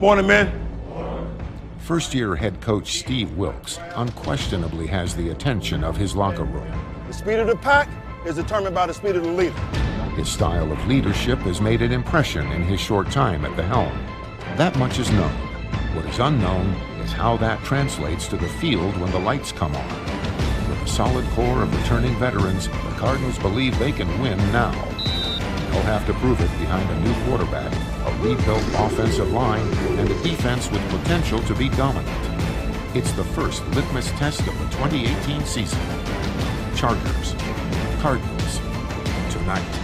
Morning, man. First-year head coach Steve Wilks unquestionably has the attention of his locker room. The speed of the pack is determined by the speed of the leader. His style of leadership has made an impression in his short time at the helm. That much is known. What is unknown is how that translates to the field when the lights come on. With a solid core of returning veterans, the Cardinals believe they can win now. They'll have to prove it behind a new quarterback, a rebuilt offensive line, and a defense with potential to be dominant. It's the first litmus test of the 2018 season. Chargers, Cardinals, tonight.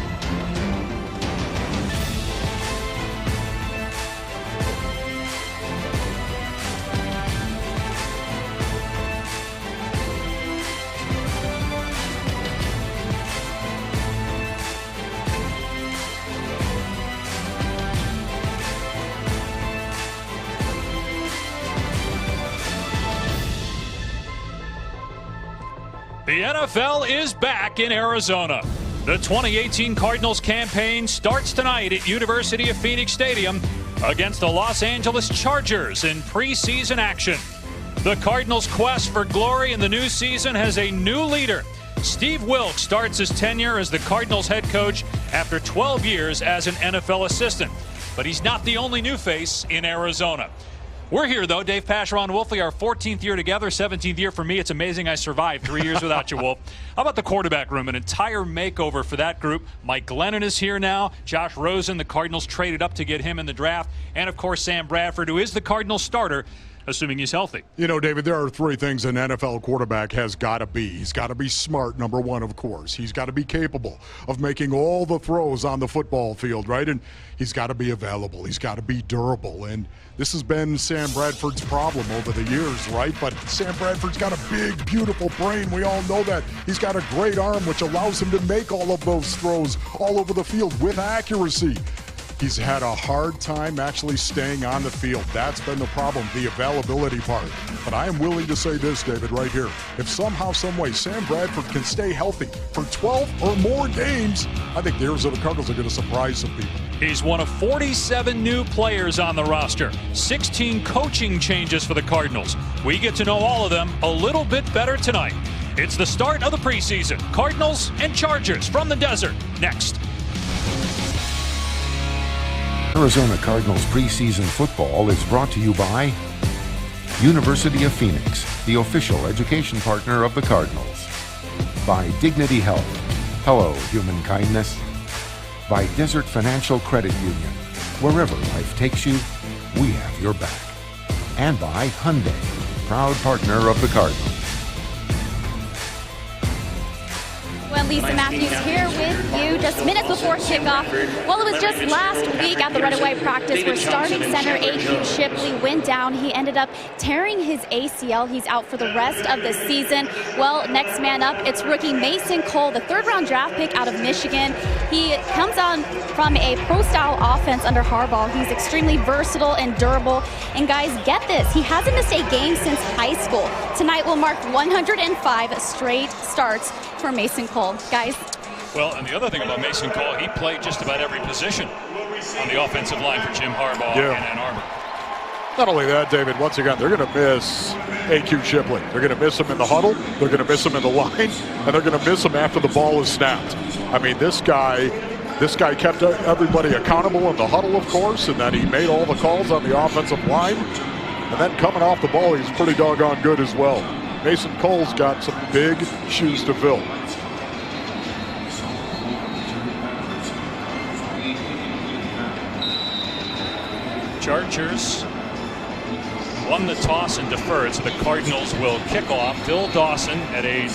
The NFL is back in Arizona. The 2018 Cardinals campaign starts tonight at University of Phoenix Stadium against the Los Angeles Chargers in preseason action. The Cardinals' quest for glory in the new season has a new leader. Steve Wilks starts his tenure as the Cardinals head coach after 12 years as an NFL assistant. But he's not the only new face in Arizona. We're here, though. Dave Pasch, Ron Wolfley, our 14th year together, 17th year for me. It's amazing I survived 3 years without you, Wolf. How about the quarterback room? An entire makeover for that group. Mike Glennon is here now. Josh Rosen, the Cardinals traded up to get him in the draft. And, of course, Sam Bradford, who is the Cardinals starter, assuming he's healthy. You know, David, there are three things an NFL quarterback has got to be. He's got to be smart, number one, of course. He's got to be capable of making all the throws on the football field, right? And he's got to be available. He's got to be durable. And this has been Sam Bradford's problem over the years, right? But Sam Bradford's got a big, beautiful brain. We all know that. He's got a great arm, which allows him to make all of those throws all over the field with accuracy. He's had a hard time actually staying on the field. That's been the problem, the availability part. But I am willing to say this, David, right here. If somehow, some way, Sam Bradford can stay healthy for 12 or more games, I think the Arizona Cardinals are going to surprise some people. He's one of 47 new players on the roster, 16 coaching changes for the Cardinals. We get to know all of them a little bit better tonight. It's the start of the preseason. Cardinals and Chargers from the desert, next. Arizona Cardinals preseason football is brought to you by University of Phoenix, the official education partner of the Cardinals. By Dignity Health. Hello, human kindness. By Desert Financial Credit Union. Wherever life takes you, we have your back. And by Hyundai, proud partner of the Cardinals. Well, Lisa Matthews here with you just minutes before kickoff. Well, it was just last week at the Red and White practice where starting center A.Q. Shipley went down. He ended up tearing his ACL. He's out for the rest of the season. Well, next man up, it's rookie Mason Cole, the third-round draft pick out of Michigan. He comes on from a pro-style offense under Harbaugh. He's extremely versatile and durable. And guys, get this, he hasn't missed a game since high school. Tonight will mark 105 straight starts for Mason Cole. Guys. Well, and the other thing about Mason Cole, he played just about every position on the offensive line for Jim Harbaugh in Ann Arbor. Not only that, David, once again, they're going to miss A.Q. Shipley. They're going to miss him in the huddle. They're going to miss him in the line. And they're going to miss him after the ball is snapped. I mean, this guy kept everybody accountable in the huddle, of course, and then he made all the calls on the offensive line. And then coming off the ball, he's pretty doggone good as well. Mason Cole's got some big shoes to fill. Chargers won the toss and deferred, so the Cardinals will kick off. Phil Dawson at age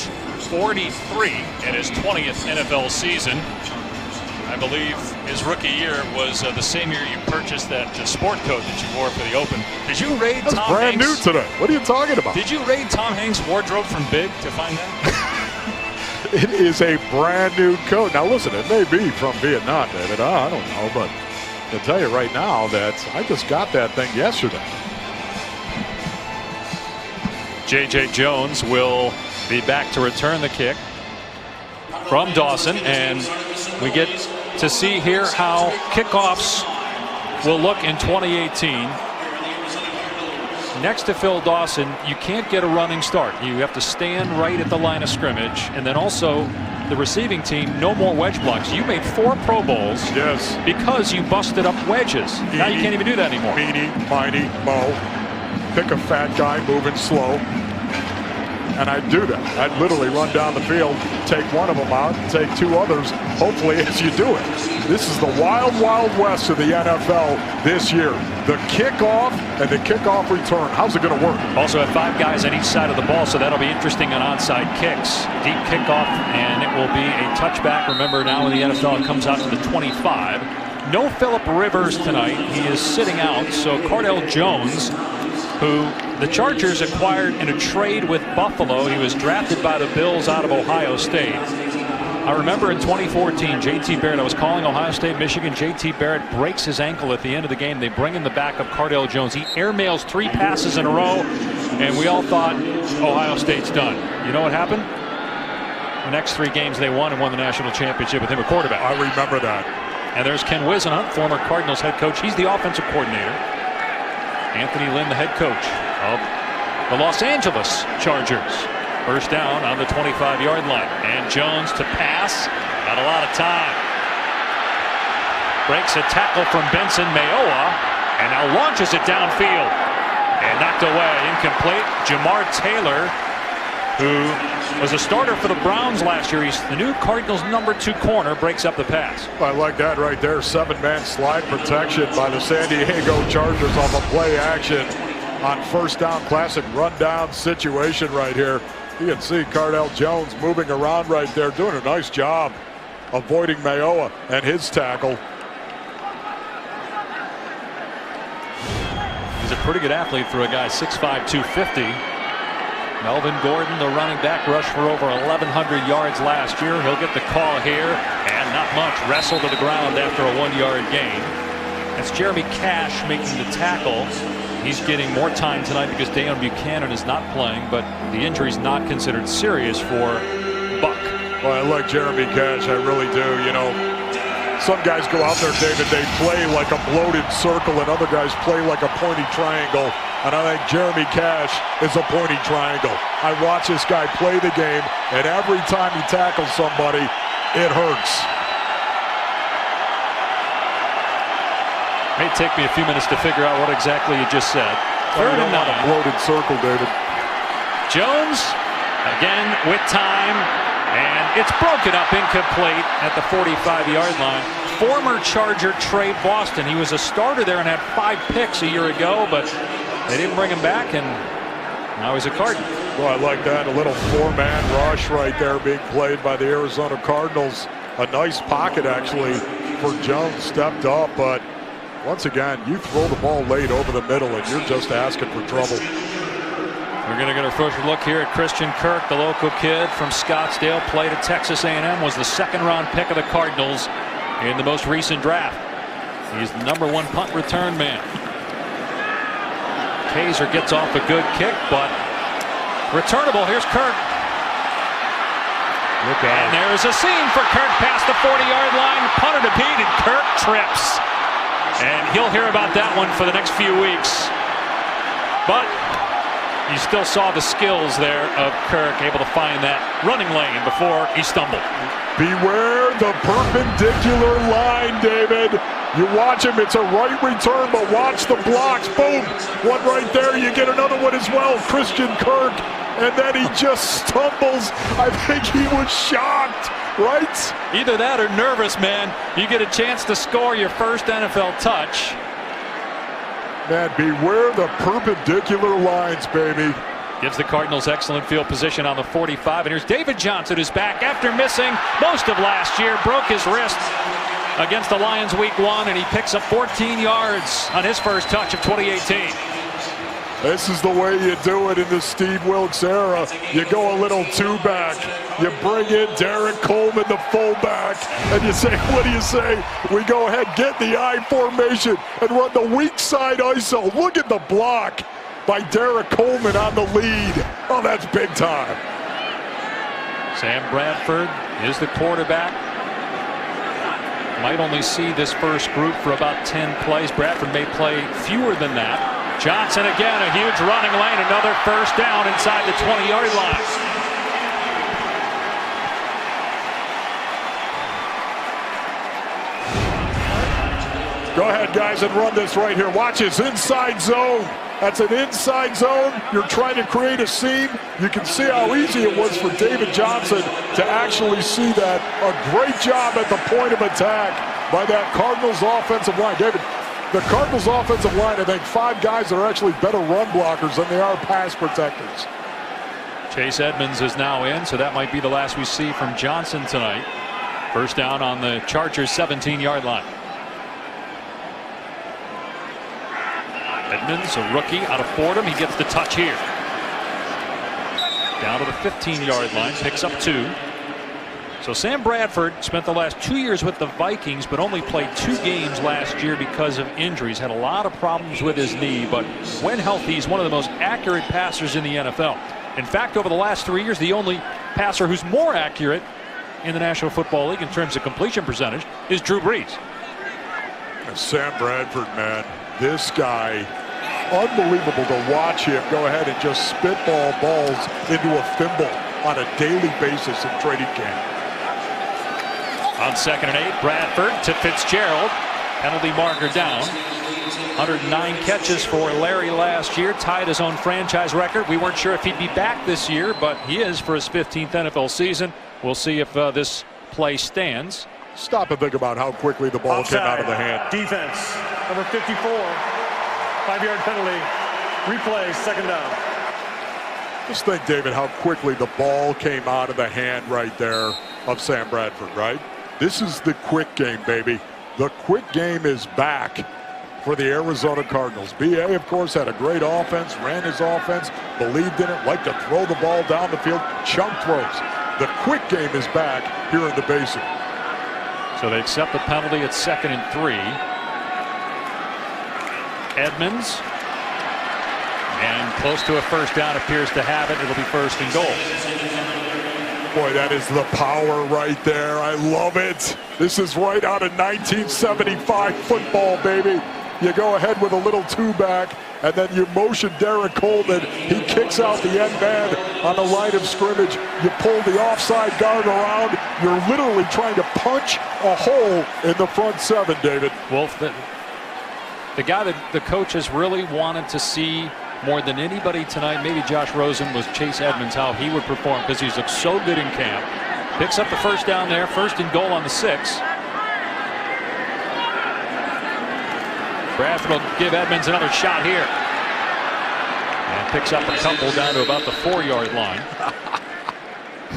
43 in his 20th NFL season. I believe his rookie year was the same year you purchased that sport coat that you wore for the Open. Did you raid That's Tom brand Hanks? new today. What are you talking about? Did you raid Tom Hanks' wardrobe from Big to find that? It is a brand new coat. Now listen, it may be from Vietnam, David. I don't know, but I'll tell you right now that I just got that thing yesterday. J.J. Jones will be back to return the kick from Dawson, and we get to see here how kickoffs will look in 2018. next to Phil Dawson, you can't get a running start. You have to stand right at the line of scrimmage. And then also the receiving team, no more wedge blocks. You made 4 Pro Bowls because you busted up wedges. Now you can't even do that anymore. Meeny, miny, mo. Pick a fat guy moving slow. And I'd do that. I'd literally run down the field, take one of them out, take 2 others, hopefully as you do it. This is the wild, wild west of the NFL this year. The kickoff and the kickoff return. How's it going to work? Also have 5 guys on each side of the ball, so that'll be interesting on onside kicks. Deep kickoff, and it will be a touchback. Remember, now in the NFL, it comes out to the 25. No Phillip Rivers tonight. He is sitting out, so Cardale Jones, who the Chargers acquired in a trade with Buffalo. He was drafted by the Bills out of Ohio State. I remember in 2014, J.T. Barrett, I was calling Ohio State, Michigan. J.T. Barrett breaks his ankle at the end of the game. They bring in the backup, Cardale Jones. He airmails 3 passes in a row, and we all thought Ohio State's done. You know what happened? The next 3 games they won and won the national championship with him a quarterback. I remember that. And there's Ken Whisenhunt, former Cardinals head coach. He's the offensive coordinator. Anthony Lynn, the head coach of the Los Angeles Chargers. First down on the 25-yard line. And Jones to pass. Got a lot of time. Breaks a tackle from Benson Mayowa. And now launches it downfield. And knocked away. Incomplete. Jamar Taylor, who was a starter for the Browns last year. He's the new Cardinals' #2 corner. Breaks up the pass. I like that right there. 7-man slide protection by the San Diego Chargers off a play action on first down. Classic rundown situation right here. You can see Cardale Jones moving around right there, doing a nice job avoiding Mayowa and his tackle. He's a pretty good athlete for a guy 6'5", 250. Melvin Gordon, the running back, rushed for over 1,100 yards last year. He'll get the call here, and not much. Wrestled to the ground after a 1-yard gain. It's Jeremy Cash making the tackle. He's getting more time tonight because Deion Buchanan is not playing, but the injury's not considered serious for Buck. Well, I like Jeremy Cash, I really do. You know, some guys go out there, David, they play like a bloated circle, and other guys play like a pointy triangle. And I think Jeremy Cash is a pointy triangle. I watch this guy play the game, and every time he tackles somebody, it hurts. May take me a few minutes to figure out what exactly you just said. Third and 9. A bloated circle, David. Jones again with time, and it's broken up incomplete at the 45-yard line. Former Charger Trey Boston. He was a starter there and had 5 picks a year ago, but they didn't bring him back, and now he's a Cardinal. Well, I like that. A little 4-man rush right there being played by the Arizona Cardinals. A nice pocket, actually, for Jones. Stepped up, but once again, you throw the ball late over the middle, and you're just asking for trouble. We're going to get our first look here at Christian Kirk, the local kid from Scottsdale. Played at Texas A&M, was the 2nd-round pick of the Cardinals in the most recent draft. He's the #1 punt return man. Kaiser gets off a good kick, but returnable. Here's Kirk. Look out. And there's a seam for Kirk past the 40-yard line. Punter to beat, and Kirk trips. And he'll hear about that one for the next few weeks. But you still saw the skills there of Kirk, able to find that running lane before he stumbled. Beware the perpendicular line, David. You watch him, it's a right return, but watch the blocks. Boom, one right there. You get another one as well. Christian Kirk, and then he just stumbles. I think he was shocked, right? Either that or nervous, man. You get a chance to score your first NFL touch. Man, beware the perpendicular lines, baby. Gives the Cardinals excellent field position on the 45. And here's David Johnson, who's back after missing most of last year. Broke his wrist against the Lions week 1, and he picks up 14 yards on his first touch of 2018. This is the way you do it in the Steve Wilkes era. You go a little 2-back. You bring in Derek Coleman, the fullback, and you say, what do you say? We go ahead, get the I formation, and run the weak side ISO. Look at the block by Derek Coleman on the lead. Oh, that's big time. Sam Bradford is the quarterback. Might only see this first group for about 10 plays. Bradford may play fewer than that. Johnson again, a huge running lane, another first down inside the 20-yard line. Go ahead, guys, and run this right here. Watch this inside zone. That's an inside zone. You're trying to create a seam. You can see how easy it was for David Johnson to actually see that. A great job at the point of attack by that Cardinals offensive line. David, the Cardinals offensive line, I think 5 guys that are actually better run blockers than they are pass protectors. Chase Edmonds is now in, so that might be the last we see from Johnson tonight. First down on the Chargers' 17-yard line. Edmonds, a rookie out of Fordham. He gets the touch here. Down to the 15-yard line, picks up 2. So Sam Bradford spent the last 2 years with the Vikings, but only played 2 games last year because of injuries. Had a lot of problems with his knee, but when healthy, he's one of the most accurate passers in the NFL. In fact, over the last 3 years, the only passer who's more accurate in the National Football League in terms of completion percentage is Drew Brees. And Sam Bradford, man, this guy, unbelievable to watch him go ahead and just spitball balls into a thimble on a daily basis in training camp. On 2nd and 8, Bradford to Fitzgerald. Penalty marker down. 109 catches for Larry last year, tied his own franchise record. We weren't sure if he'd be back this year, but he is for his 15th NFL season. We'll see if this play stands. Stop and think about how quickly the ball came out of the hand. Defense, number 54, 5-yard penalty, replay, 2nd down. Just think, David, how quickly the ball came out of the hand right there of Sam Bradford, right? This is the quick game, baby. The quick game is back for the Arizona Cardinals. B.A., of course, had a great offense, ran his offense, believed in it, liked to throw the ball down the field, chunk throws. The quick game is back here in the Basin. So they accept the penalty at 2nd and 3. Edmonds, and close to a first down, appears to have it. It'll be 1st and goal. Boy, that is the power right there. I love it. This is right out of 1975 football, baby. You go ahead with a little 2-back, and then you motion Derek Coleman. He kicks out the end man on the line of scrimmage. You pull the offside guard around. You're literally trying to punch a hole in the front 7, David. Well, the guy that the coaches really wanted to see more than anybody tonight, maybe Josh Rosen, was Chase Edmonds, how he would perform, because he's looked so good in camp. Picks up the first down there, 1st and goal on the 6. Bradford will give Edmonds another shot here. And picks up a couple down to about the 4-yard line.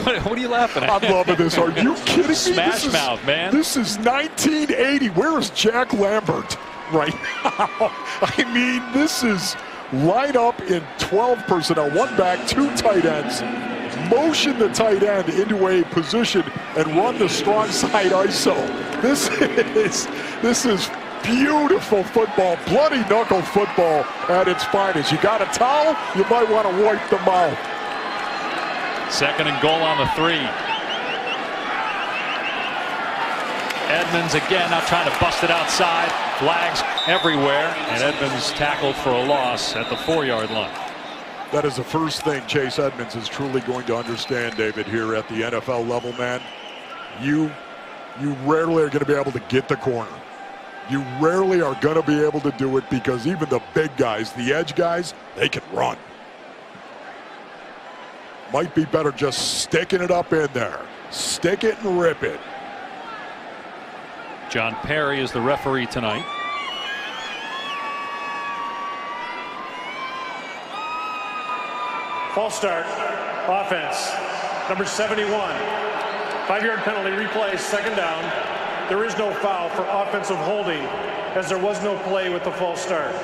What are you laughing at? I'm loving this. Are you kidding me? Smash mouth, man. This is 1980. Where is Jack Lambert right now? I mean, this is line up in 12 personnel, 1 back, 2 tight ends. Motion the tight end into a position and run the strong side ISO. This is beautiful football, bloody knuckle football at its finest. You got a towel? You might want to wipe the mouth. 2nd and goal on the 3. Edmonds again now trying to bust it outside. Flags everywhere, and Edmonds tackled for a loss at the 4-yard line. That is the first thing Chase Edmonds is truly going to understand, David, here at the NFL level, man. You rarely are going to be able to get the corner. You rarely are going to be able to do it because even the big guys, the edge guys, they can run. Might be better just sticking it up in there. Stick it and rip it. John Perry is the referee tonight. False start, offense, number 71. 5-yard penalty, replay, 2nd down. There is no foul for offensive holding as there was no play with the false start.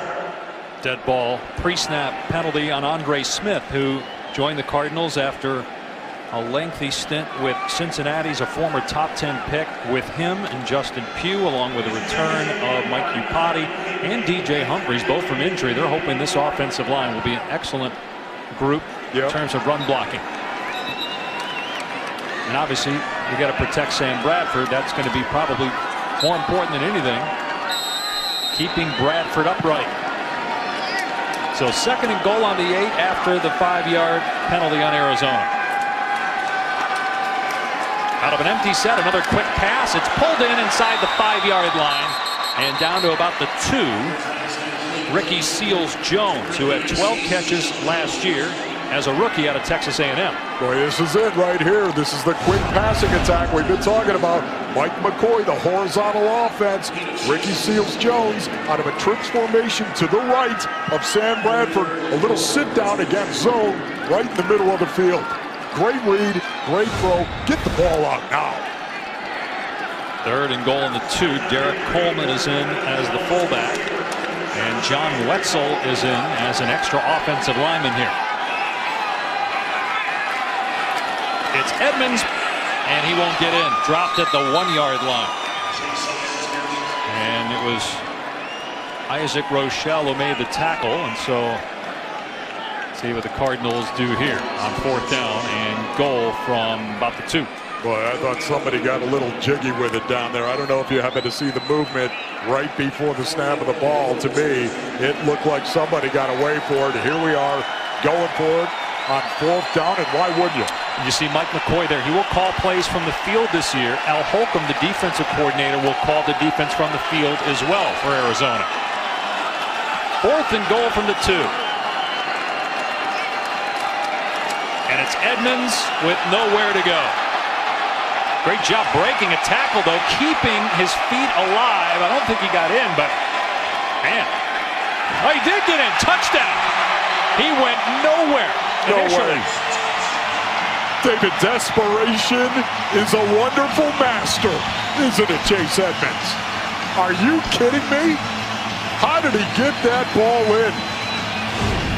Dead ball, pre-snap penalty on Andre Smith, who joined the Cardinals after a lengthy stint with Cincinnati's a former top 10 pick. With him and Justin Pugh, along with the return of Mike Iupati and DJ Humphries, both from injury, they're hoping this offensive line will be an excellent group in terms of run blocking. And obviously, you got to protect Sam Bradford. That's going to be probably more important than anything. Keeping Bradford upright. So 2nd and goal on the 8 after the 5-yard penalty on Arizona. Out of an empty set, another quick pass. It's pulled in inside the 5-yard line and down to about the 2. Ricky Seals-Jones, who had 12 catches last year as a rookie out of Texas A&M. Boy, this is it right here. This is the quick passing attack we've been talking about. Mike McCoy, the horizontal offense. Ricky Seals-Jones out of a trips formation to the right of Sam Bradford. A little sit down against zone right in the middle of the field. Great read, great throw. Get the ball out now. 3rd and goal on the 2. Derek Coleman is in as the fullback. And John Wetzel is in as an extra offensive lineman here. It's Edmonds, and he won't get in. Dropped at the 1-yard line. And it was Isaac Rochelle who made the tackle, and so let's see what the Cardinals do here on 4th down and goal from about the 2. Boy, I thought somebody got a little jiggy with it down there. I don't know if you happen to see the movement right before the snap of the ball. To me, it looked like somebody got away for it. Here we are going for it on 4th down, and why wouldn't you? You see Mike McCoy there. He will call plays from the field this year. Al Holcomb, the defensive coordinator, will call the defense from the field as well for Arizona. 4th and goal from the 2. And it's Edmonds with nowhere to go. Great job breaking a tackle, though, keeping his feet alive. I don't think he got in, but man. Oh, he did get in. Touchdown. He went nowhere. Initially. David, desperation is a wonderful master, isn't it, Chase Edmonds? Are you kidding me? How did he get that ball in?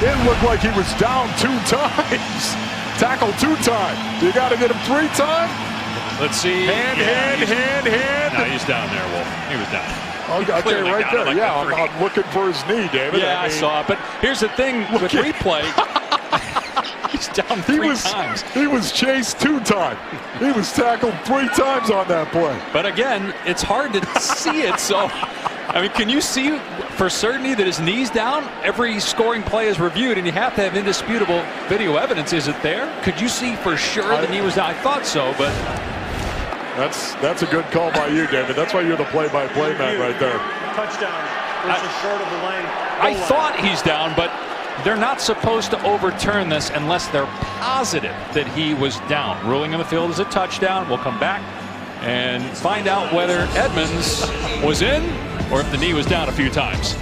It looked like he was down 2 times. Tackled 2 times. You got to get him 3 times? Let's see. Hand. No, he's down there, Wolf. He was down. Okay, right there. Like yeah, I'm looking for his knee, David. Yeah, I saw it. But here's the thing with replay. He's down 3 times. He was chased 2 times. He was tackled 3 times on that play. But again, it's hard to see it. So, I mean, can you see for certainty that his knee's down? Every scoring play is reviewed, and you have to have indisputable video evidence. Is it there? Could you see for sure the knee was down? I thought so, but that's a good call by you, David. That's why you're the play-by-play man right there. Touchdown versus short of the lane. I thought he's down, but they're not supposed to overturn this unless they're positive that he was down. Ruling on the field is a touchdown. We'll come back and find out whether Edmonds was in or if the knee was down a few times.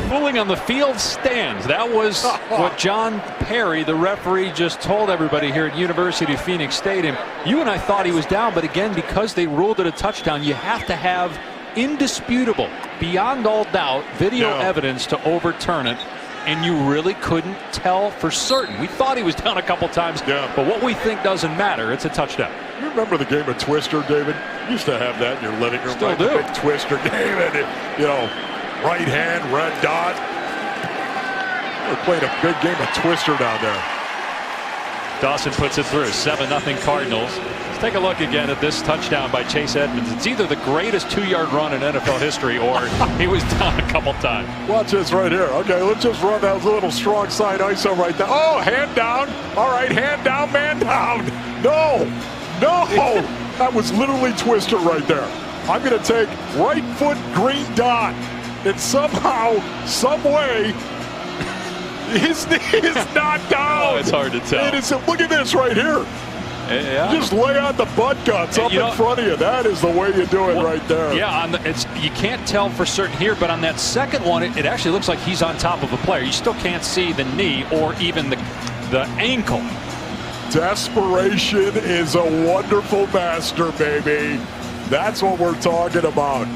Ruling on the field stands. That was what John Perry, the referee, just told everybody here at University of Phoenix Stadium. You and I thought he was down, but again, because they ruled it a touchdown, you have to have indisputable, beyond all doubt, video evidence to overturn it. And you really couldn't tell for certain. We thought he was down a couple times, but what we think doesn't matter. It's a touchdown. You remember the game of Twister, David? You used to have that in your living room. Still do. The big Twister game, and you know, right hand, red dot. We're playing a big game of Twister down there. Dawson puts it through. 7-0 Cardinals. Let's take a look again at this touchdown by Chase Edmonds. It's either the greatest 2-yard run in NFL history or he was down a couple times. Watch this right here. Okay, let's just run that little strong side ISO right there. Oh, hand down. All right, hand down, man down. No. That was literally Twister right there. I'm going to take right foot green dot. And somehow, some way, his knee is not down. Oh, it's hard to tell. It is. Look at this right here. Yeah. Just lay out the butt guts up in front of you. That is the way you do it right there. Yeah, you can't tell for certain here, but on that second one, it actually looks like he's on top of a player. You still can't see the knee or even the ankle. Desperation is a wonderful master, baby. That's what we're talking about.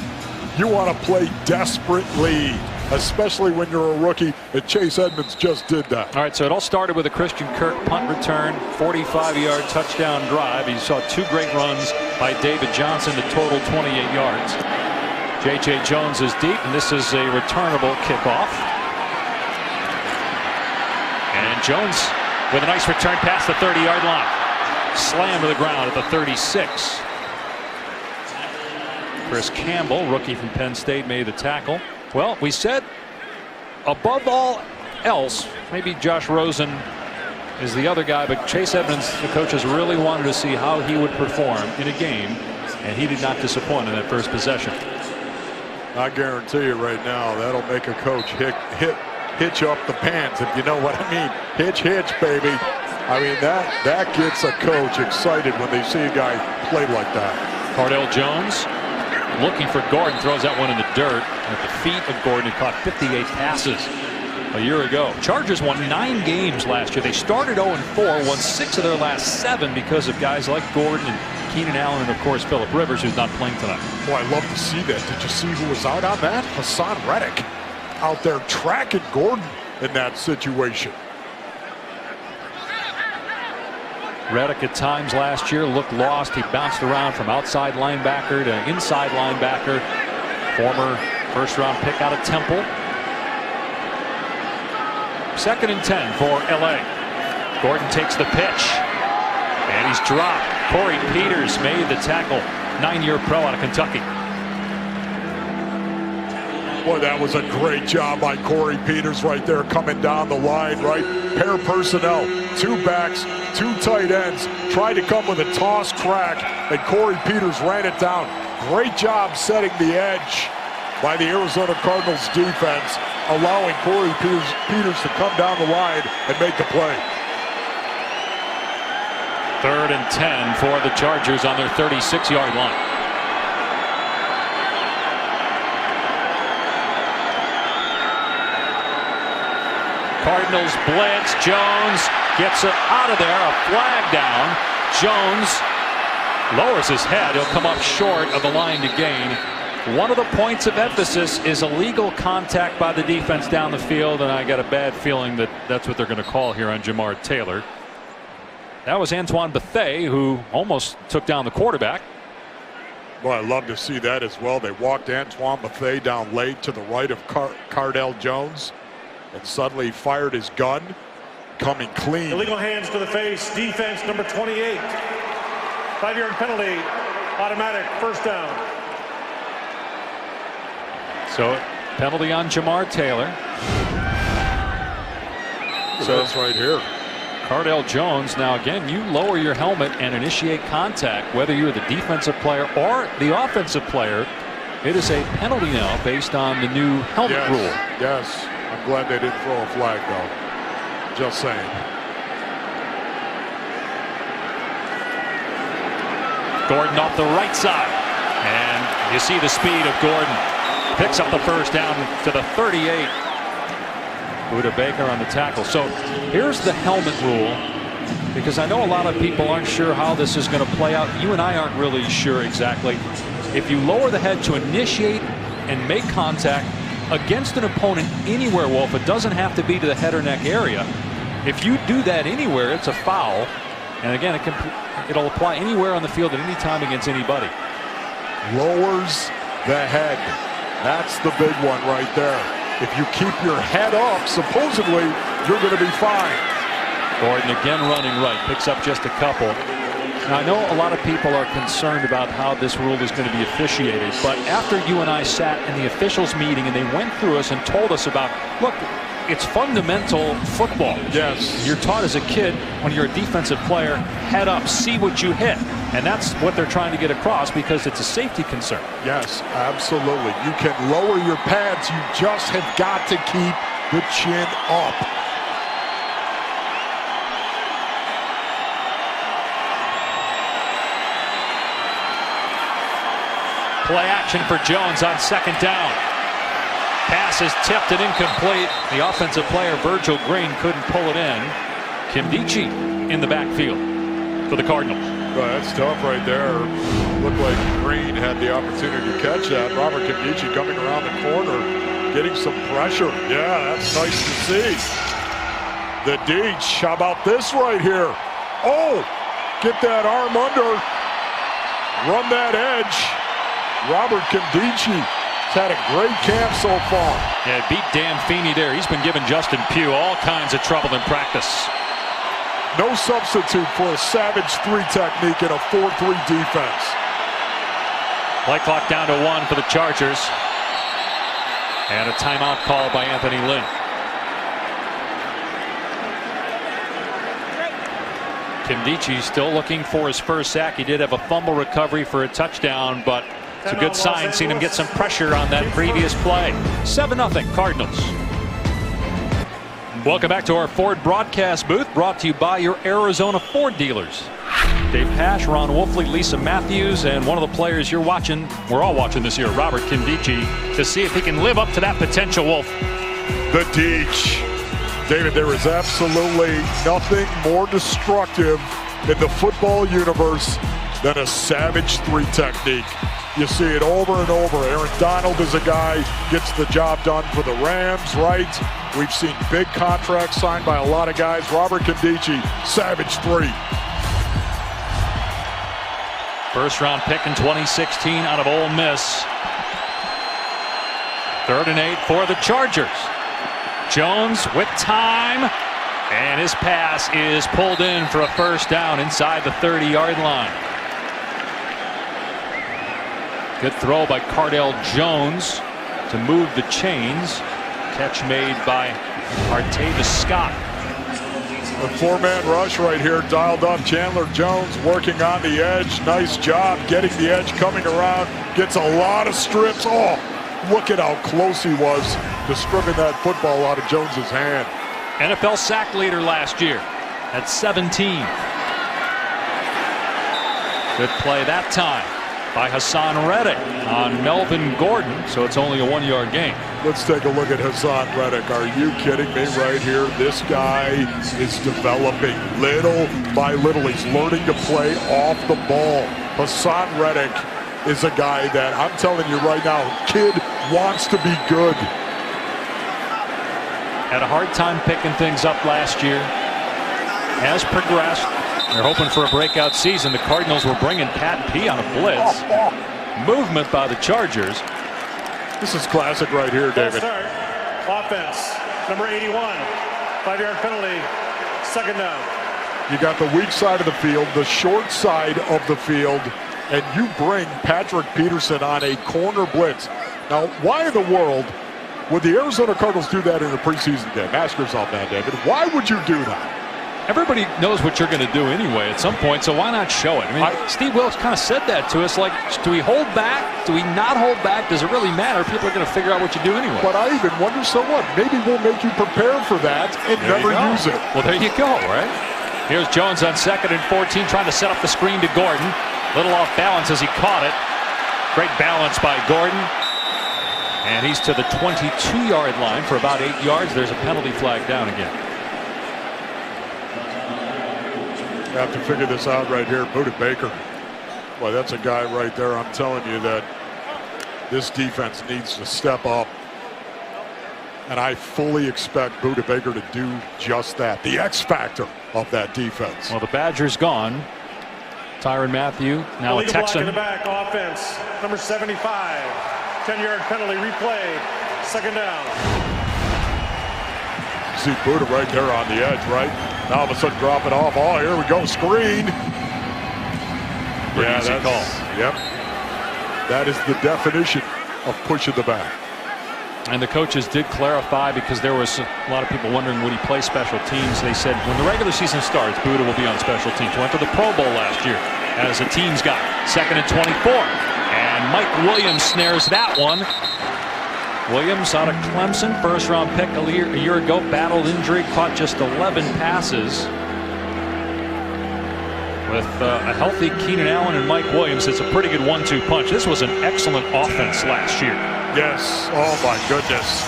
You want to play desperately, especially when you're a rookie, and Chase Edmonds just did that. All right, so it all started with a Christian Kirk punt return, 45-yard touchdown drive. You saw 2 great runs by David Johnson to total 28 yards. J.J. Jones is deep, and this is a returnable kickoff. And Jones with a nice return past the 30-yard line. Slam to the ground at the 36. Chris Campbell, rookie from Penn State, made the tackle. Well, we said above all else. Maybe Josh Rosen is the other guy, but Chase Edmonds, the coaches really wanted to see how he would perform in a game, and he did not disappoint in that first possession. I guarantee you right now that'll make a coach hitch up the pants, if you know what I mean. Hitch, baby. I mean, that gets a coach excited when they see a guy play like that. Cardell Jones looking for Gordon, throws that one in the dirt at the feet of Gordon, who caught 58 passes a year ago. Chargers won 9 games last year. They started 0-4, won 6 of their last 7 because of guys like Gordon and Keenan Allen, and of course Phillip Rivers, who's not playing tonight. Boy, I love to see that. Did you see who was out on that? Hassan Reddick out there tracking Gordon in that situation. Reddick at times last year looked lost. He bounced around from outside linebacker to inside linebacker. Former first-round pick out of Temple. 2nd and 10 for LA. Gordon takes the pitch, and he's dropped. Corey Peters made the tackle. 9-year pro out of Kentucky. Boy, that was a great job by Corey Peters right there, coming down the line, right? Pair personnel, 2 backs, 2 tight ends, tried to come with a toss crack, and Corey Peters ran it down. Great job setting the edge by the Arizona Cardinals defense, allowing Corey Peters to come down the line and make the play. 3rd and 10 for the Chargers on their 36-yard line. Cardinals blitz. Jones gets it out of there. A flag down. Jones lowers his head. He'll come up short of the line to gain. One of the points of emphasis is illegal contact by the defense down the field, and I got a bad feeling that that's what they're going to call here on Jamar Taylor. That was Antoine Bethea, who almost took down the quarterback. Well, I love to see that as well. They walked Antoine Bethea down late to the right of Cardell Jones, and suddenly fired his gun, coming clean. Illegal hands to the face. Defense number 28. 5-yard penalty. Automatic first down. So penalty on Jamar Taylor. So that's right here. Cardell Jones, now again, you lower your helmet and initiate contact, whether you're the defensive player or the offensive player. It is a penalty now based on the new helmet rule. Yes. I'm glad they didn't throw a flag, though. Just saying. Gordon off the right side. And you see the speed of Gordon. Picks up the first down to the 38. Buda Baker on the tackle. So here's the helmet rule, because I know a lot of people aren't sure how this is going to play out. You and I aren't really sure exactly. If you lower the head to initiate and make contact against an opponent anywhere, Wolf, it doesn't have to be to the head or neck area. If you do that anywhere, it's a foul. And again, it'll apply anywhere on the field at any time against anybody. Lowers the head. That's the big one right there. If you keep your head up, supposedly you're going to be fine. Gordon again running right, picks up just a couple. Now, I know a lot of people are concerned about how this rule is going to be officiated, but after you and I sat in the officials meeting and they went through us and told us about, look, it's fundamental football. Yes. You're taught as a kid, when you're a defensive player, head up, see what you hit. And that's what they're trying to get across, because it's a safety concern. Yes, absolutely. You can lower your pads. You just have got to keep the chin up. Play action for Jones on 2nd down. Pass is tipped and incomplete. The offensive player, Virgil Green, couldn't pull it in. Kimdichie in the backfield for the Cardinals. Well, that's tough right there. Looked like Green had the opportunity to catch that. Robert Kimdichie coming around the corner, getting some pressure. Yeah, that's nice to see. The Deech, how about this right here? Oh, get that arm under. Run that edge. Robert Kimdichie had a great camp so far. Yeah, beat Dan Feeney there. He's been giving Justin Pugh all kinds of trouble in practice. No substitute for a savage 3 technique in a 4-3 defense. Play clock down to 1 for the Chargers. And a timeout called by Anthony Lynn. Kimdichie still looking for his first sack. He did have a fumble recovery for a touchdown, but it's a good sign seeing him get some pressure on that previous play. 7-0 Cardinals. Welcome back to our Ford broadcast booth, brought to you by your Arizona Ford dealers. Dave Pash, Ron Wolfley, Lisa Matthews, and one of the players you're watching, we're all watching this year, Robert Kimdichie, to see if he can live up to that potential, Wolf. The Deech. David, there is absolutely nothing more destructive in the football universe than a savage 3 technique. You see it over and over. Aaron Donald is a guy, gets the job done for the Rams, right? We've seen big contracts signed by a lot of guys. Robert Kimdichie, savage 3. First round pick in 2016 out of Ole Miss. 3rd and 8 for the Chargers. Jones with time, and his pass is pulled in for a first down inside the 30-yard line. Good throw by Cardell Jones to move the chains. Catch made by Artavis Scott. A 4-man rush right here, dialed up. Chandler Jones working on the edge. Nice job getting the edge, coming around. Gets a lot of strips. Oh, look at how close he was to stripping that football out of Jones's hand. NFL sack leader last year at 17. Good play that time by Hassan Reddick on Melvin Gordon, so it's only a 1-yard gain. Let's take a look at Hassan Reddick. Are you kidding me right here? This guy is developing little by little. He's learning to play off the ball. Hassan Reddick is a guy that, I'm telling you right now, kid wants to be good. Had a hard time picking things up last year. Has progressed. They're hoping for a breakout season. The Cardinals were bringing Pat P on a blitz. Movement by the Chargers. This is classic right here, David. Start. Offense, number 81. 5-yard penalty. 2nd down. You got the weak side of the field, the short side of the field, and you bring Patrick Peterson on a corner blitz. Now, why in the world would the Arizona Cardinals do that in a preseason game? Ask yourself that, David. Why would you do that? Everybody knows what you're going to do anyway at some point, so why not show it? I mean, Steve Wilks kind of said that to us, like, do we hold back? Do we not hold back? Does it really matter? People are going to figure out what you do anyway. But I even wonder, so what? Maybe we'll make you prepare for that and never use it. Well, there you go, right? Here's Jones on 2nd and 14, trying to set up the screen to Gordon. Little off balance as he caught it. Great balance by Gordon. And he's to the 22-yard line for about 8 yards. There's a penalty flag down again. Have to figure this out right here. Budda Baker. Boy, that's a guy right there. I'm telling you that this defense needs to step up. And I fully expect Budda Baker to do just that. The X factor of that defense. Well, the Badger's gone. Tyrann Mathieu, now a Texan. In the back, offense, number 75. 10-yard penalty, replay. 2nd down. See Budda right there on the edge, right? Now all of a sudden drop it off. Oh, here we go. Screen. Yeah, that's call. Yep. That is the definition of pushing the back. And the coaches did clarify, because there was a lot of people wondering, would he play special teams? They said when the regular season starts, Budda will be on special teams. Went to the Pro Bowl last year as a teams guy. 2nd and 24. And Mike Williams snares that one. Williams out of Clemson, 1st-round pick a year ago, battled injury, caught just 11 passes. With a healthy Keenan Allen and Mike Williams, it's a pretty good 1-2 punch. This was an excellent offense last year. Yes. Oh, my goodness.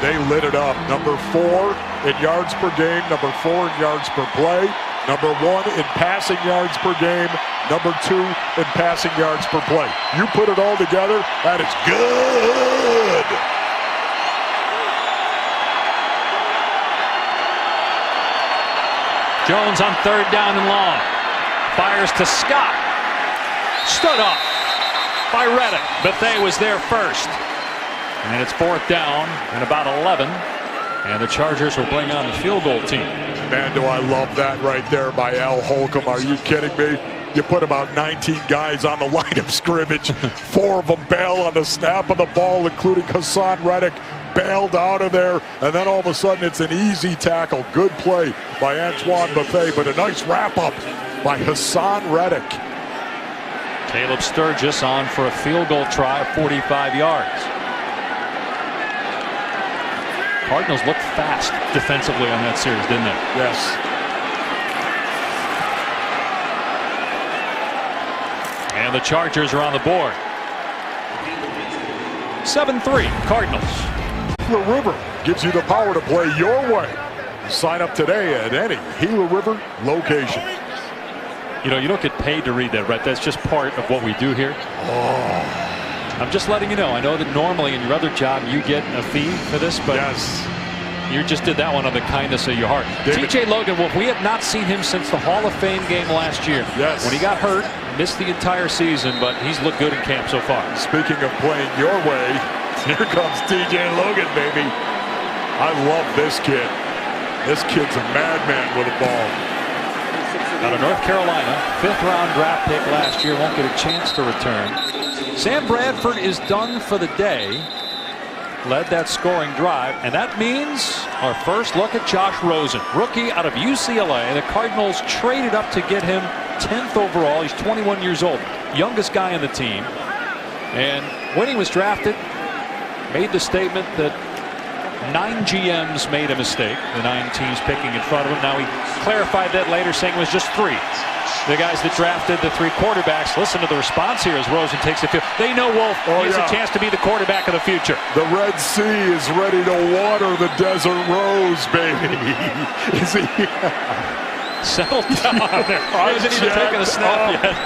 They lit it up. Number 4 in yards per game. Number 4 in yards per play. Number 1 in passing yards per game. Number 2 in passing yards per play. You put it all together, that is good. Jones on 3rd down and long. Fires to Scott. Stood up by Reddick. Bethea was there first. And it's 4th down and about 11. And the Chargers will bring on the field goal team. Man, do I love that right there by Al Holcomb. Are you kidding me? You put about 19 guys on the line of scrimmage. 4 of them bail on the snap of the ball, including Hassan Reddick. bailed out of there, and then all of a sudden it's an easy tackle. Good play by Antoine Buffet, but a nice wrap-up by Hassan Reddick. Caleb Sturgis on for a field goal try of 45 yards. Cardinals looked fast defensively on that series, didn't they? Yes. And the Chargers are on the board. 7-3 Cardinals. Gila River gives you the power to play your way. Sign up today at any Gila River location. You know, you don't get paid to read that, right? That's just part of what we do here. I'm just letting you know. I know that normally in your other job you get a fee for this, but yes, you just did that one on the kindness of your heart. TJ Logan, well, we have not seen him since the Hall of Fame game last year. Yes. When he got hurt, missed the entire season, but he's looked good in camp so far. Speaking of playing your way, here comes TJ Logan, baby. I love this kid. This kid's a madman with a ball. Out of North Carolina, 5th-round draft pick last year, won't get a chance to return. Sam Bradford is done for the day. Led that scoring drive, and that means our first look at Josh Rosen, rookie out of UCLA. The Cardinals traded up to get him 10th overall. He's 21 years old, youngest guy on the team. And when he was drafted, made the statement that 9 GMs made a mistake, the 9 teams picking in front of him. Now he clarified that later, saying it was just 3. The guys that drafted the 3 quarterbacks. Listen to the response here as Rosen takes the field. They know Wolf has a chance to be the quarterback of the future. The Red Sea is ready to water the Desert Rose, baby. Is he? Settle down. He hasn't even taken a snap yet.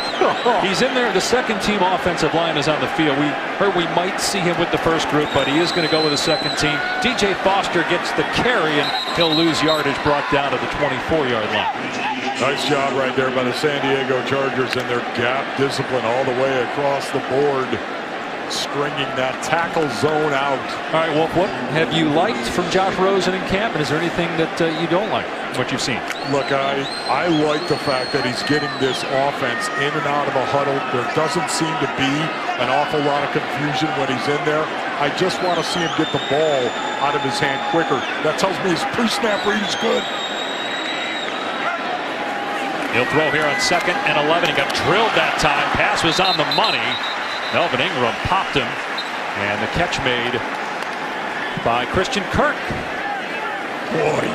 He's in there. The second-team offensive line is on the field. We heard we might see him with the first group, but he is going to go with the second team. DJ Foster gets the carry, and he'll lose yardage, brought down to the 24-yard line. Nice job right there by the San Diego Chargers and their gap discipline all the way across the board, stringing that tackle zone out. All right, well, what have you liked from Josh Rosen in camp, and is there anything that you don't like, what you've seen? Look, I like the fact that he's getting this offense in and out of a huddle. There doesn't seem to be an awful lot of confusion when he's in there. I just want to see him get the ball out of his hand quicker. That tells me his pre-snap read is good. He'll throw here on 2nd and 11. He got drilled that time. Pass was on the money. Melvin Ingram popped him, and the catch made by Christian Kirk. Boy,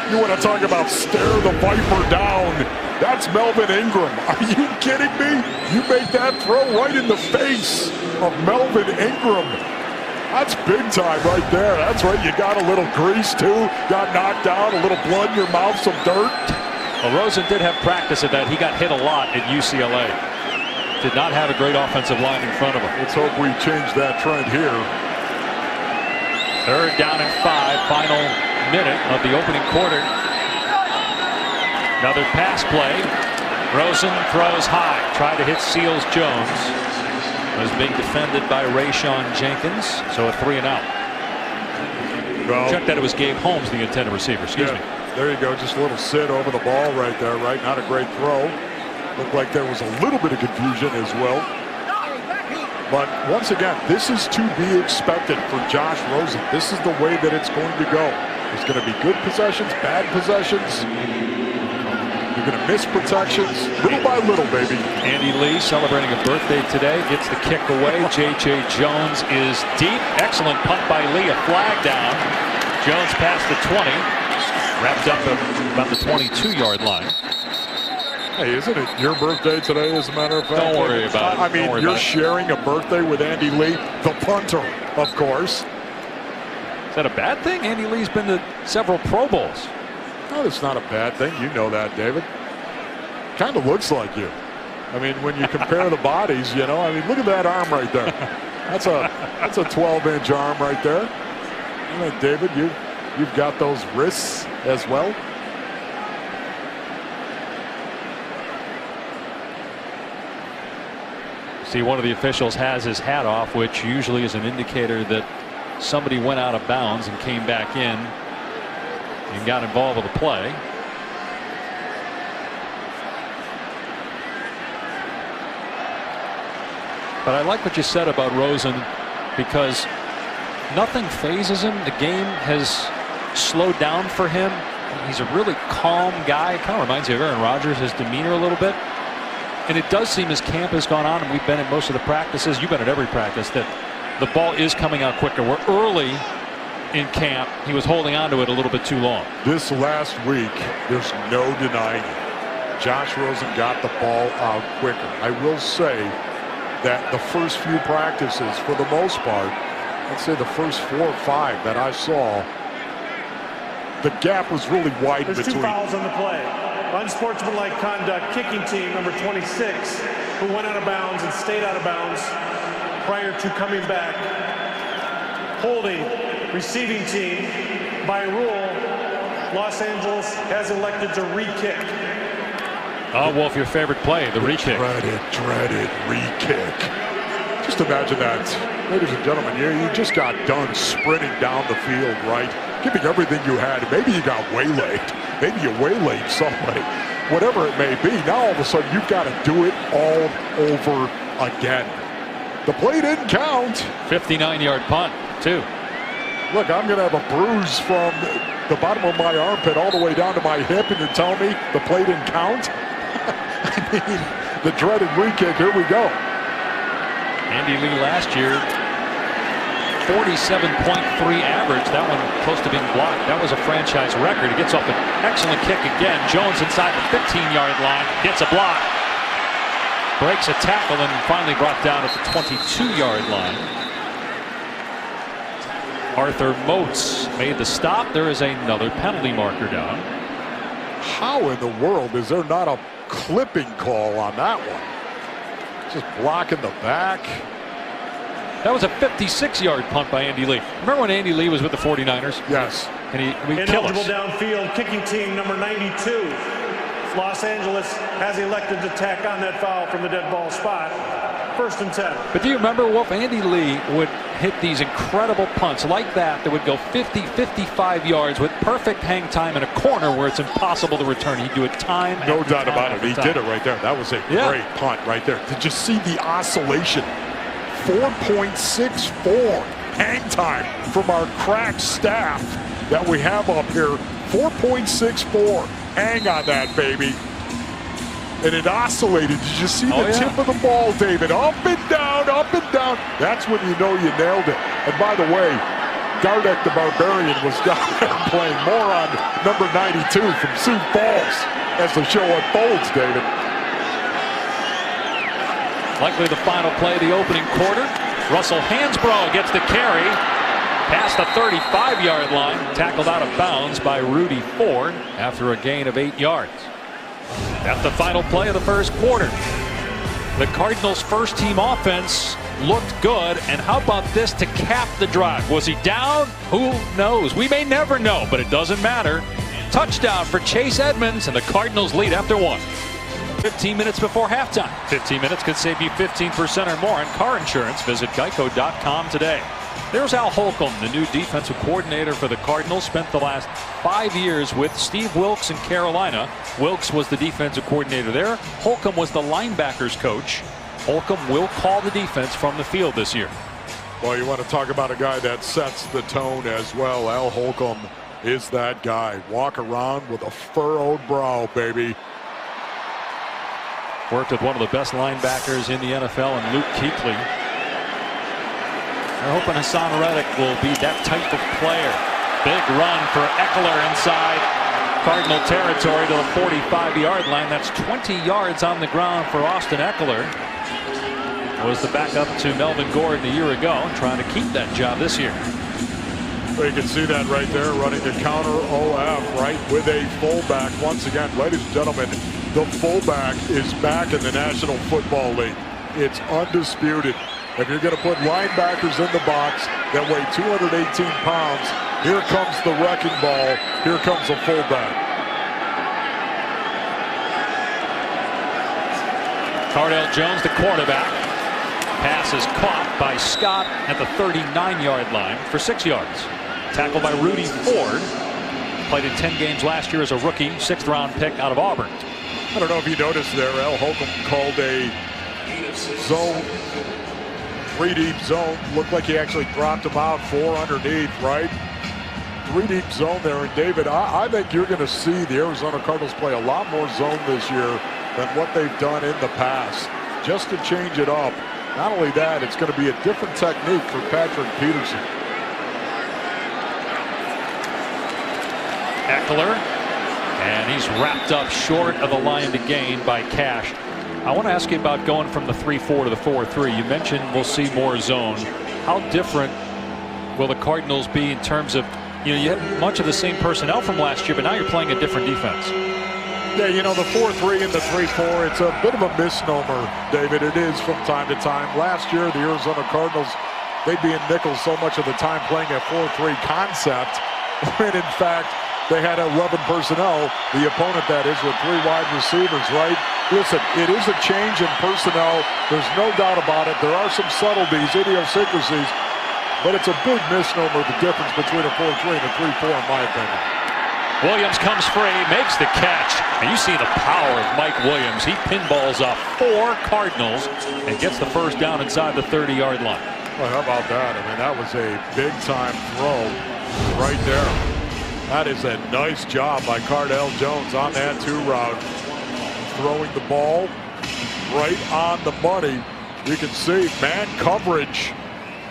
you want to talk about stare the Viper down. That's Melvin Ingram. Are you kidding me? You make that throw right in the face of Melvin Ingram. That's big time right there. That's right. You got a little grease too. Got knocked out, a little blood in your mouth, some dirt. Well, Rosen did have practice of that. He got hit a lot at UCLA. Did not have a great offensive line in front of him. Let's hope we change that trend here. 3rd down and 5. Final minute of the opening quarter. Another pass play. Rosen throws high. Tried to hit Seals Jones. Was being defended by Rayshon Jenkins. So a 3 and out. Well, check that it was Gabe Holmes, the intended receiver. Excuse me. There you go. Just a little sit over the ball right there. Right. Not a great throw. Looked like there was a little bit of confusion as well. But once again, this is to be expected for Josh Rosen. This is the way that it's going to go. There's going to be good possessions, bad possessions. You're going to miss protections little by little, baby. Andy Lee celebrating a birthday today. Gets the kick away. J.J. Jones is deep. Excellent punt by Lee. A flag down. Jones past the 20. Wrapped up about the 22-yard line. Hey, isn't it your birthday today, as a matter of fact? Don't worry about it. I mean, you're sharing a birthday with Andy Lee, the punter, of course. Is that a bad thing? Andy Lee's been to several Pro Bowls. No, it's not a bad thing. You know that, David. Kind of looks like you. I mean, when you compare the bodies, you know, I mean, look at that arm right there. That's a 12-inch arm right there. And then, David, you've got those wrists as well. See, one of the officials has his hat off, which usually is an indicator that somebody went out of bounds and came back in and got involved with the play. But I like what you said about Rosen, because nothing phases him. The game has slowed down for him. He's a really calm guy. Kind of reminds me of Aaron Rodgers, his demeanor a little bit. And it does seem as camp has gone on, and we've been at most of the practices, you've been at every practice, that the ball is coming out quicker. We're early in camp. He was holding on to it a little bit too long. This last week, there's no denying it. Josh Rosen got the ball out quicker. I will say that the first few practices, for the most part, I'd say the first 4 or 5 that I saw, the gap was really wide There's between. 2 fouls on the play. Unsportsmanlike conduct, kicking team number 26, who went out of bounds and stayed out of bounds prior to coming back. Holding, receiving team, by rule, Los Angeles has elected to re-kick. Oh, Wolf, your favorite play, the re-kick. Dreaded re-kick. Just imagine that. Ladies and gentlemen, you just got done sprinting down the field, right? Giving everything you had. Maybe you got waylaid. Maybe you waylaid somebody. Whatever it may be, now all of a sudden you've got to do it all over again. The play didn't count. 59-yard punt, too. Look, I'm going to have a bruise from the bottom of my armpit all the way down to my hip, and you're telling me the play didn't count? I mean, the dreaded re-kick, here we go. Andy Lee last year, 47.3 average. That one close to being blocked. That was a franchise record. He gets off an excellent kick again. Jones inside the 15-yard line. Gets a block. Breaks a tackle and finally brought down at the 22-yard line. Arthur Moats made the stop. There is another penalty marker down. How in the world is there not a clipping call on that one? Just blocking the back. That was a 56-yard punt by Andy Lee. Remember when Andy Lee was with the 49ers? Yes. And we kill Ineligible us. downfield, kicking team number 92. Los Angeles has elected to tack on that foul from the dead ball spot. 1st and 10. But do you remember, Wolf, Andy Lee would hit these incredible punts like that would go 50, 55 yards with perfect hang time in a corner where it's impossible to return. He'd do it time No after doubt time about it. after He time. did it right there. That was a great punt right there. Did you see the oscillation? 4.64 hang time from our crack staff that we have up here. 4.64. Hang on that, baby. And it oscillated. Did you see the tip of the ball, David? Up and down, up and down. That's when you know you nailed it. And by the way, Gardek the Barbarian was down there playing more on number 92 from Sioux Falls as the show unfolds, David. Likely the final play of the opening quarter. Russell Hansbrough gets the carry past the 35-yard line. Tackled out of bounds by Rudy Ford after a gain of 8 yards. That's the final play of the first quarter. The Cardinals' first-team offense looked good. And how about this to cap the drive? Was he down? Who knows? We may never know, but it doesn't matter. Touchdown for Chase Edmonds, and the Cardinals lead after 1. 15 minutes before halftime. 15 minutes could save you 15% or more on car insurance. Visit geico.com today. There's Al Holcomb, the new defensive coordinator for the Cardinals. Spent the last 5 years with Steve Wilks in Carolina. Wilks was the defensive coordinator there. Holcomb was the linebackers coach. Holcomb will call the defense from the field this year. Well, you want to talk about a guy that sets the tone as well. Al Holcomb is that guy. Walk around with a furrowed brow, baby. Worked with one of the best linebackers in the NFL, and Luke Kuechly. They're hoping Hassan Reddick will be that type of player. Big run for Eckler inside Cardinal territory to the 45-yard line. That's 20 yards on the ground for Austin Eckler. Was the backup to Melvin Gordon a year ago, trying to keep that job this year. Well, you can see that right there, running a counter OF, right, with a fullback. Once again, ladies and gentlemen, the fullback is back in the National Football League. It's undisputed. If you're going to put linebackers in the box that weigh 218 pounds, here comes the wrecking ball. Here comes a fullback. Cardell Jones, the quarterback. Pass is caught by Scott at the 39-yard line for 6 yards. Tackled by Rudy Ford. Played in 10 games last year as a rookie, 6th-round pick out of Auburn. I don't know if you noticed there, Al Holcomb called a zone 3 deep zone. Looked like he actually dropped him out 4 underneath, right? 3 deep zone there. And David, I think you're going to see the Arizona Cardinals play a lot more zone this year than what they've done in the past, just to change it up. Not only that, it's going to be a different technique for Patrick Peterson. Eckler, and he's wrapped up short of the line to gain by Cash. I want to ask you about going from the 3-4 to the 4-3. You mentioned we'll see more zone. How different will the Cardinals be in terms of, you had much of the same personnel from last year, but now you're playing a different defense. Yeah, the 4-3 and the 3-4, it's a bit of a misnomer, David. It is from time to time. Last year, the Arizona Cardinals, they'd be in nickel so much of the time playing a 4-3 concept, when in fact, they had 11 personnel, the opponent that is, with 3 wide receivers, right? Listen, it is a change in personnel. There's no doubt about it. There are some subtleties, idiosyncrasies, but it's a big misnomer, the difference between a 4-3 and a 3-4, in my opinion. Williams comes free, makes the catch, and you see the power of Mike Williams. He pinballs off 4 Cardinals and gets the first down inside the 30-yard line. Well, how about that? I mean, that was a big-time throw right there. That is a nice job by Cardell Jones on that 2 route. Throwing the ball right on the money. You can see man coverage,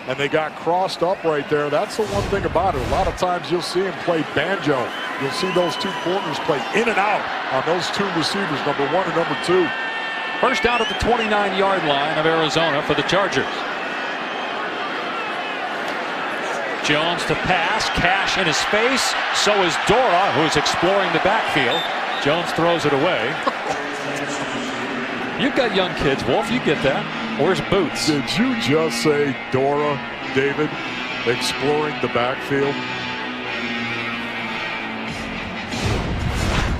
and they got crossed up right there. That's the one thing about it. A lot of times you'll see him play banjo. You'll see those 2 corners play in and out on those 2 receivers, number 1 and number 2. First down at the 29-yard line of Arizona for the Chargers. Jones to pass, Cash in his face. So is Dora, who's exploring the backfield. Jones throws it away. You've got young kids, Wolf. You get that. Where's Boots? Did you just say Dora, David, exploring the backfield?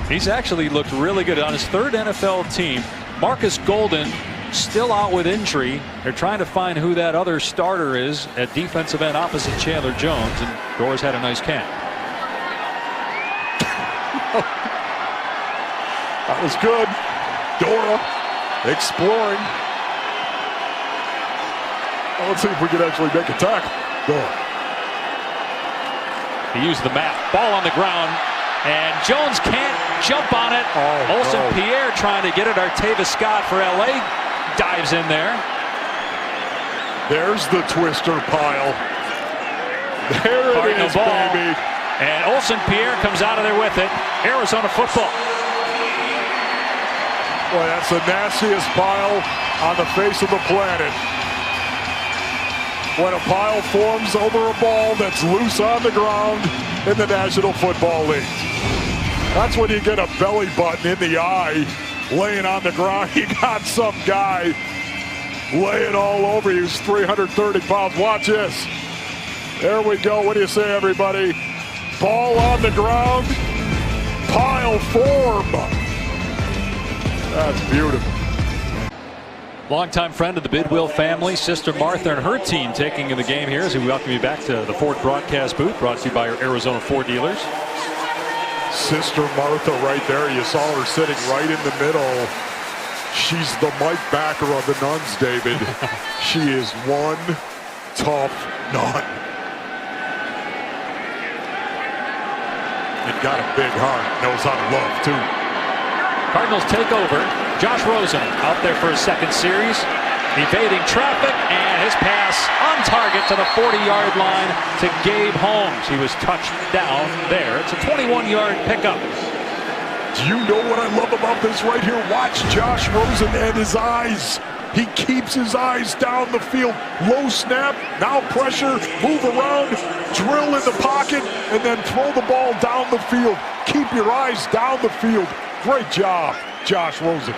He's actually looked really good on his 3rd NFL team. Marcus Golden still out with injury. They're trying to find who that other starter is at defensive end opposite Chandler Jones, and Dora's had a nice camp. That was good. Dora exploring. Well, let's see if we can actually make a tackle. Dora. He used the map. Ball on the ground, and Jones can't jump on it. Olsen Pierre trying to get it. Artavis Scott for LA dives in there. There's the twister pile. There it is, baby. And Olsen Pierre comes out of there with it. Arizona football. Boy, that's the nastiest pile on the face of the planet. When a pile forms over a ball that's loose on the ground in the National Football League. That's when you get a belly button in the eye laying on the ground. You got some guy laying all over you. He's 330 pounds. Watch this. There we go. What do you say, everybody? Ball on the ground. Pile form. That's beautiful. Longtime friend of the Bidwill family, Sister Martha and her team taking in the game here as we welcome you back to the Ford broadcast booth, brought to you by our Arizona Ford dealers. Sister Martha right there. You saw her sitting right in the middle. She's the Mike Backer of the nuns, David. She is one tough nun. And got a big heart. Knows how to love, too. Cardinals take over. Josh Rosen out there for his 2nd series, evading traffic, and his pass on target to the 40-yard line to Gabe Holmes. He was touched down there. It's a 21-yard pickup. Do you know what I love about this right here? Watch Josh Rosen and his eyes. He keeps his eyes down the field. Low snap, now pressure, move around, drill in the pocket, and then throw the ball down the field. Keep your eyes down the field. Great job, Josh Rosen.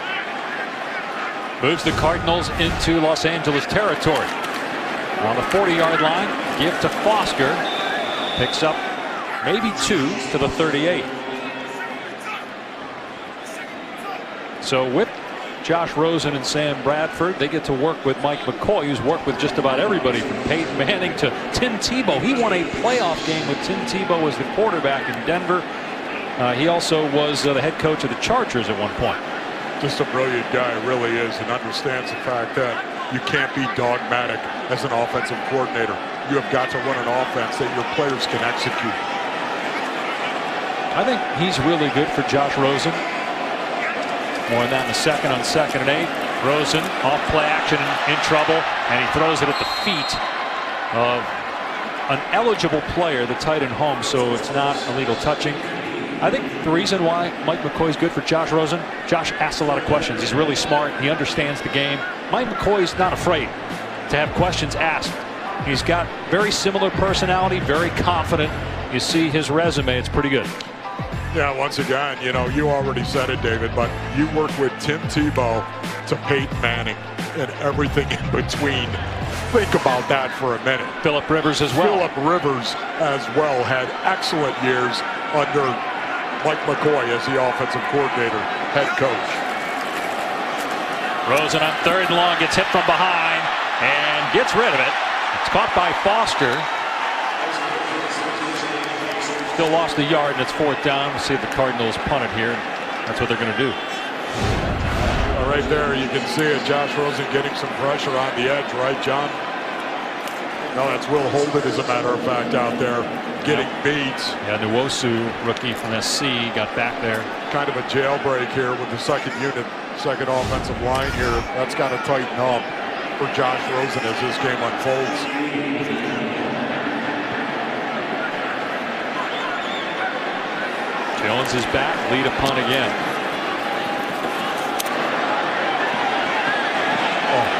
Moves the Cardinals into Los Angeles territory. On the 40-yard line, give to Foster. Picks up maybe 2 to the 38. So with Josh Rosen and Sam Bradford, they get to work with Mike McCoy, who's worked with just about everybody from Peyton Manning to Tim Tebow. He won a playoff game with Tim Tebow as the quarterback in Denver. He also was the head coach of the Chargers at one point. Just a brilliant guy, really is, and understands the fact that You can't be dogmatic as an offensive coordinator. You have got to run an offense that your players can execute. I think he's really good for Josh Rosen. More on that in a second on 2nd and 8. Rosen off play action in trouble, and he throws it at the feet of an eligible player, the tight end home, so it's not illegal touching. I think the reason why Mike McCoy is good for Josh Rosen, Josh asks a lot of questions. He's really smart. He understands the game. Mike McCoy's not afraid to have questions asked. He's got very similar personality, very confident. You see his resume, it's pretty good. Yeah, once again, you know, you already said it, David, but you work with Tim Tebow to Peyton Manning and everything in between. Think about that for a minute. Phillip Rivers as well. Phillip Rivers as well had excellent years under Mike McCoy as the offensive coordinator, head coach. Rosen on 3rd and long, gets hit from behind and gets rid of it. It's caught by Foster. Still lost a yard, and it's 4th down. We'll see if the Cardinals punt it here. That's what they're going to do. Right there, you can see it. Josh Rosen getting some pressure on the edge, right, John? No, that's Will Holden, as a matter of fact, out there getting beat. Yeah, Nwosu, rookie from SC, got back there. Kind of a jailbreak here with the second unit, second offensive line here. That's got to tighten up for Josh Rosen as this game unfolds. Jones is back, lead a punt again.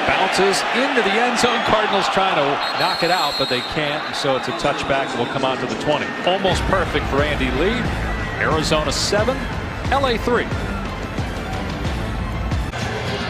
Bounces into the end zone. Cardinals trying to knock it out, but they can't, so it's a touchback. Will come out to the 20. Almost perfect for Andy Lee. Arizona 7, LA 3.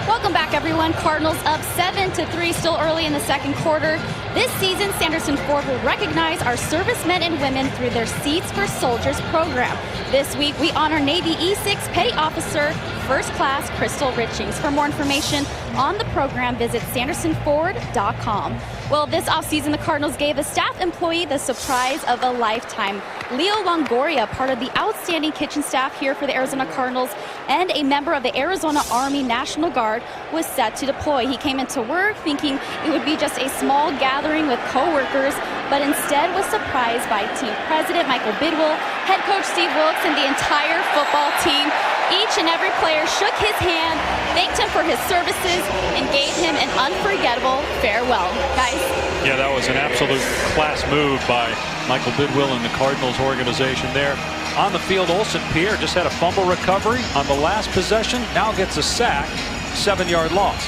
Welcome back, everyone. Cardinals up 7-3, still early in the 2nd quarter. This season, Sanderson Ford will recognize our servicemen and women through their Seats for Soldiers program. This week, we honor Navy E6 Petty Officer, First Class Crystal Richings. For more information on the program, visit sandersonford.com. Well, this offseason, the Cardinals gave a staff employee the surprise of a lifetime. Leo Longoria, part of the outstanding kitchen staff here for the Arizona Cardinals and a member of the Arizona Army National Guard, was set to deploy. He came into work thinking it would be just a small gathering with co-workers, but instead was surprised by team president Michael Bidwill, head coach Steve Wilkes, and the entire football team. Each and every player shook his hand, thanked him for his services, and gave him an unforgettable farewell. Guys? Yeah, that was an absolute class move by Michael Bidwill and the Cardinals organization there. On the field, Olsen Pierre just had a fumble recovery on the last possession, now gets a sack, 7-yard loss.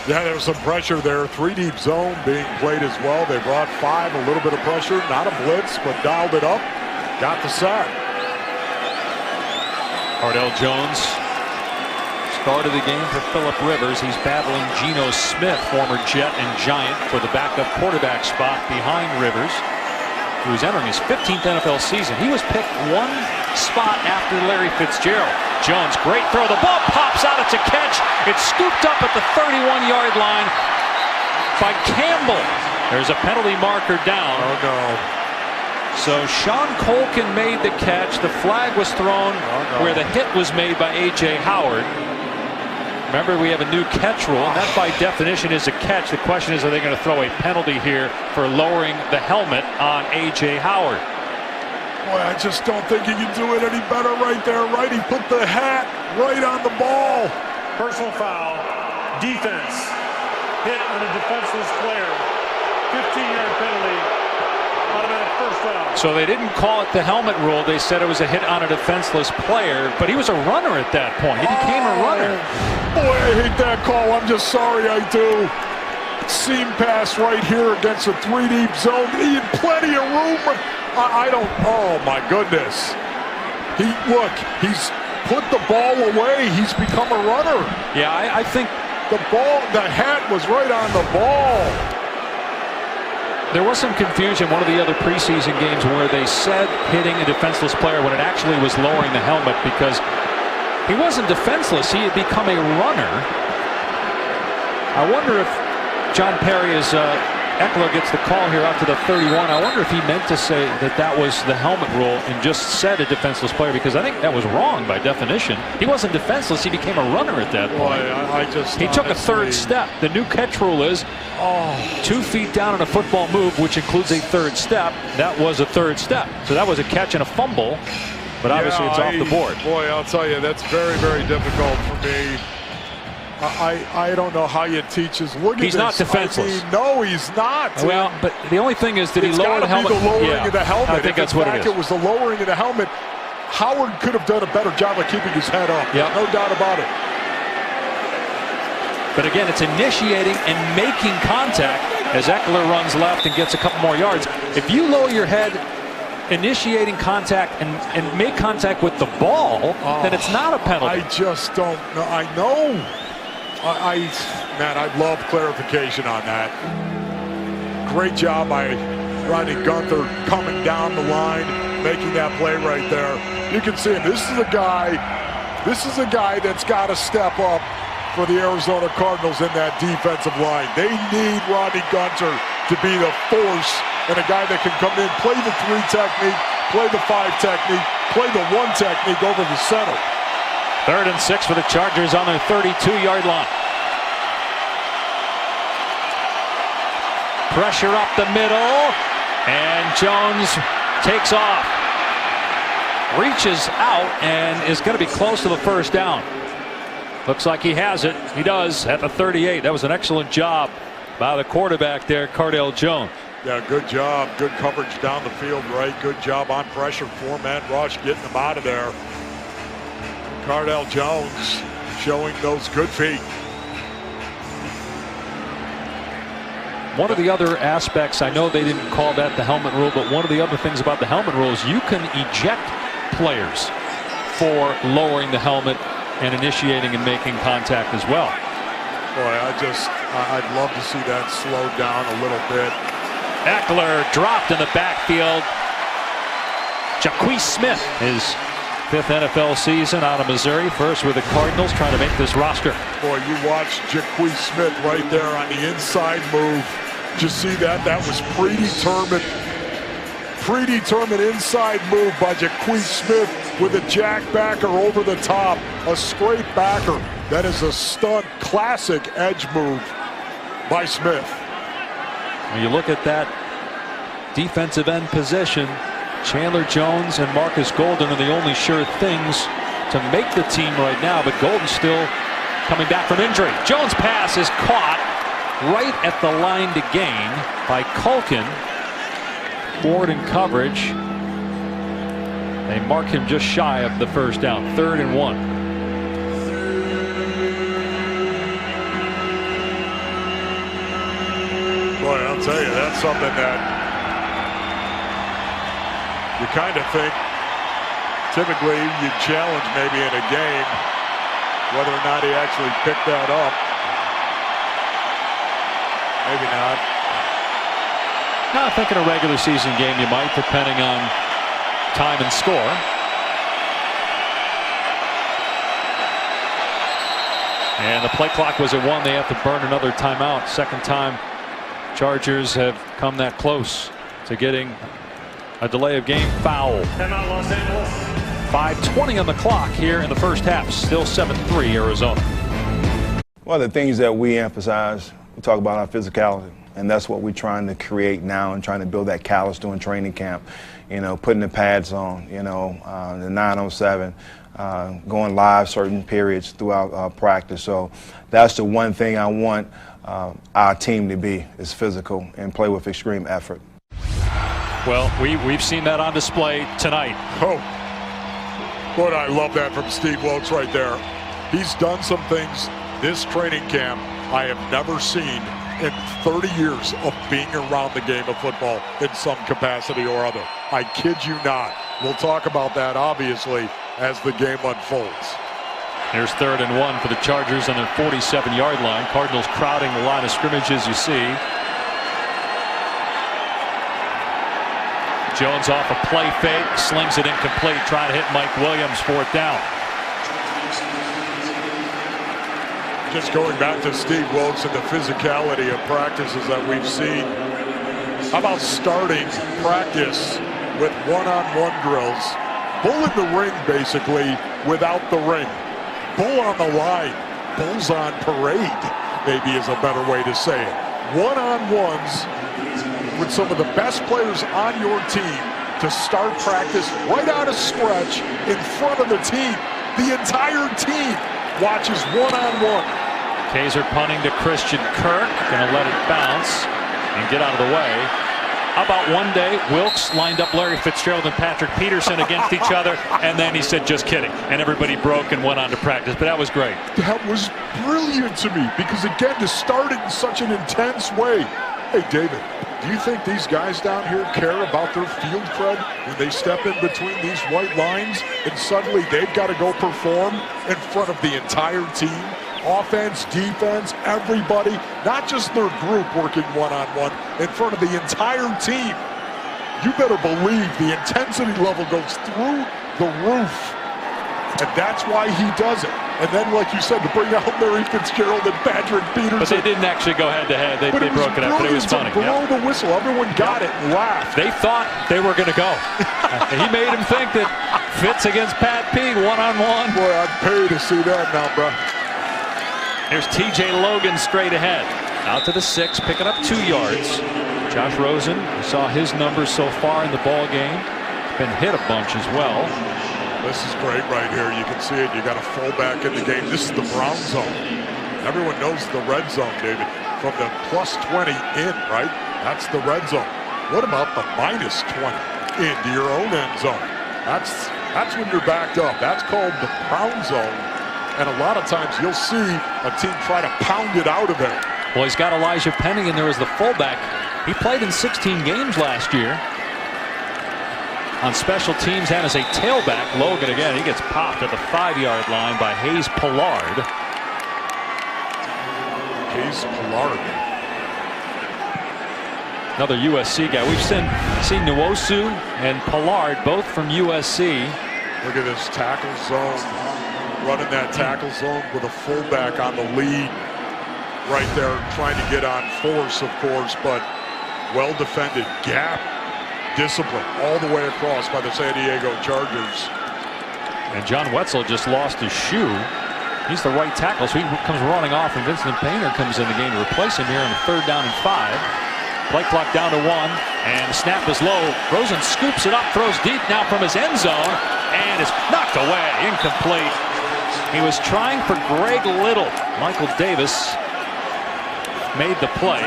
Yeah, there was some pressure there. 3-deep zone being played as well. They brought 5, a little bit of pressure, not a blitz, but dialed it up, got the sack. Cardell Jones started the game for Phillip Rivers. He's battling Geno Smith, former Jet and Giant, for the backup quarterback spot behind Rivers, who's entering his 15th NFL season. He was picked one spot after Larry Fitzgerald. Jones, great throw. The ball pops out. It's a catch. It's scooped up at the 31-yard line by Campbell. There's a penalty marker down. Oh, no. So Sean Colkin made the catch. The flag was thrown where the hit was made by A.J. Howard. Remember, we have a new catch rule, and that by definition is a catch. The question is, are they going to throw a penalty here for lowering the helmet on A.J. Howard? Boy, I just don't think he can do it any better right there, right? He put the hat right on the ball. Personal foul, defense, hit on a defenseless player, 15-yard penalty, automatic first down. So they didn't call it the helmet rule. They said it was a hit on a defenseless player, but he was a runner at that point. He became a runner. Boy, I hate that call. I'm just sorry I do. Seam pass right here against a 3-deep zone. He had plenty of room. I don't, oh my goodness. He's put the ball away. He's become a runner. Yeah, I think the hat was right on the ball. there was some confusion one of the other preseason games where they said hitting a defenseless player when it actually was lowering the helmet, because he wasn't defenseless. He had become a runner. I wonder if John Perry is Eckler gets the call here out to the 31. I wonder if he meant to say that that was the helmet rule and just said a defenseless player, because I think that was wrong by definition. He wasn't defenseless. He became a runner at that point. He took a third step. The new catch rule is 2 feet down on a football move, which includes a third step. That was a third step. So that was a catch and a fumble, but obviously it's off the board. Boy, I'll tell you, that's very, very difficult for me. I don't know how you teach his. Look at He's not defenseless. No, he's not. Well, but the only thing is, did he lower the helmet? It's got to be the lowering of the helmet. I think that's what it is. It was the lowering of the helmet. Howard could have done a better job of keeping his head up. Yep. No doubt about it. But again, it's initiating and making contact as Eckler runs left and gets a couple more yards. If you lower your head, initiating contact and make contact with the ball, then it's not a penalty. I just don't know. I know. Man, I'd love clarification on that. Great job by Rodney Gunther coming down the line, making that play right there. You can see him. This is a guy that's got to step up for the Arizona Cardinals in that defensive line. They need Rodney Gunther to be the force and a guy that can come in, play the 3 technique, play the 5 technique, play the 1 technique over the center. 3rd and 6 for the Chargers on their 32-yard line. Pressure up the middle, and Jones takes off. Reaches out and is going to be close to the first down. Looks like he has it. He does at the 38. That was an excellent job by the quarterback there, Cardale Jones. Yeah, good job. Good coverage down the field, right? Good job on pressure. 4-man rush, getting them out of there. Cardale Jones showing those good feet. One of the other aspects, I know they didn't call that the helmet rule, but one of the other things about the helmet rule is you can eject players for lowering the helmet and initiating and making contact as well. Boy, I'd love to see that slowed down a little bit. Eckler dropped in the backfield. Jacquez Smith, his 5th NFL season out of Missouri, first with the Cardinals, trying to make this roster. Boy, you watch Jacquez Smith right there on the inside move. Did you see that? That was predetermined inside move by Jacquez Smith with a jackbacker over the top, a straight backer. That is a stunt, classic edge move by Smith. When you look at that defensive end position, Chandler Jones and Marcus Golden are the only sure things to make the team right now, but Golden's still coming back from injury. Jones' pass is caught right at the line to gain by Culkin. Ford in coverage. They mark him just shy of the first down. 3rd and 1. Boy, I'll tell you, that's something that you kind of think typically you challenge maybe in a game, whether or not he actually picked that up. Maybe not. No, I think in a regular season game you might, depending on time and score. And the play clock was at 1. They have to burn another timeout. Second time Chargers have come that close to getting a delay of game foul. Timeout, Los Angeles. 5:20 on the clock here in the first half. Still 7-3 Arizona. One of the things that we emphasize, we talk about our physicality. And that's what we're trying to create now and trying to build that callus during training camp. You know, putting the pads on, you know, the 9-on-7, going live certain periods throughout practice. So that's the one thing I want our team to be, is physical and play with extreme effort. Well, we've seen that on display tonight. Oh, boy, I love that from Steve Wilkes right there. He's done some things this training camp I have never seen in 30 years of being around the game of football in some capacity or other. I kid you not. We'll talk about that, obviously, as the game unfolds. Here's 3rd and 1 for the Chargers on their 47-yard line. Cardinals crowding the line of scrimmage, as you see. Jones off a play fake, slings it incomplete, trying to hit Mike Williams, 4th down. Just going back to Steve Wilkes and the physicality of practices that we've seen. How about starting practice with one-on-one drills? Bull in the ring, basically, without the ring. Bull on the line. Bulls on parade, maybe is a better way to say it. One-on-ones with some of the best players on your team to start practice right out of stretch in front of the team. The entire team watches one-on-one. Kaiser punting to Christian Kirk. Going to let it bounce and get out of the way. How about one day Wilkes lined up Larry Fitzgerald and Patrick Peterson against each other, and then he said, just kidding. And everybody broke and went on to practice. But that was great. That was brilliant to me because, again, to start it in such an intense way. Hey, David, do you think these guys down here care about their field cred when they step in between these white lines and suddenly they've got to go perform in front of the entire team? Offense, defense, everybody, not just their group working one-on-one, in front of the entire team. You better believe the intensity level goes through the roof. And that's why he does it. And then, like you said, to bring out Larry Fitzgerald and Patrick Peterson. But they didn't actually go head-to-head. They broke it up, but it was funny. Blow the whistle. Everyone got it and laughed. They thought they were going to go. He made him think that Fitz against Pat P, one-on-one. Boy, I'd pay to see that now, bro. Here's TJ Logan straight ahead. Out to the 6, picking up 2 yards. Josh Rosen, we saw his numbers so far in the ball game. Been hit a bunch as well. This is great right here. You can see it. You got a fullback in the game. This is the brown zone. Everyone knows the red zone, David. From the +20 in, right? That's the red zone. What about the -20 into your own end zone? That's when you're backed up. That's called the brown zone. And a lot of times you'll see a team try to pound it out of there. Well, he's got Elijah Penny in there as the fullback. He played in 16 games last year. On special teams and as a tailback. Logan again, he gets popped at the 5-yard line by Hayes Pollard. Hayes Pollard. Another USC guy. We've seen Nwosu and Pollard, both from USC. Look at this tackle zone. Running that tackle zone with a fullback on the lead. Right there, trying to get on force, of course, but well defended. Gap. Discipline all the way across by the San Diego Chargers. And John Wetzel just lost his shoe. He's the right tackle, so he comes running off, and Vincent Painter comes in the game to replace him here on a 3rd down and 5. Play clock down to 1, and the snap is low. Rosen scoops it up, throws deep now from his end zone, and it's knocked away, incomplete. He was trying for Greg Little. Michael Davis made the play.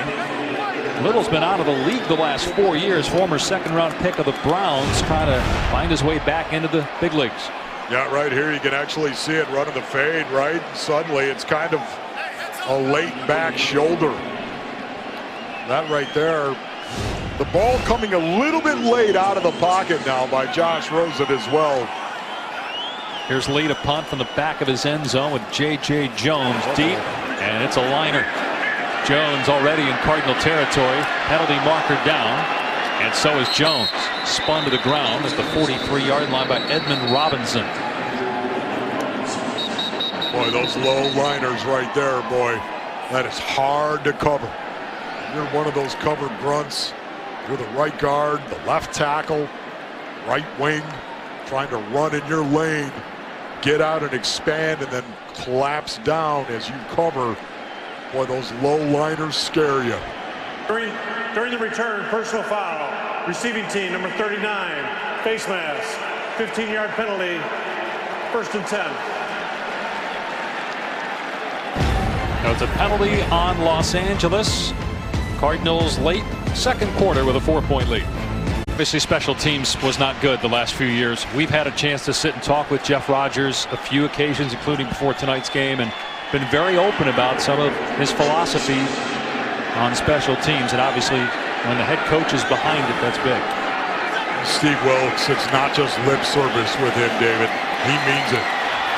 Little's been out of the league the last 4 years. Former 2nd-round pick of the Browns, trying to find his way back into the big leagues. Yeah, right here you can actually see it running the fade, right? Suddenly it's kind of a late back shoulder. That right there. The ball coming a little bit late out of the pocket now by Josh Rosen as well. Here's Lee to punt from the back of his end zone with J.J. Jones deep, and it's a liner. Jones already in Cardinal territory. Penalty marker down, and so is Jones. Spun to the ground at the 43-yard line by Edmund Robinson. Boy, those low liners right there, boy. That is hard to cover. You're one of those covered grunts. You're the right guard, the left tackle, right wing, trying to run in your lane, get out and expand, and then collapse down as you cover. Boy, those low liners scare you. During the return, personal foul. Receiving team, number 39, face mask. 15-yard penalty, 1st and 10. Now it's a penalty on Los Angeles. Cardinals late 2nd quarter with a 4-point lead. Obviously, special teams was not good the last few years. We've had a chance to sit and talk with Jeff Rodgers a few occasions, including before tonight's game, and been very open about some of his philosophy on special teams. And obviously, when the head coach is behind it, that's big. Steve Wilkes, it's not just lip service with him, David. He means it.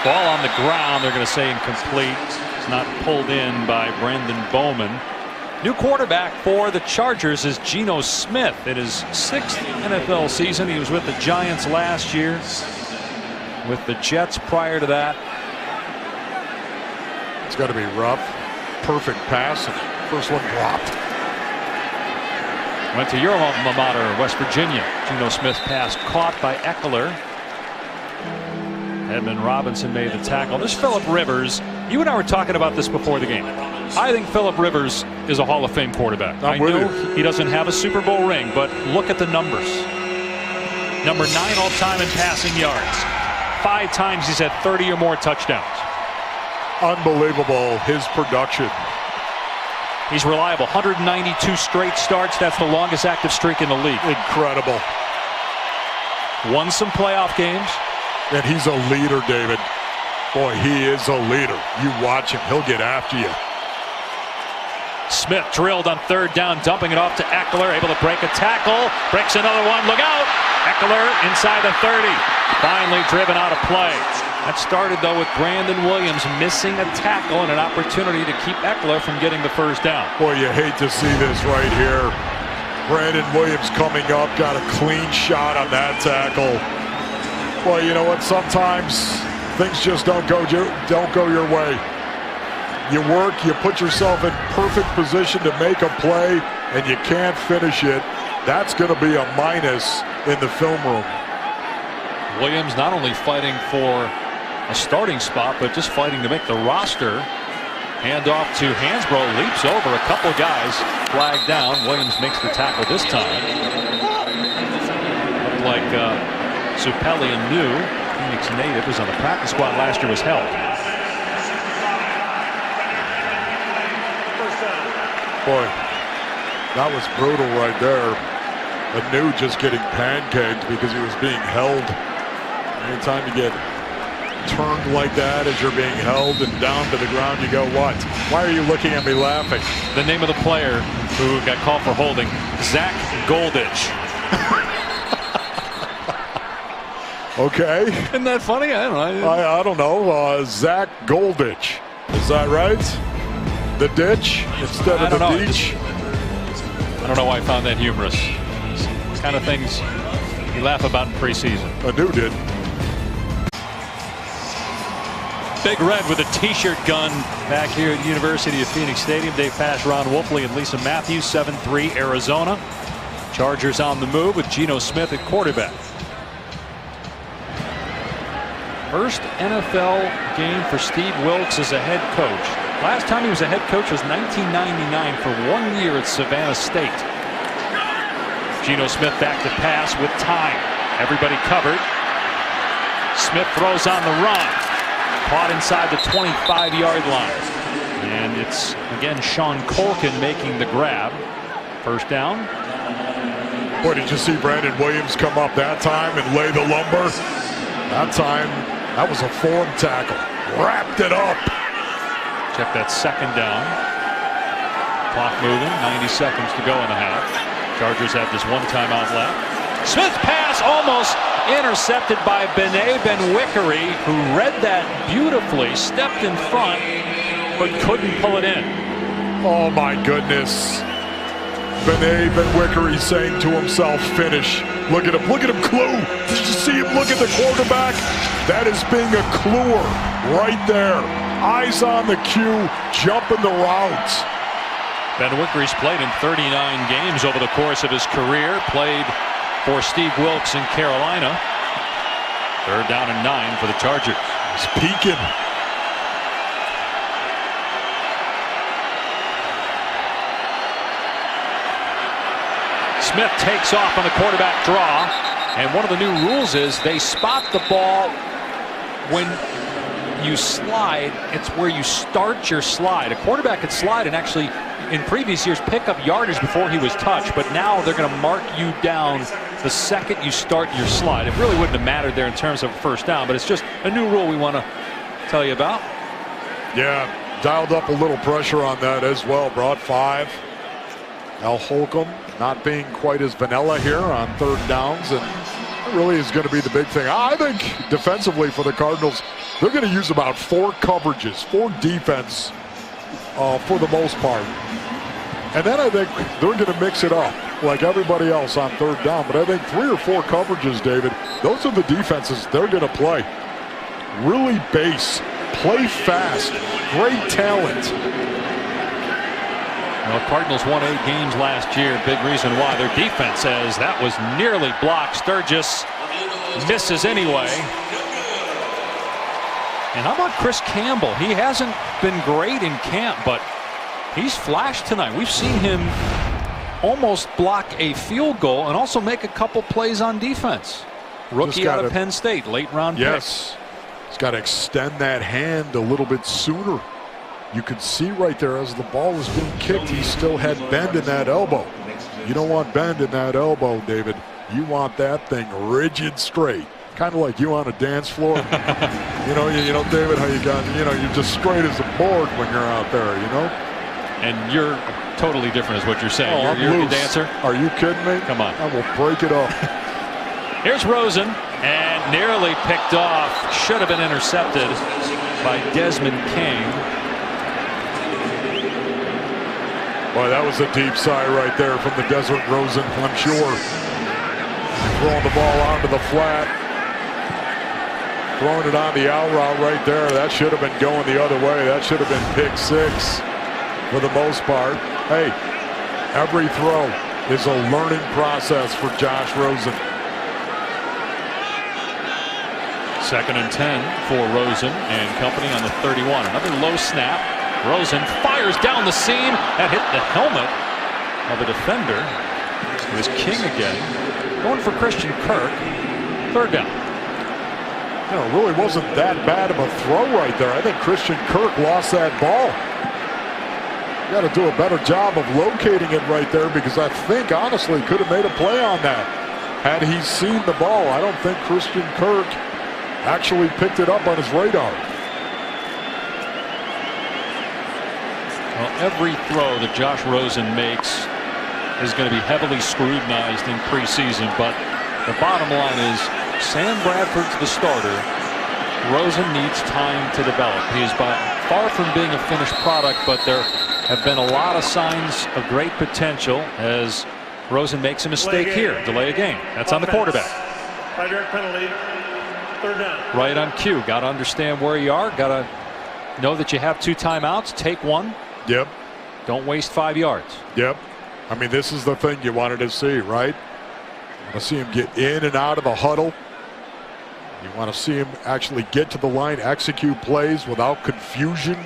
Ball on the ground, they're going to say incomplete. It's not pulled in by Brandon Bowman. New quarterback for the Chargers is Geno Smith. In his 6th NFL season, he was with the Giants last year, with the Jets prior to that. It's got to be rough. Perfect pass, and first one dropped. Went to your alma mater, West Virginia. Geno Smith's pass caught by Eckler. Edmund Robinson made the tackle. This Phillip Rivers, you and I were talking about this before the game. I think Phillip Rivers is a Hall of Fame quarterback. I know he doesn't have a Super Bowl ring, but look at the numbers. Number 9 all-time in passing yards. 5 times he's had 30 or more touchdowns. Unbelievable, his production. He's reliable. 192 straight starts. That's the longest active streak in the league. Incredible. Won some playoff games. And he's a leader, David. Boy, he is a leader. You watch him. He'll get after you. Smith drilled on 3rd down, dumping it off to Eckler, able to break a tackle, breaks another one, look out! Eckler inside the 30, finally driven out of play. That started, though, with Brandon Williams missing a tackle and an opportunity to keep Eckler from getting the 1st down. Boy, you hate to see this right here. Brandon Williams coming up, got a clean shot on that tackle. Well, you know what? Sometimes things just don't go your way. You work, you put yourself in perfect position to make a play, and you can't finish it. That's going to be a minus in the film room. Williams not only fighting for a starting spot, but just fighting to make the roster. Hand off to Hansbrough, leaps over a couple guys, flagged down. Williams makes the tackle this time. Looked like Supelli, a new Phoenix native, was on the practice squad last year, was held. Boy, that was brutal right there. Anu just getting pancaked because he was being held. Anytime you get turned like that as you're being held and down to the ground, you go, what? Why are you looking at me laughing? The name of the player who got called for holding, Zach Golditch. Okay. Isn't that funny? I don't know. I don't know. Zach Golditch. Is that right? The ditch instead of the beach? I don't know why I found that humorous. It's kind of things you laugh about in preseason. Anu did. Big Red with a t-shirt gun back here at University of Phoenix Stadium. Dave Pasch, Ron Wolfley, and Lisa Matthews. 7-3 Arizona. Chargers on the move with Geno Smith at quarterback. First NFL game for Steve Wilks as a head coach. Last time he was a head coach was 1999 for 1 year at Savannah State. Geno Smith back to pass with time. Everybody covered. Smith throws on the run. Caught inside the 25-yard line. And it's, again, Sean Colkin making the grab. 1st down. Boy, did you see Brandon Williams come up that time and lay the lumber? That time, that was a form tackle. Wrapped it up. Check that 2nd down. Clock moving, 90 seconds to go in the half. Chargers have just 1 timeout left. Smith's pass almost intercepted by Bené Benwickery, who read that beautifully, stepped in front, but couldn't pull it in. Oh my goodness. Bené Benwickery saying to himself, finish. Look at him, clue. Did you see him look at the quarterback? That is being a cluer right there. Eyes on the cue, jumping the route. Benwickery's played in 39 games over the course of his career. Played for Steve Wilks in Carolina. 3rd down and 9 for the Chargers. He's peeking. Smith takes off on the quarterback draw. And one of the new rules is they spot the ball when you slide. It's where you start your slide. A quarterback could slide and actually, in previous years, pick up yardage before he was touched, but now they're going to mark you down the second you start your slide. It really wouldn't have mattered there in terms of 1st down, but it's just a new rule we want to tell you about. Yeah, dialed up a little pressure on that as well. Brought 5. Al Holcomb not being quite as vanilla here on 3rd downs, and that really is going to be the big thing. I think defensively for the Cardinals, they're going to use about 4 coverages, 4 defense for the most part. And then I think they're going to mix it up like everybody else on 3rd down. But I think 3 or 4 coverages, David, those are the defenses they're going to play. Really base play fast, great talent. Well, Cardinals won 8 games last year. Big reason why. Their defense says that was nearly blocked. Sturgis misses anyway. And how about Chris Campbell? He hasn't been great in camp, but he's flashed tonight. We've seen him almost block a field goal and also make a couple plays on defense. Rookie out of Penn State, late round pick. Yes. He's got to extend that hand a little bit sooner. You could see right there as the ball was being kicked, he still had bend in that elbow. You don't want bend in that elbow, David. You want that thing rigid straight. Kind of like you on a dance floor. you know, David, how you got, you're just straight as a board when you're out there, And you're totally different is what you're saying. Oh, you're a dancer. Are you kidding me? Come on. I will break it up. Here's Rosen, and nearly picked off. Should have been intercepted by Desmond King. Boy, that was a deep sigh right there from the Desert Rosen, I'm sure. Throwing the ball onto the flat. Throwing it on the out route right there. That should have been going the other way. That should have been pick 6 for the most part. Hey, every throw is a learning process for Josh Rosen. 2nd and 10 for Rosen and company on the 31. Another low snap. Rosen fires down the seam. That hit the helmet of a defender. It was King again. Going for Christian Kirk. 3rd down. It really wasn't that bad of a throw right there. I think Christian Kirk lost that ball. You got to do a better job of locating it right there, because I think honestly could have made a play on that had he seen the ball. I don't think Christian Kirk actually picked it up on his radar. Well, every throw that Josh Rosen makes is going to be heavily scrutinized in preseason, but the bottom line is Sam Bradford's the starter. Rosen needs time to develop. He is far from being a finished product, but there have been a lot of signs of great potential as Rosen makes a mistake here. Delay a game. That's on the quarterback. By direct penalty, 3rd down. Right on cue. Got to understand where you are. Got to know that you have 2 timeouts. Take one. Yep. Don't waste 5 yards. Yep. I mean, this is the thing you wanted to see, right? You want to see him get in and out of the huddle. You want to see him actually get to the line, execute plays without confusion,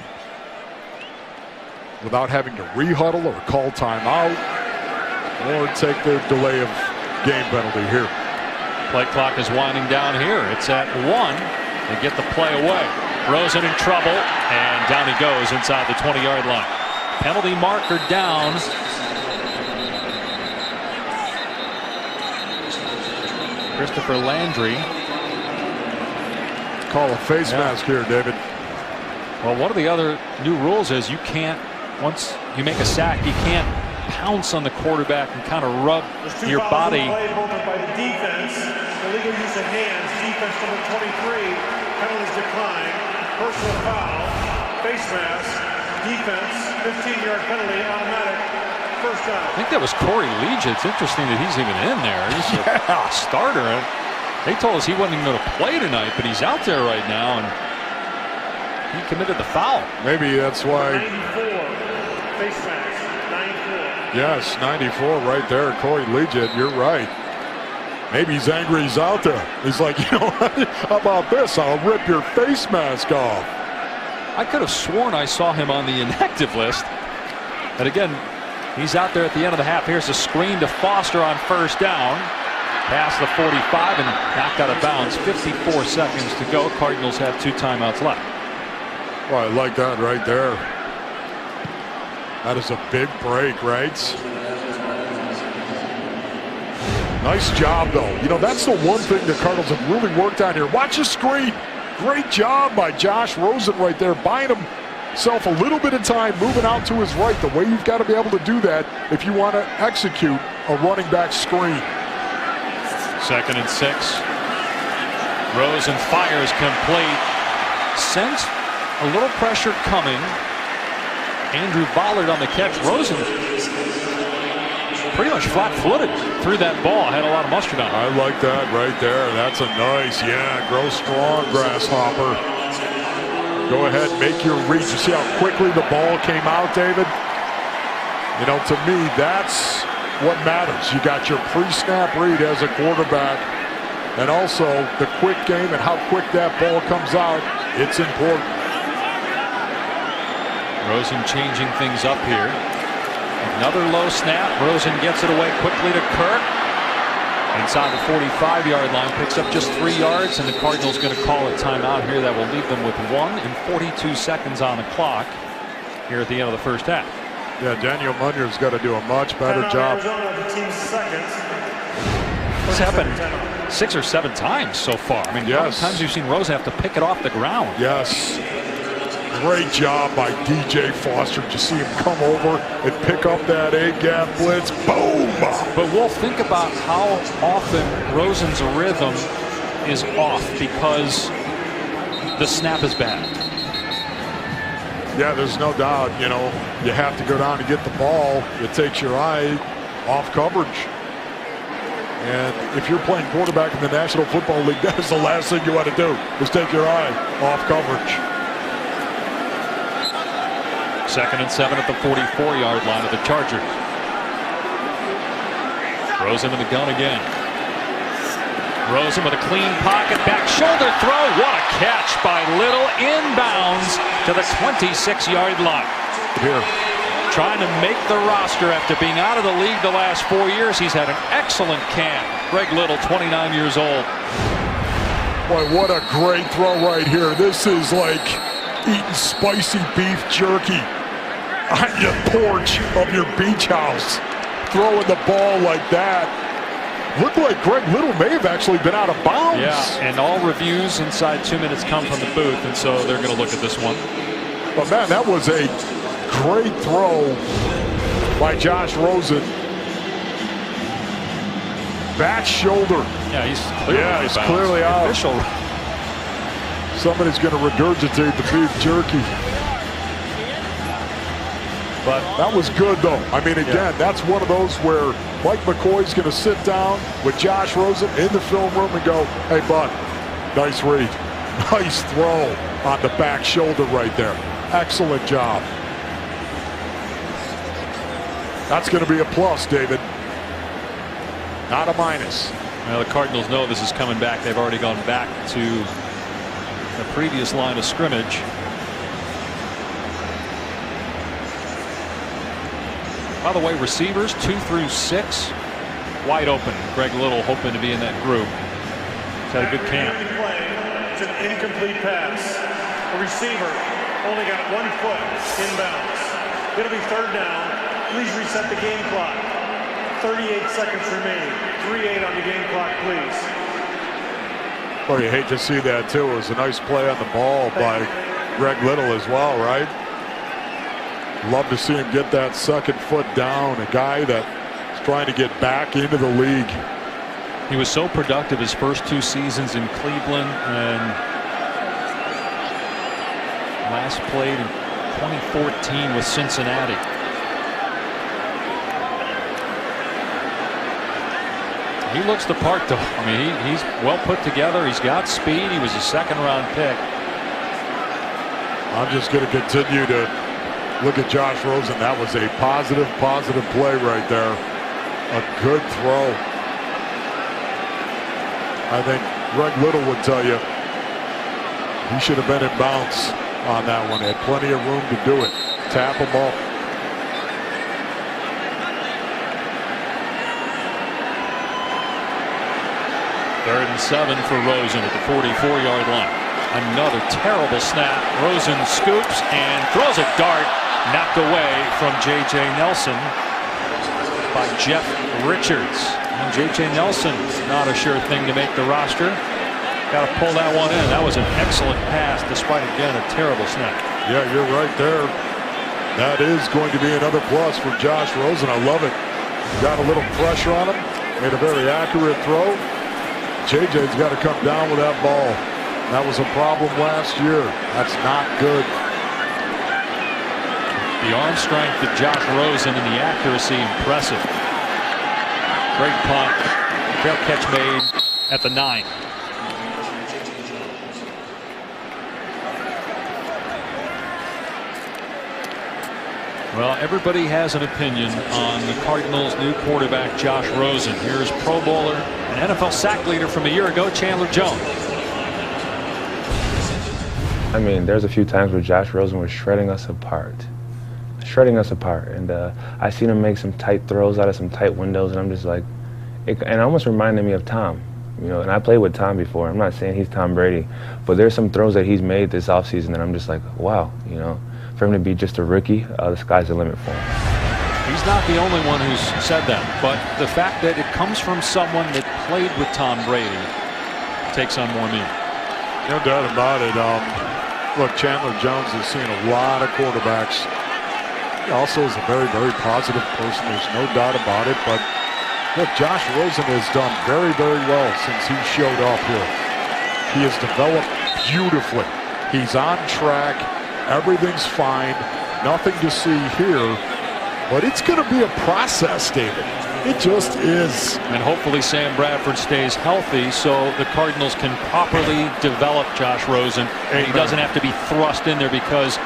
without having to re-huddle or call timeout, or take the delay of game penalty here. Play clock is winding down here. It's at 1. They get the play away. Rosen in trouble, and down he goes inside the 20-yard line. Penalty marker down. Christopher Landry. Call a face mask here, David. Well, one of the other new rules is you can't, once you make a sack, you can't pounce on the quarterback and kind of rub your body. By the defense, illegal use of hands. Defense number 23. Penalties decline. Personal foul. Face mask. Defense. 15-yard penalty. Automatic. 1st down. I think that was Corey Leach. It's interesting that he's even in there. He's a starter. They told us he wasn't even going to play tonight, but he's out there right now, and he committed the foul. Maybe that's why. 94. Face mask. 94. Yes, 94 right there. Corey Leggett, you're right. Maybe he's angry he's out there. He's like, you know what? How about this? I'll rip your face mask off. I could have sworn I saw him on the inactive list. But again, he's out there at the end of the half. Here's a screen to Foster on 1st down. Past the 45 and knocked out of bounds. 54 seconds to go. Cardinals have 2 timeouts left. Well, I like that right there. That is a big break, right? Nice job, though. You know, that's the one thing the Cardinals have really worked on here. Watch the screen. Great job by Josh Rosen right there, buying himself a little bit of time, moving out to his right. The way you've got to be able to do that if you want to execute a running back screen. 2nd and 6. Rosen fires complete. Sends a little pressure coming. Andrew Bollard on the catch. Rosen pretty much flat-footed through that ball. Had a lot of mustard on it. I like that right there. That's a nice, grow strong grasshopper. Go ahead, make your read. You see how quickly the ball came out, David? You know, to me, that's what matters. You got your pre-snap read as a quarterback, and also the quick game and how quick that ball comes out. It's important. Rosen changing things up here. Another low snap. Rosen gets it away quickly to Kirk. Inside the 45-yard line, picks up just 3 yards, and the Cardinals going to call a timeout here that will leave them with 1 and 42 seconds on the clock here at the end of the first half. Yeah, Daniel Munier's got to do a much better job. It's happened 6 or 7 times so far. I mean, how many times you've seen Rosen have to pick it off the ground? Yes. Great job by DJ Foster. Just see him come over and pick up that A-gap blitz. Boom! But we'll think about how often Rosen's rhythm is off because the snap is bad. Yeah, there's no doubt. You know, you have to go down to get the ball. It takes your eye off coverage. And if you're playing quarterback in the National Football League, that is the last thing you want to do, is take your eye off coverage. 2nd and 7 at the 44-yard line of the Chargers. Rosen in the gun again. Rosen with a clean pocket, back shoulder throw. What a catch by Little, inbounds to the 26-yard line. Here. Trying to make the roster after being out of the league the last 4 years. He's had an excellent camp. Greg Little, 29 years old. Boy, what a great throw right here. This is like eating spicy beef jerky on your porch of your beach house. Throwing the ball like that. Looked like Greg Little may have actually been out of bounds. Yeah, and all reviews inside 2 minutes come from the booth, and so they're going to look at this one. But man, that was a great throw by Josh Rosen. Back shoulder. Yeah, he's clearly out. Official. Somebody's going to regurgitate the beef jerky. But that was good, though. I mean, again, that's one of those where Mike McCoy's going to sit down with Josh Rosen in the film room and go, hey, bud, nice read. Nice throw on the back shoulder right there. Excellent job. That's going to be a plus, David. Not a minus. Well, the Cardinals know this is coming back. They've already gone back to the previous line of scrimmage. By the way, receivers 2 through 6 wide open. Greg Little hoping to be in that group. He's had a good camp. It's an incomplete pass. The receiver only got 1 foot inbounds. It'll be 3rd down. Please reset the game clock. 38 seconds remaining. 3-8 on the game clock, please. Well, you hate to see that, too. It was a nice play on the ball by Greg Little as well, right? Love to see him get that 2nd foot down. A guy that's trying to get back into the league. He was so productive his first 2 seasons in Cleveland, and last played in 2014 with Cincinnati. He looks the part, though. I mean, he's well put together. He's got speed. He was a 2nd-round pick. I'm just going to continue to look at Josh Rosen. That was a positive play right there. A good throw. I think Greg Little would tell you he should have been in bounds on that one. He had plenty of room to do it. Tap him up. Third and 7 for Rosen at the 44-yard line. Another terrible snap. Rosen scoops and throws a dart, knocked away from J.J. Nelson by Jeff Richards. And J.J. Nelson, not a sure thing to make the roster. Got to pull that one in. That was an excellent pass, despite, again, a terrible snap. Yeah, you're right there. That is going to be another plus for Josh Rosen. I love it. Got a little pressure on him. Made a very accurate throw. JJ's got to come down with that ball. That was a problem last year. That's not good. The arm strength of Josh Rosen and the accuracy, impressive. Great punt. Fair catch made at the 9. Well, everybody has an opinion on the Cardinals' new quarterback, Josh Rosen. Here's Pro Bowler and NFL sack leader from a year ago, Chandler Jones. I mean, there's a few times where Josh Rosen was shredding us apart. And I seen him make some tight throws out of some tight windows, and I'm just like, it almost reminded me of Tom. You know, and I played with Tom before. I'm not saying he's Tom Brady, but there's some throws that he's made this offseason that I'm just like, wow, you know, for him to be just a rookie, the sky's the limit for him. He's not the only one who's said that, but the fact that it comes from someone that played with Tom Brady takes on more meaning. No doubt about it. Look, Chandler Jones has seen a lot of quarterbacks. He also is a very, very positive person. There's no doubt about it, but look, Josh Rosen has done very, very well since he showed up here. He has developed beautifully. He's on track. Everything's fine. Nothing to see here. But it's going to be a process, David. It just is. And hopefully Sam Bradford stays healthy so the Cardinals can properly develop Josh Rosen. And he doesn't have to be thrust in there because,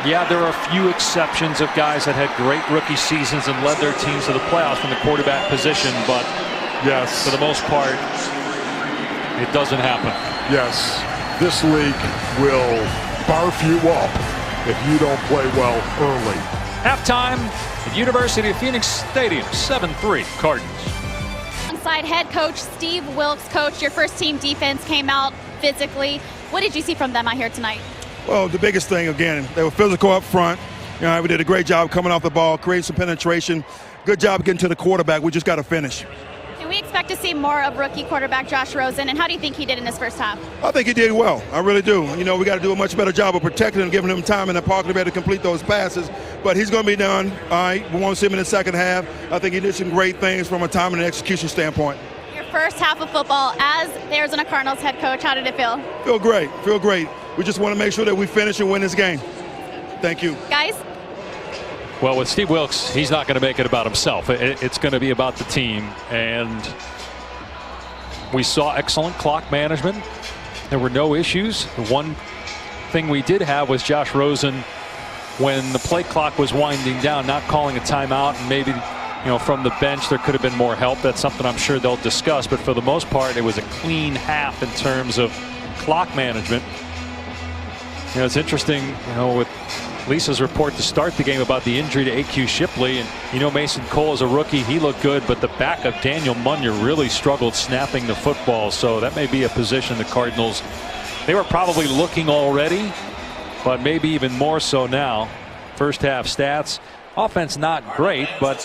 yeah, there are a few exceptions of guys that had great rookie seasons and led their teams to the playoffs from the quarterback position, but yes, for the most part, it doesn't happen. Yes, this league will barf you up if you don't play well early. Halftime at University of Phoenix Stadium, 7-3 Cardinals. Alongside head coach Steve Wilks. Coach, your first team defense came out physically. What did you see from them out here tonight? Well, the biggest thing, again, they were physical up front. You know, we did a great job coming off the ball, creating some penetration. Good job getting to the quarterback. We just got to finish. Can we expect to see more of rookie quarterback Josh Rosen? And how do you think he did in this first half? I think he did well. I really do. You know, we got to do a much better job of protecting him, giving him time in the pocket to be able to complete those passes. But he's going to be done. All right, we won't see him in the second half. I think he did some great things from a time and execution standpoint. Your first half of football as the Arizona Cardinals head coach, how did it feel? Feel great. Feel great. We just want to make sure that we finish and win this game. Thank you. Guys? Well, with Steve Wilks, he's not going to make it about himself. It's going to be about the team. And we saw excellent clock management. There were no issues. The one thing we did have was Josh Rosen, when the play clock was winding down, not calling a timeout, and maybe, you know, from the bench there could have been more help. That's something I'm sure they'll discuss. But for the most part, it was a clean half in terms of clock management. You know, it's interesting, you know, with Lisa's report to start the game about the injury to A.Q. Shipley, and you know Mason Cole is a rookie, he looked good, but the backup Daniel Munyer really struggled snapping the football, so that may be a position the Cardinals, they were probably looking already, but maybe even more so now. First half stats, offense not great, but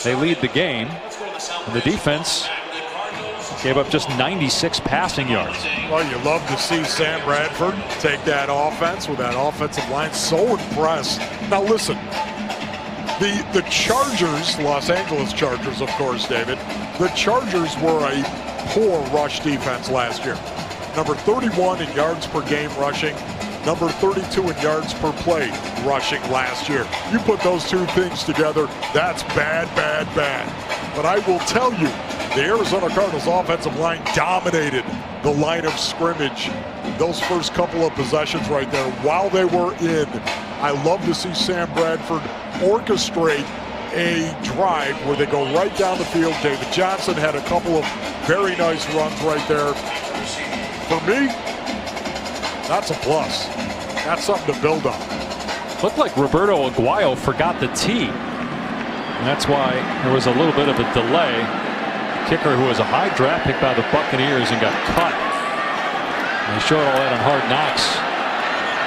they lead the game, and the defense gave up just 96 passing yards. Well, you love to see Sam Bradford take that offense with that offensive line. So impressed. Now listen, the Chargers, Los Angeles Chargers, of course, David, the Chargers were a poor rush defense last year. Number 31 in yards per game rushing, number 32 in yards per play rushing last year. You put those two things together, that's bad, bad, bad. But I will tell you, the Arizona Cardinals offensive line dominated the line of scrimmage. Those first couple of possessions right there, while they were in, I love to see Sam Bradford orchestrate a drive where they go right down the field. David Johnson had a couple of very nice runs right there. For me, that's a plus. That's something to build on. Looked like Roberto Aguayo forgot the tee, and that's why there was a little bit of a delay. Kicker who was a high draft pick by the Buccaneers and got cut. And they showed all that on Hard Knocks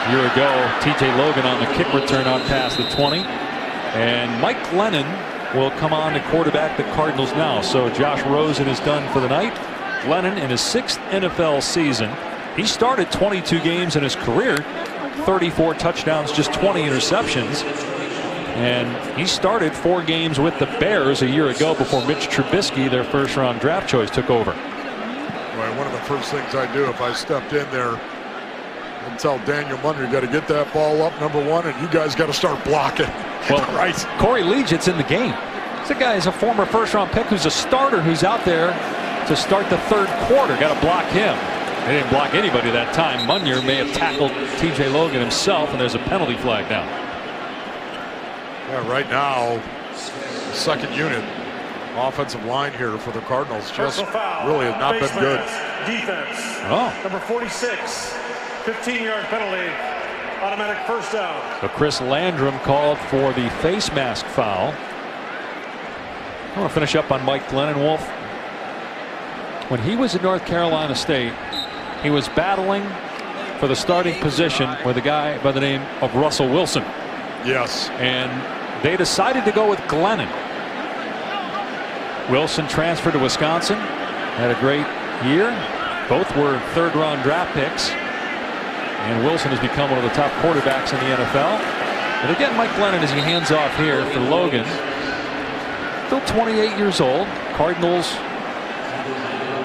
a year ago. TJ Logan on the kick return out past the 20. And Mike Glennon will come on to quarterback the Cardinals now. So Josh Rosen is done for the night. Glennon in his 6th NFL season. He started 22 games in his career, 34 touchdowns, just 20 interceptions. And he started 4 games with the Bears a year ago before Mitch Trubisky, their first-round draft choice, took over. Right, one of the first things I do if I stepped in there and tell Daniel Munyer, you got to get that ball up, number 1, and you guys got to start blocking. Well, right. Corey Legit's in the game. This guy is a former first-round pick who's a starter who's out there to start the 3rd quarter. Got to block him. They didn't block anybody that time. Munyer may have tackled TJ Logan himself, and there's a penalty flag down. Yeah, right now, second unit offensive line here for the Cardinals just really has not been good. Defense. Oh. Number 46, 15-yard penalty, automatic first down. So Chris Landrum called for the face mask foul. I want to finish up on Mike Glennon. Wolf, when he was at North Carolina State, he was battling for the starting position with a guy by the name of Russell Wilson. Yes. And they decided to go with Glennon. Wilson transferred to Wisconsin, had a great year. Both were third-round draft picks. And Wilson has become one of the top quarterbacks in the NFL. But again, Mike Glennon as he hands off here for Logan. Still 28 years old. Cardinals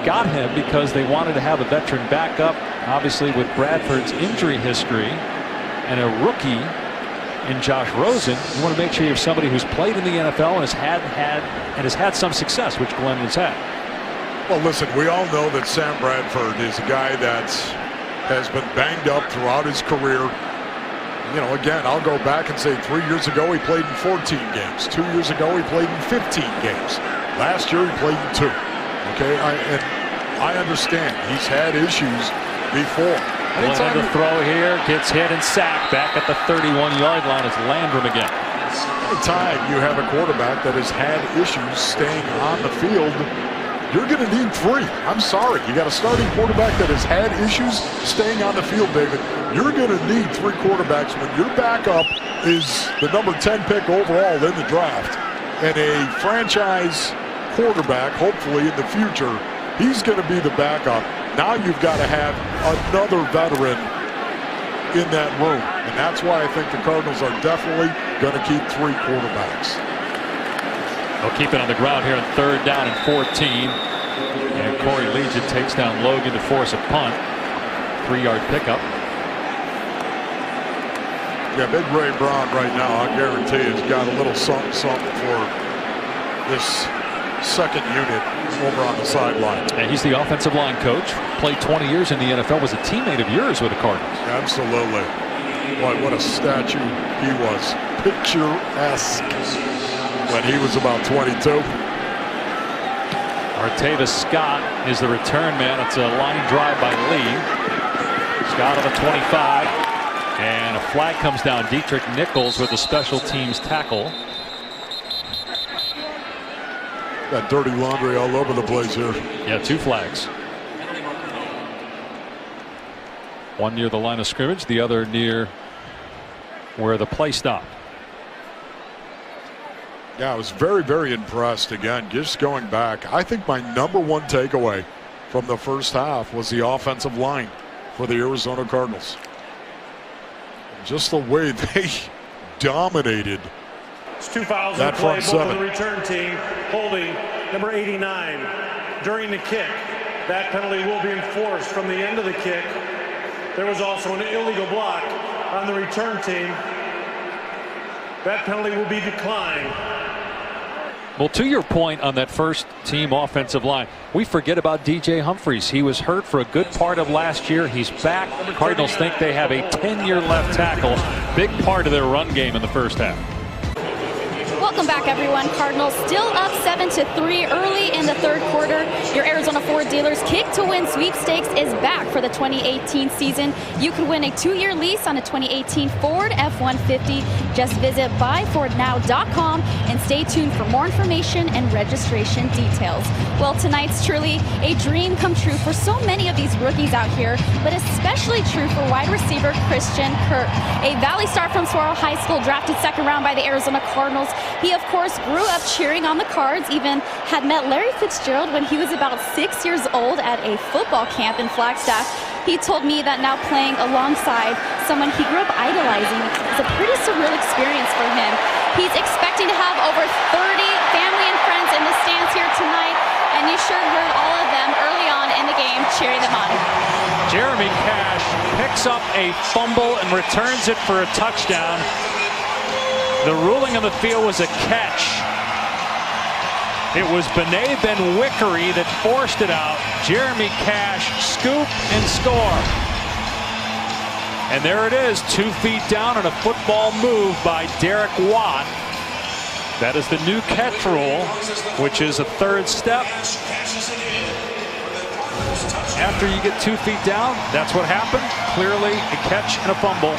got him because they wanted to have a veteran backup. Obviously with Bradford's injury history and a rookie in Josh Rosen, you want to make sure you have somebody who's played in the NFL and has had some success, which Glennon has had. Well, listen, we all know that Sam Bradford is a guy that has been banged up throughout his career. You know, again, I'll go back and say 3 years ago he played in 14 games. 2 years ago he played in 15 games. Last year he played in 2. Okay, I understand he's had issues before. Glennon to throw here, gets hit and sacked back at the 31-yard line. It's Landrum again. Anytime you have a quarterback that has had issues staying on the field, you're going to need 3. I'm sorry. You got a starting quarterback that has had issues staying on the field, David. You're going to need 3 quarterbacks when your backup is the number 10 pick overall in the draft. And a franchise quarterback, hopefully in the future, he's going to be the backup. Now you've got to have another veteran in that room. And that's why I think the Cardinals are definitely going to keep 3 quarterbacks. They'll keep it on the ground here on 3rd down and 14. And Corey Legion takes down Logan to force a punt. 3-yard pickup. Yeah, Big Ray Brown right now, I guarantee, has got a little something for this second unit over on the sideline. And he's the offensive line coach. Played 20 years in the NFL. Was a teammate of yours with the Cardinals. Absolutely. Boy, what a statue he was. Picturesque when he was about 22. Artavis Scott is the return man. It's a line drive by Lee. Scott on the 25. And a flag comes down. Dietrich Nichols with the special teams tackle. Got dirty laundry all over the place here. Yeah, 2 flags. One near the line of scrimmage, the other near where the play stopped. Yeah, I was very, very impressed. Again, just going back, I think my #1 takeaway from the first half was the offensive line for the Arizona Cardinals. Just the way they dominated. It's 2 fouls in that play, front both of seven. the return team holding number 89 during the kick. That penalty will be enforced from the end of the kick. There was also an illegal block on the return team. That penalty will be declined. Well, to your point on that first team offensive line, we forget about DJ Humphries. He was hurt for a good part of last year. He's back. The Cardinals think they have a 10-year left tackle. Big part of their run game in the first half. Welcome back, everyone. Cardinals still up 7-3 early in the 3rd quarter. Your Arizona Ford dealers Kick to Win sweepstakes is back for the 2018 season. You can win a 2-year lease on a 2018 Ford F-150. Just visit buyfordnow.com and stay tuned for more information and registration details. Well, tonight's truly a dream come true for so many of these rookies out here, but especially true for wide receiver Christian Kirk. A Valley star from Saguaro High School, drafted 2nd round by the Arizona Cardinals. He, of course, grew up cheering on the Cards, even had met Larry Fitzgerald when he was about 6 years old at a football camp in Flagstaff. He told me that now playing alongside someone he grew up idolizing is a pretty surreal experience for him. He's expecting to have over 30 family and friends in the stands here tonight, and you sure heard all of them early on in the game cheering them on. Jeremy Cash picks up a fumble and returns it for a touchdown. The ruling on the field was a catch. It was Bené Ben-Wickery that forced it out. Jeremy Cash scoop and score. And there it is, 2 feet down on a football move by Derek Watt. That is the new catch rule, which is a third step. After you get 2 feet down, that's what happened. Clearly a catch and a fumble.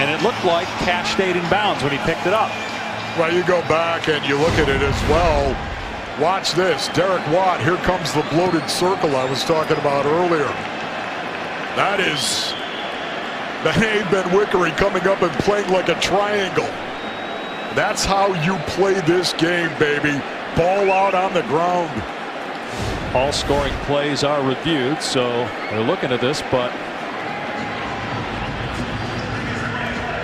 And it looked like Cash stayed in bounds when he picked it up. Well, you go back and you look at it as well. Watch this. Derek Watt, here comes the bloated circle I was talking about earlier. That ain't Ben Wickery coming up and playing like a triangle. That's how you play this game, baby. Ball out on the ground. All scoring plays are reviewed, so they're looking at this, but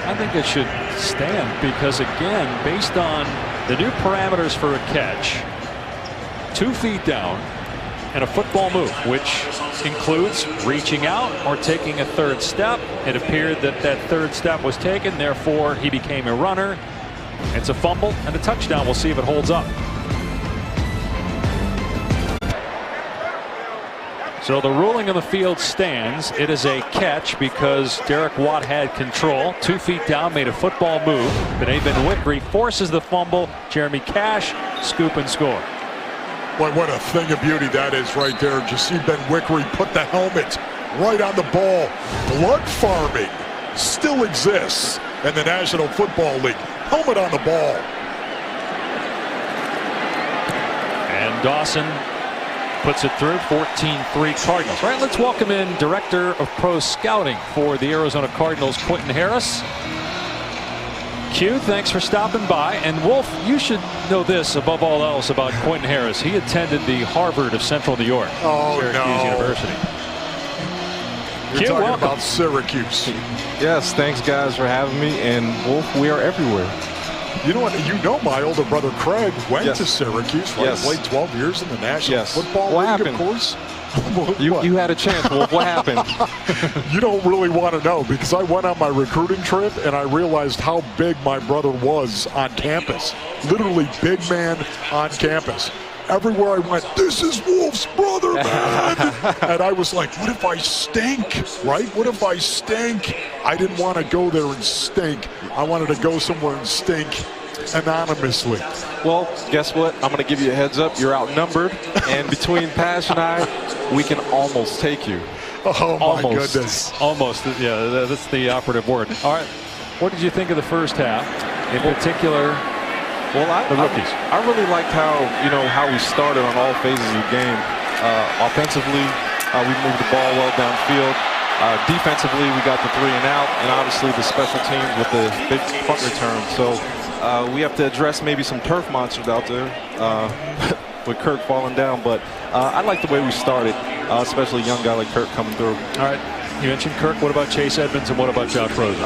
I think it should stand because, again, based on the new parameters for a catch, 2 feet down and a football move, which includes reaching out or taking a third step. It appeared that that third step was taken, therefore he became a runner. It's a fumble and a touchdown. We'll see if it holds up. So the ruling on the field stands. It is a catch because Derek Watt had control. 2 feet down, made a football move. But Ben Wickery forces the fumble. Jeremy Cash, scoop and score. Boy, what a thing of beauty that is right there. Did you see Ben Wickery put the helmet right on the ball? Blood farming still exists in the National Football League. Helmet on the ball. And Dawson puts it through. 14-3 Cardinals. All right, let's welcome in Director of Pro Scouting for the Arizona Cardinals, Quentin Harris. Q, thanks for stopping by. And Wolf, you should know this above all else about Quentin Harris. He attended the Harvard of Central New York, Syracuse University. You're talking welcome. about Syracuse. Yes, thanks guys for having me. And Wolf, we are everywhere. You know what? You know my older brother Craig went to Syracuse. Right? Yes. Played 12 years in the National Football What League, happened? of course. You had a chance, Wolf. What happened? You don't really want to know because I went on my recruiting trip and I realized how big my brother was on campus. Literally big man on campus. Everywhere I went, this is Wolf's brother, man. And I was like, what if I stink, right? What if I stink? I didn't want to go there and stink. I wanted to go somewhere and stink anonymously. Well, guess what? I'm going to give you a heads up. You're outnumbered. And between Pash and I, we can almost take you. Oh, my Almost. goodness. Almost, yeah, that's the operative word. All right, what did you think of the first half? In particular, Well, the rookies. I really liked how we started on all phases of the game. Offensively, we moved the ball well downfield. Defensively, we got the 3 and out, and obviously the special teams with the big punt return. So we have to address maybe some turf monsters out there with Kirk falling down. But I like the way we started, especially a young guy like Kirk coming through. All right, you mentioned Kirk. What about Chase Edmonds and what about Josh Rosen?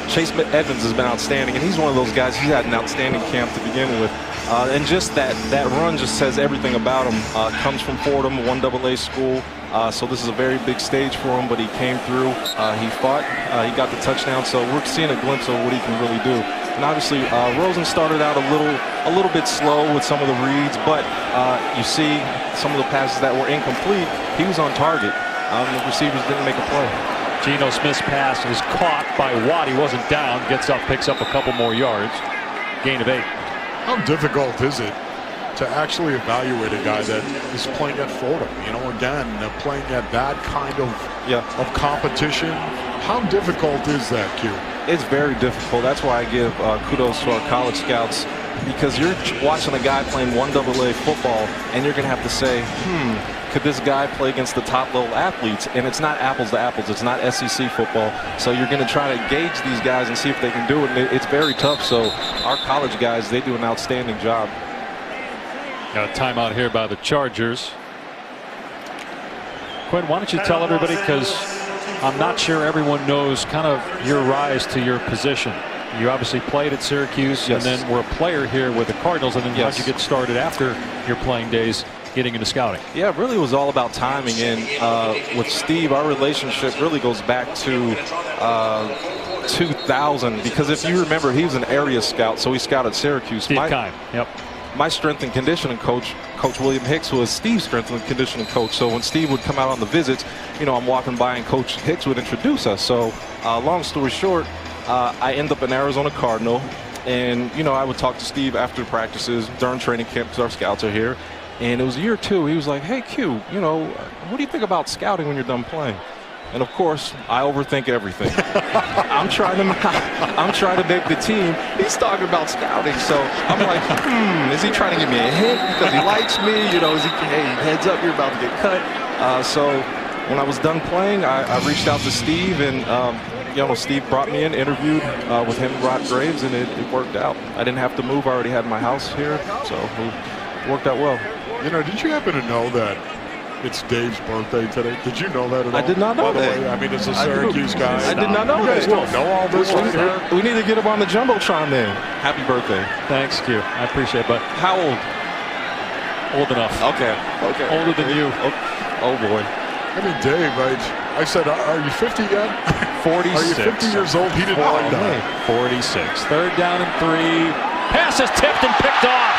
Chase Edmonds has been outstanding, and he's one of those guys. He's had an outstanding camp to begin with, and just that run just says everything about him. Comes from Fordham, 1AA school, so this is a very big stage for him. But he came through. He fought. He got the touchdown. So we're seeing a glimpse of what he can really do. And obviously, Rosen started out a little bit slow with some of the reads, but you see some of the passes that were incomplete. He was on target. The receivers didn't make a play. Geno Smith's pass is caught by Watt. He wasn't down. Gets up, picks up a couple more yards. Gain of 8. How difficult is it to actually evaluate a guy that is playing at Fordham? You know, again, playing at that kind of competition. How difficult is that, Q? It's very difficult. That's why I give kudos to our college scouts, because you're watching a guy playing 1AA football, and you're going to have to say, could this guy play against the top-level athletes? And it's not apples to apples. It's not SEC football. So you're going to try to gauge these guys and see if they can do it. And it's very tough. So our college guys, they do an outstanding job. Got a timeout here by the Chargers. Quinn, why don't you tell everybody, because I'm not sure everyone knows kind of your rise to your position. You obviously played at Syracuse, and then were a player here with the Cardinals. And then how'd you get started after your playing days getting into scouting? Yeah, it really was all about timing. And with Steve, our relationship really goes back to 2000. Because if you remember, he was an area scout, so he scouted Syracuse. Steve Kime, yep. My strength and conditioning coach, Coach William Hicks, was Steve's strength and conditioning coach. So when Steve would come out on the visits, I'm walking by and Coach Hicks would introduce us. So long story short, I end up an Arizona Cardinal. And, you know, I would talk to Steve after the practices, during training camp, because our scouts are here. And it was year 2. He was like, hey, Q, you know, what do you think about scouting when you're done playing? And, of course, I overthink everything. I'm trying to make the team. He's talking about scouting. So I'm like, is he trying to give me a hint because he likes me? You know, is he, hey, heads up, you're about to get cut. So when I was done playing, I reached out to Steve, and, you know, Steve brought me in, interviewed with him and Rod Graves, and it worked out. I didn't have to move. I already had my house here, so it worked out well. You know, did you happen to know that it's Dave's birthday today? Did you know that at all? I did not know that. Way, I mean, as a Syracuse guy. I did not know that. You guys don't know all this right here? We need to get him on the Jumbotron then. Happy birthday. Thanks, Q. I appreciate it. But how old? Old enough. Okay. Older than you. Oh, boy. I mean, Dave, I said, are you 50 yet? 46. Are you 50 years old? He didn't like that. 46. 3rd down and 3. Pass is tipped and picked off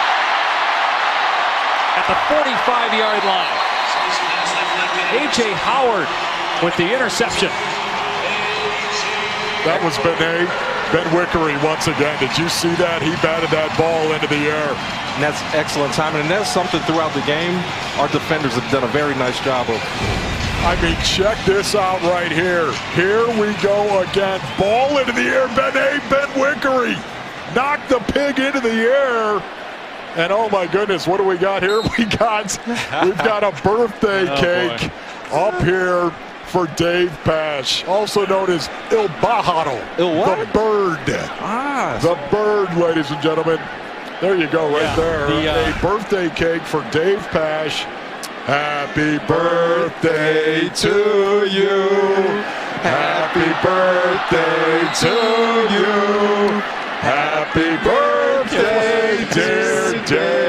at the 45-yard line. A.J. Howard with the interception. That was Ben Wickery once again. Did you see that? He batted that ball into the air. And that's excellent timing. And that's something throughout the game our defenders have done a very nice job of. I mean, check this out right here. Here we go again. Ball into the air. Ben Wickery knocked the pig into the air. And oh my goodness, what do we got here? We've got a birthday cake up here for Dave Pash, also known as Il Pájaro, the bird. The bird, ladies and gentlemen. There you go, right there. A birthday cake for Dave Pash. Happy birthday to you. Happy birthday to you. Happy birthday, dear Dave.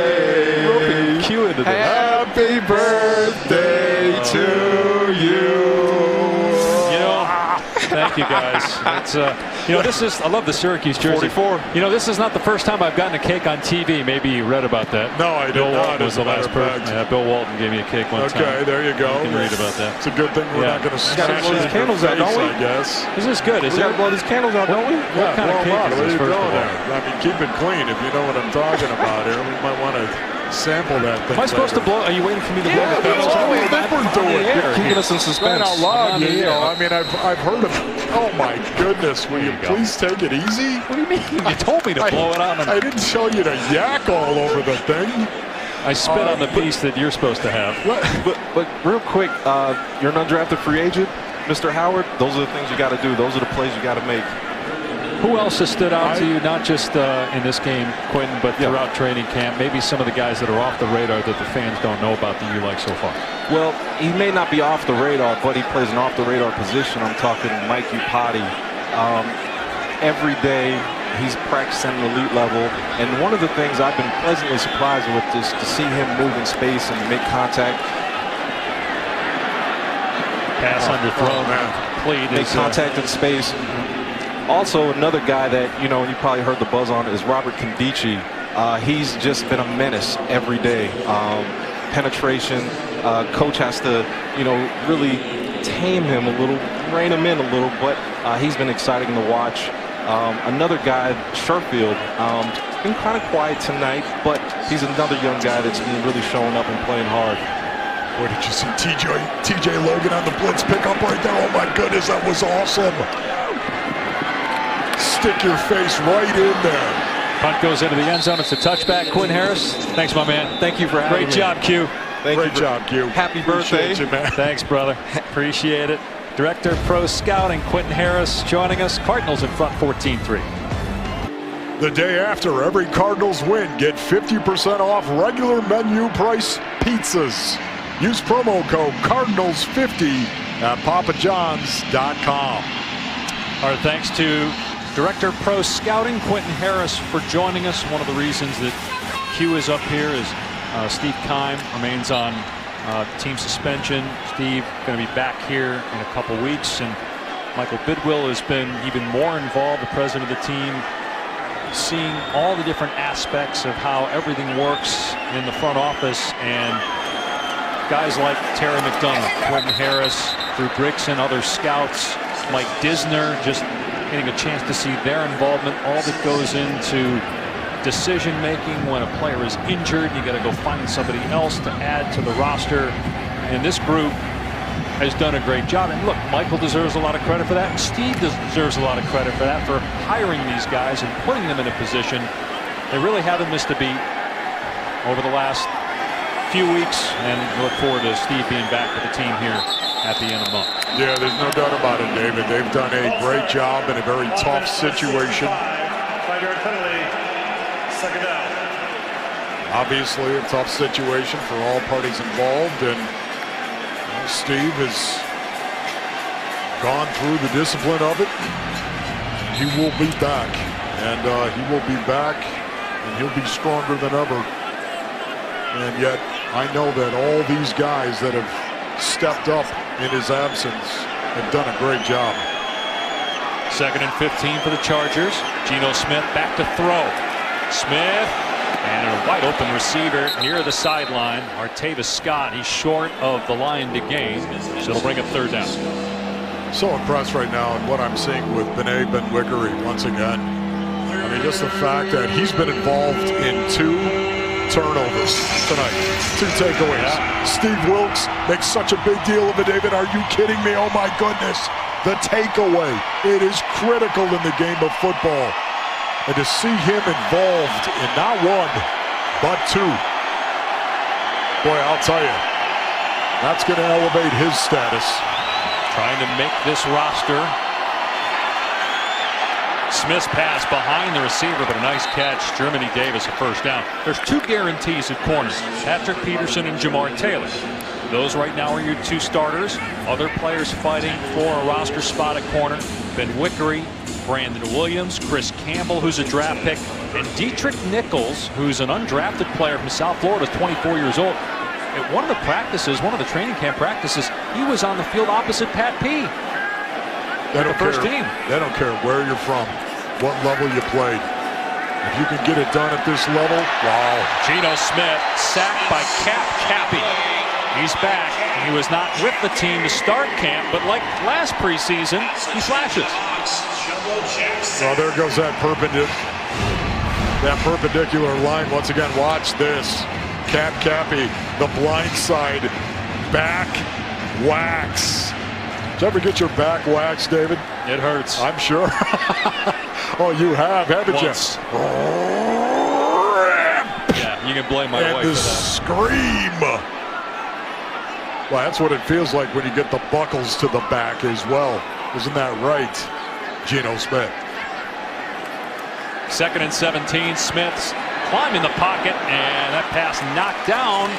Happy birthday to you. Thank you, guys. It's, you know, I love the Syracuse jersey. 44. You know, this is not the first time I've gotten a cake on TV. Maybe you read about that. No, I did Bill not. Walton was the last person. Yeah, Bill Walton gave me a cake one time. Okay, there you go. You can read about that. It's a good thing we're not going to smash blow these candles out, don't we? I guess. Is this good? We got to blow these candles out, don't we? What kind of cake is this, first of all? I mean, keep it clean if you know what I'm talking about here. We might want to sample that thing. Am I supposed to blow? Are you waiting for me to blow the candles? That's what we're doing. Keeping us in suspense. Right out loud, you know, I mean, I've heard of. Oh my goodness! Will you please take it easy? What do you mean? You told me to blow it on. I didn't tell you to yak all over the thing. I spit on the piece that you're supposed to have. But real quick, you're an undrafted free agent, Mr. Howard. Those are the things you got to do. Those are the plays you got to make. Who else has stood out to you, not just in this game, Quentin, but throughout training camp? Maybe some of the guys that are off the radar that the fans don't know about that you like so far. Well, he may not be off the radar, but he plays an off-the-radar position. I'm talking Mike Upati. Every day he's practicing at an elite level, and one of the things I've been pleasantly surprised with is to see him move in space and make contact. Pass underthrown, complete. Make contact in space. Also, another guy that, you know, you probably heard the buzz on is Robert Kondichi. He's just been a menace every day. Penetration. Coach has to, you know, really tame him a little, rein him in a little, but he's been exciting to watch. Another guy, Sherfield, been kind of quiet tonight, but he's another young guy that's been really showing up and playing hard. Boy, did you see TJ Logan on the blitz pickup right there? Oh my goodness, that was awesome. Stick your face right in there. Punt goes into the end zone. It's a touchback. Quinn Harris, thanks, my man. Thank you for having me. Great job, Q. Great job, Q. Happy birthday. You, man. Thanks, brother. Appreciate it. Director of Pro Scouting, Quentin Harris, joining us. Cardinals in front 14-3. The day after every Cardinals win, get 50% off regular menu price pizzas. Use promo code Cardinals50 at papajohns.com. Our thanks to Director of Pro Scouting, Quentin Harris, for joining us. One of the reasons that Q is up here is Steve Keim remains on team suspension. Steve going to be back here in a couple weeks, and Michael Bidwill has been even more involved, the president of the team, seeing all the different aspects of how everything works in the front office, and guys like Terry McDonough, Quentin Harris, Drew Grigson, other scouts, Mike Disner, just getting a chance to see their involvement, all that goes into decision making when a player is injured. You got to go find somebody else to add to the roster, and this group has done a great job. And look, Michael deserves a lot of credit for that. Steve deserves a lot of credit for that, for hiring these guys and putting them in a position. They really haven't missed a beat over the last few weeks, and look forward to Steve being back with the team here at the end of the month. Yeah, there's no doubt about it, David. They've done a great job in a very tough situation. Second down. Obviously a tough situation for all parties involved, and Steve has gone through the discipline of it. He will be back, and he will be back, and he'll be stronger than ever. And yet, I know that all these guys that have stepped up in his absence have done a great job. 2nd and 15 for the Chargers. Geno Smith back to throw. Smith and a wide open receiver near the sideline. Artavis Scott, he's short of the line to gain, so it'll bring up 3rd down. So impressed right now at what I'm seeing with Bené Ben-Wickery once again. I mean, just the fact that he's been involved in 2 turnovers tonight, 2 takeaways. Yeah. Steve Wilks makes such a big deal of it, David. Are you kidding me? Oh my goodness. The takeaway. It is critical in the game of football. And to see him involved in not 1, but 2. Boy, I'll tell you, that's going to elevate his status. Trying to make this roster. Smith's pass behind the receiver, but a nice catch. Germany Davis a 1st down. There's 2 guarantees at corner. Patrick Peterson and Jamar Taylor. Those right now are your 2 starters. Other players fighting for a roster spot at corner. Ben-Wickery, Brandon Williams, Chris Campbell, who's a draft pick, and Dietrich Nichols, who's an undrafted player from South Florida, 24 years old. At one of the practices, one of the training camp practices, he was on the field opposite Pat P. They don't the first care. team. They don't care where you're from, what level you played. If you can get it done at this level, wow. Geno Smith sacked by Cap Cappy. He's back. He was not with the team to start camp, but like last preseason, he flashes. Well, there goes that perpendicular line once again. Watch this. Cap Cappy, the blind side, back wax. Did you ever get your back waxed, David? It hurts. I'm sure. Oh, you have, haven't Once. you? Yeah, you can blame my and wife the for that. scream. Well, that's what it feels like when you get the buckles to the back as well. Isn't that right, Geno Smith? 2nd and 17. Smith's climbing the pocket, and that pass knocked down.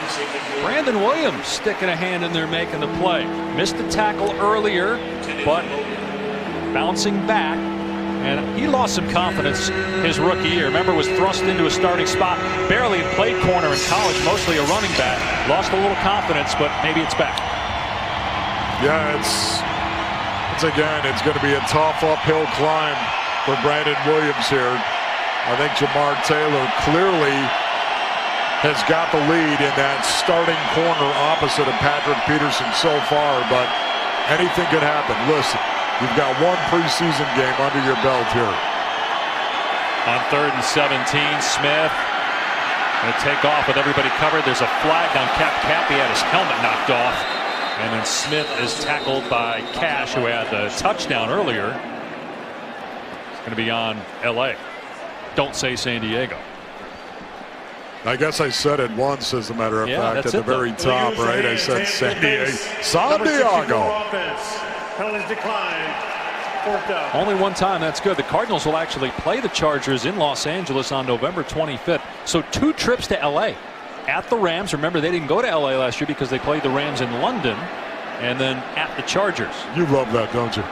Brandon Williams sticking a hand in there making the play. Missed the tackle earlier, but bouncing back. And he lost some confidence his rookie year. Remember, was thrust into a starting spot. Barely played corner in college, mostly a running back. Lost a little confidence, but maybe it's back. Yeah, it's going to be a tough uphill climb for Brandon Williams here. I think Jamar Taylor clearly has got the lead in that starting corner opposite of Patrick Peterson so far, but anything could happen. Listen, you've got 1 preseason game under your belt here. On 3rd and 17, Smith going to take off with everybody covered. There's a flag on Cap Cappy, had his helmet knocked off. And then Smith is tackled by Cash, who had the touchdown earlier. It's going to be on L.A. Don't say San Diego. I guess I said it once, as a matter of fact, at the very top, right? I said San Diego. San Diego. Penalties declined. 4th down. Only 1 time. That's good. The Cardinals will actually play the Chargers in Los Angeles on November 25th. So 2 trips to L.A. At the Rams. Remember, they didn't go to L.A. last year because they played the Rams in London. And then at the Chargers. You love that, don't you?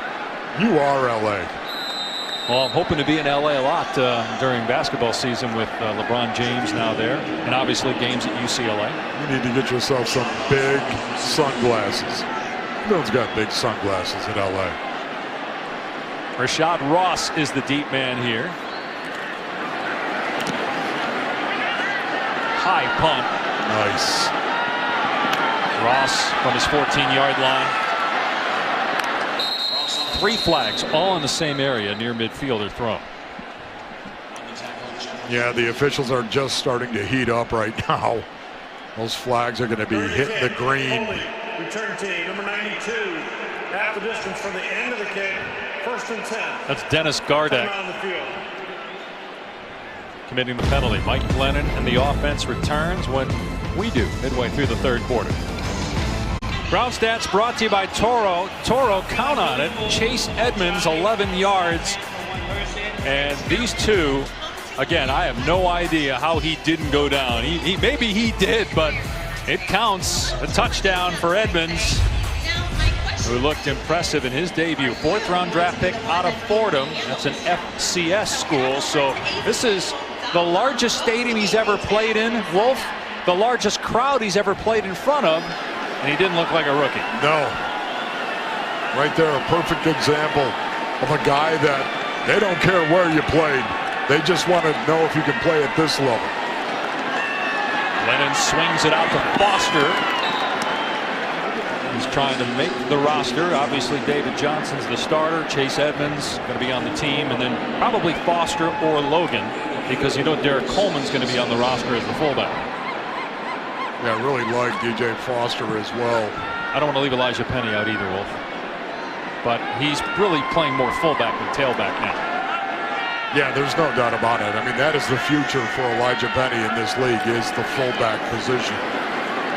You are L.A. Well, I'm hoping to be in L.A. a lot during basketball season with LeBron James now there. And obviously games at UCLA. You need to get yourself some big sunglasses. No one's got big sunglasses in L.A. Rashad Ross is the deep man here. High punt. Nice. Ross from his 14-yard line. 3 flags, all in the same area near midfield are thrown. Yeah, the officials are just starting to heat up right now. Those flags are going to be hitting the green. Return team, number 92. Half the distance from the end of the kick. 1st and 10. That's Dennis Gardeck committing the penalty. Mike Glennon and the offense returns when we do, midway through the 3rd quarter. Ground stats brought to you by Toro. Toro, count on it. Chase Edmonds, 11 yards. And these two, again, I have no idea how he didn't go down. Maybe he did, but it counts. A touchdown for Edmonds, who looked impressive in his debut. 4th-round draft pick out of Fordham. That's an FCS school. So this is the largest stadium he's ever played in, Wolf. The largest crowd he's ever played in front of. And he didn't look like a rookie. No. Right there, a perfect example of a guy that they don't care where you played. They just want to know if you can play at this level. Lennon swings it out to Foster. He's trying to make the roster. Obviously, David Johnson's the starter. Chase Edmonds going to be on the team. And then probably Foster or Logan, because you know Derek Coleman's going to be on the roster as the fullback. Yeah, I really like DJ Foster as well. I don't want to leave Elijah Penny out either, Wolf. But he's really playing more fullback than tailback now. Yeah, there's no doubt about it. I mean, that is the future for Elijah Penny in this league, is the fullback position.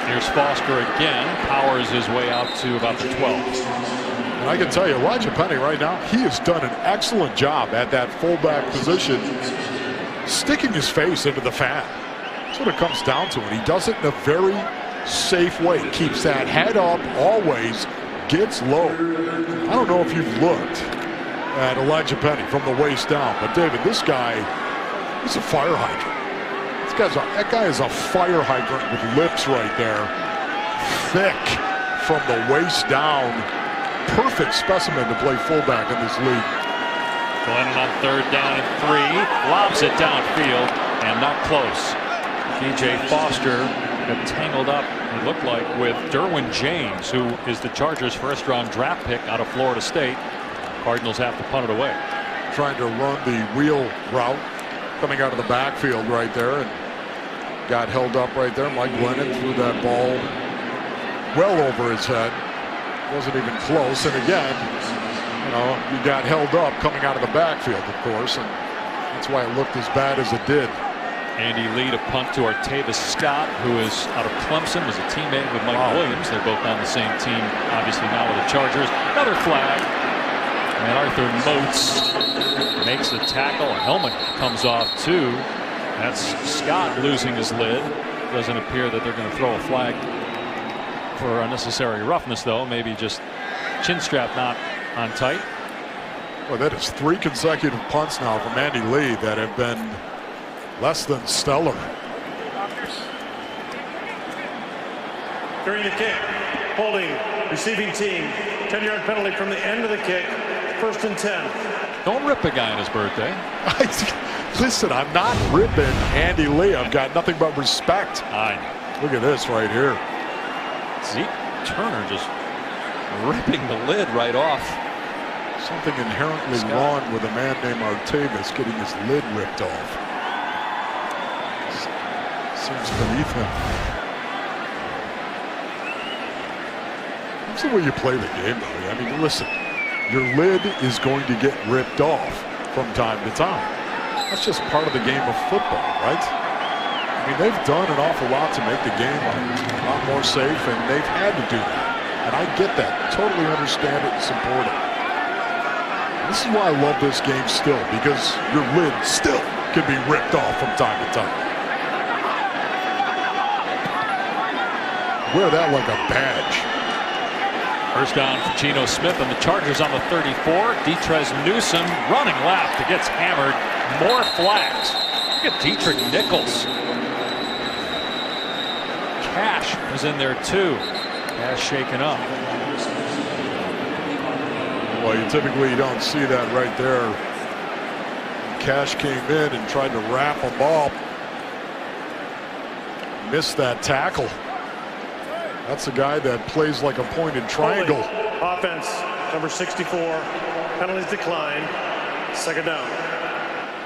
Here's Foster again. Powers his way out to about the 12. And I can tell you, Elijah Penny right now, he has done an excellent job at that fullback position, sticking his face into the fan. That's what it comes down to, and he does it in a very safe way. Keeps that head up always, gets low. I don't know if you've looked at Elijah Penny from the waist down, but David, this guy, he's a fire hydrant. That guy is a fire hydrant with lips right there. Thick from the waist down. Perfect specimen to play fullback in this league. Glennon on 3rd down and 3. Lobs it downfield and not close. DJ Foster got tangled up, it looked like, with Derwin James, who is the Chargers' 1st-round draft pick out of Florida State. Cardinals have to punt it away. Trying to run the wheel route, coming out of the backfield right there, and got held up right there. Mike Glennon threw that ball well over his head. Wasn't even close. And again, you know, you got held up coming out of the backfield, of course, and that's why it looked as bad as it did. Andy Lee to punt to Artavis Scott, who is out of Clemson, was a teammate with Mike Williams. They're both on the same team, obviously now with the Chargers. Another flag. And Arthur Moats makes the tackle. A helmet comes off too. That's Scott losing his lid. Doesn't appear that they're going to throw a flag for unnecessary roughness, though. Maybe just chin strap not on tight. Well, that is 3 consecutive punts now from Andy Lee that have been less than stellar. During the kick, holding, receiving team, 10-yard penalty from the end of the kick, 1st and 10. Don't rip a guy on his birthday. Listen, I'm not ripping Andy Lee. I've got nothing but respect. Look at this right here. Zeke Turner just ripping the lid right off. Something inherently wrong with a man named Artavis getting his lid ripped off. Seems beneath him. That's the way you play the game, though. I mean, listen, your lid is going to get ripped off from time to time. That's just part of the game of football, right? I mean, they've done an awful lot to make the game a lot more safe, and they've had to do that. And I get that. Totally understand it and support it. This is why I love this game still, because your lid still can be ripped off from time to time. Wear that like a badge. First down for Geno Smith and the Chargers on the 34. Detrez Newsome running left. It gets hammered. More flags. Look at Dietrich Nichols. Cash was in there too. Cash shaken up. Well, you typically don't see that right there. Cash came in and tried to wrap him up. Missed that tackle. That's a guy that plays like a pointed triangle. Offense number 64. Penalties declined. Second down.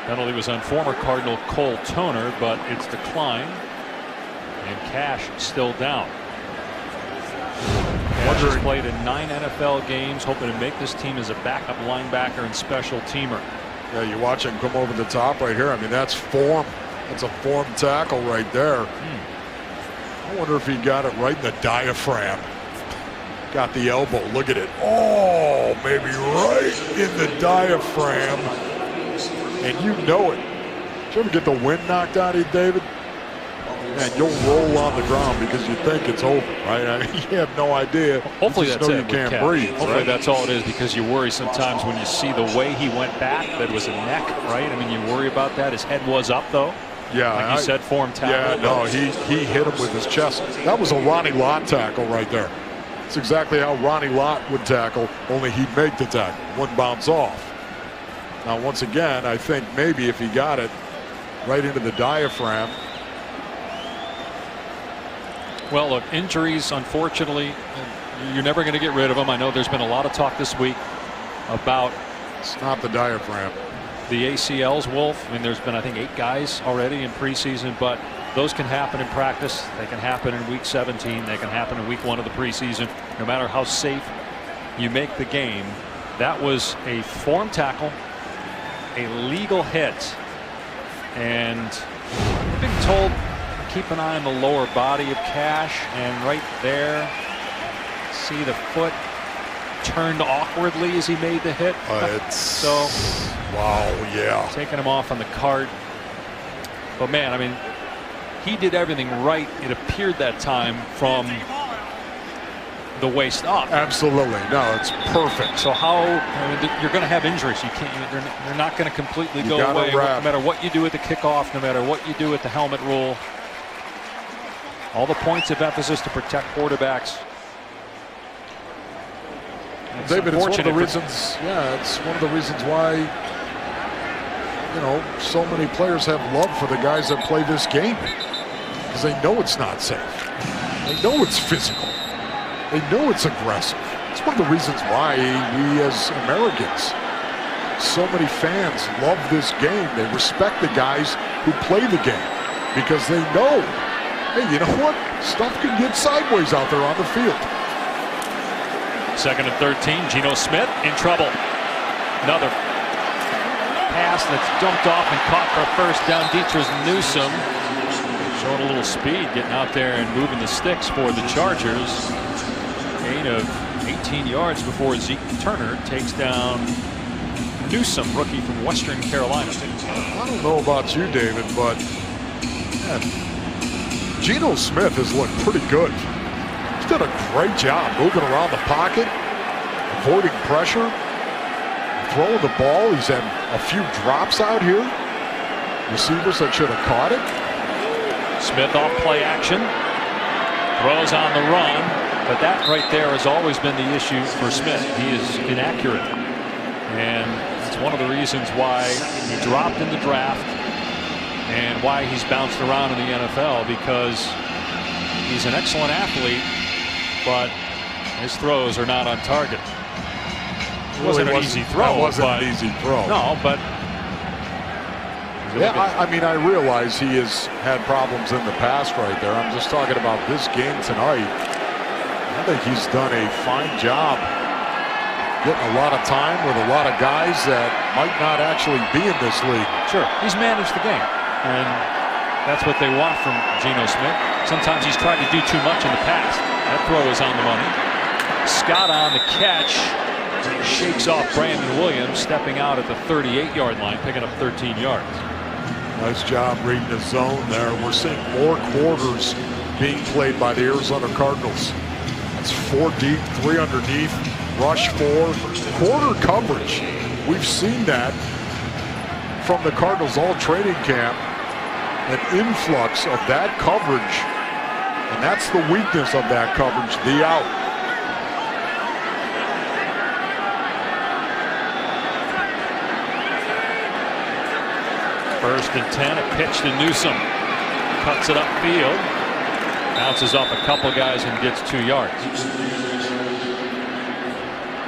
Penalty was on former Cardinal Cole Toner, but it's declined. And Cash still down. Cash has played in 9 NFL games, hoping to make this team as a backup linebacker and special teamer. Yeah, you watch him come over the top right here. I mean, that's form. That's a form tackle right there. I wonder if he got it right in the diaphragm. Got the elbow. Look at it. Oh, maybe right in the diaphragm. And you know it. Did you ever get the wind knocked out of you, David? Man, you'll roll on the ground because you think it's over, right? I mean, you have no idea. Hopefully that's it. You can't breathe. Hopefully right? that's all it is, because you worry sometimes when you see the way he went back. That was a neck, right? I mean, you worry about that. His head was up, though. Yeah, like you said, form tackle. Yeah, no, he hit him with his chest. That was a Ronnie Lott tackle right there. It's exactly how Ronnie Lott would tackle, only he'd make the tackle. Wouldn't bounce off. Now, once again, I think maybe if he got it right into the diaphragm. Well, look, injuries, unfortunately, you're never going to get rid of them. I know there's been a lot of talk this week about. It's not the diaphragm. The ACLs, Wolf. I mean, there's been, I think, 8 guys already in preseason, but those can happen in practice. They can happen in week 17. They can happen in week 1 of the preseason. No matter how safe you make the game, that was a form tackle, a legal hit, and I've been told keep an eye on the lower body of Cash, and right there, see the foot turned awkwardly as he made the hit. So wow, yeah, taking him off on the cart. But man, I mean, he did everything right, it appeared that time, from the waist up. Absolutely, no, it's perfect. So how, I mean, you're going to have injuries. You can't. They're not going to completely go away. No matter what you do at the kickoff, no matter what you do at the helmet rule. All the points of emphasis to protect quarterbacks. David, it's one of the reasons. Yeah, it's one of the reasons why, you know, so many players have love for the guys that play this game, because they know it's not safe. They know it's physical. They know it's aggressive. It's one of the reasons why we, as Americans, so many fans love this game. They respect the guys who play the game because they know, hey, you know what? Stuff can get sideways out there on the field. 2nd and 13. Geno Smith in trouble. Another pass that's dumped off and caught for a first down. Dietrich Newsome showing a little speed, getting out there and moving the sticks for the Chargers. Gain of 18 yards before Zeke Turner takes down Newsome, rookie from Western Carolina. I don't know about you, David, but man, Geno Smith has looked pretty good. He's done a great job moving around the pocket, avoiding pressure, throwing the ball. He's had a few drops out here. Receivers that should have caught it. Smith off play action. Throws on the run. But that right there has always been the issue for Smith. He is inaccurate. And it's one of the reasons why he dropped in the draft and why he's bounced around in the NFL, because he's an excellent athlete, but his throws are not on target. It wasn't an easy throw. That wasn't an easy throw. No, but yeah, I mean, I realize he has had problems in the past right there. I'm just talking about this game tonight. I think he's done a fine job getting a lot of time with a lot of guys that might not actually be in this league. Sure, he's managed the game, and that's what they want from Geno Smith. Sometimes he's tried to do too much in the past. That throw is on the money. Scott on the catch. Shakes off Brandon Williams, stepping out at the 38-yard line, picking up 13 yards. Nice job reading the zone there. We're seeing more quarters being played by the Arizona Cardinals. That's 4 deep, 3 underneath, rush 4, quarter coverage. We've seen that from the Cardinals all training camp, an influx of that coverage, and that's the weakness of that coverage, the out. First and 10, a pitch to Newsome. Cuts it upfield. Bounces off a couple guys and gets 2 yards.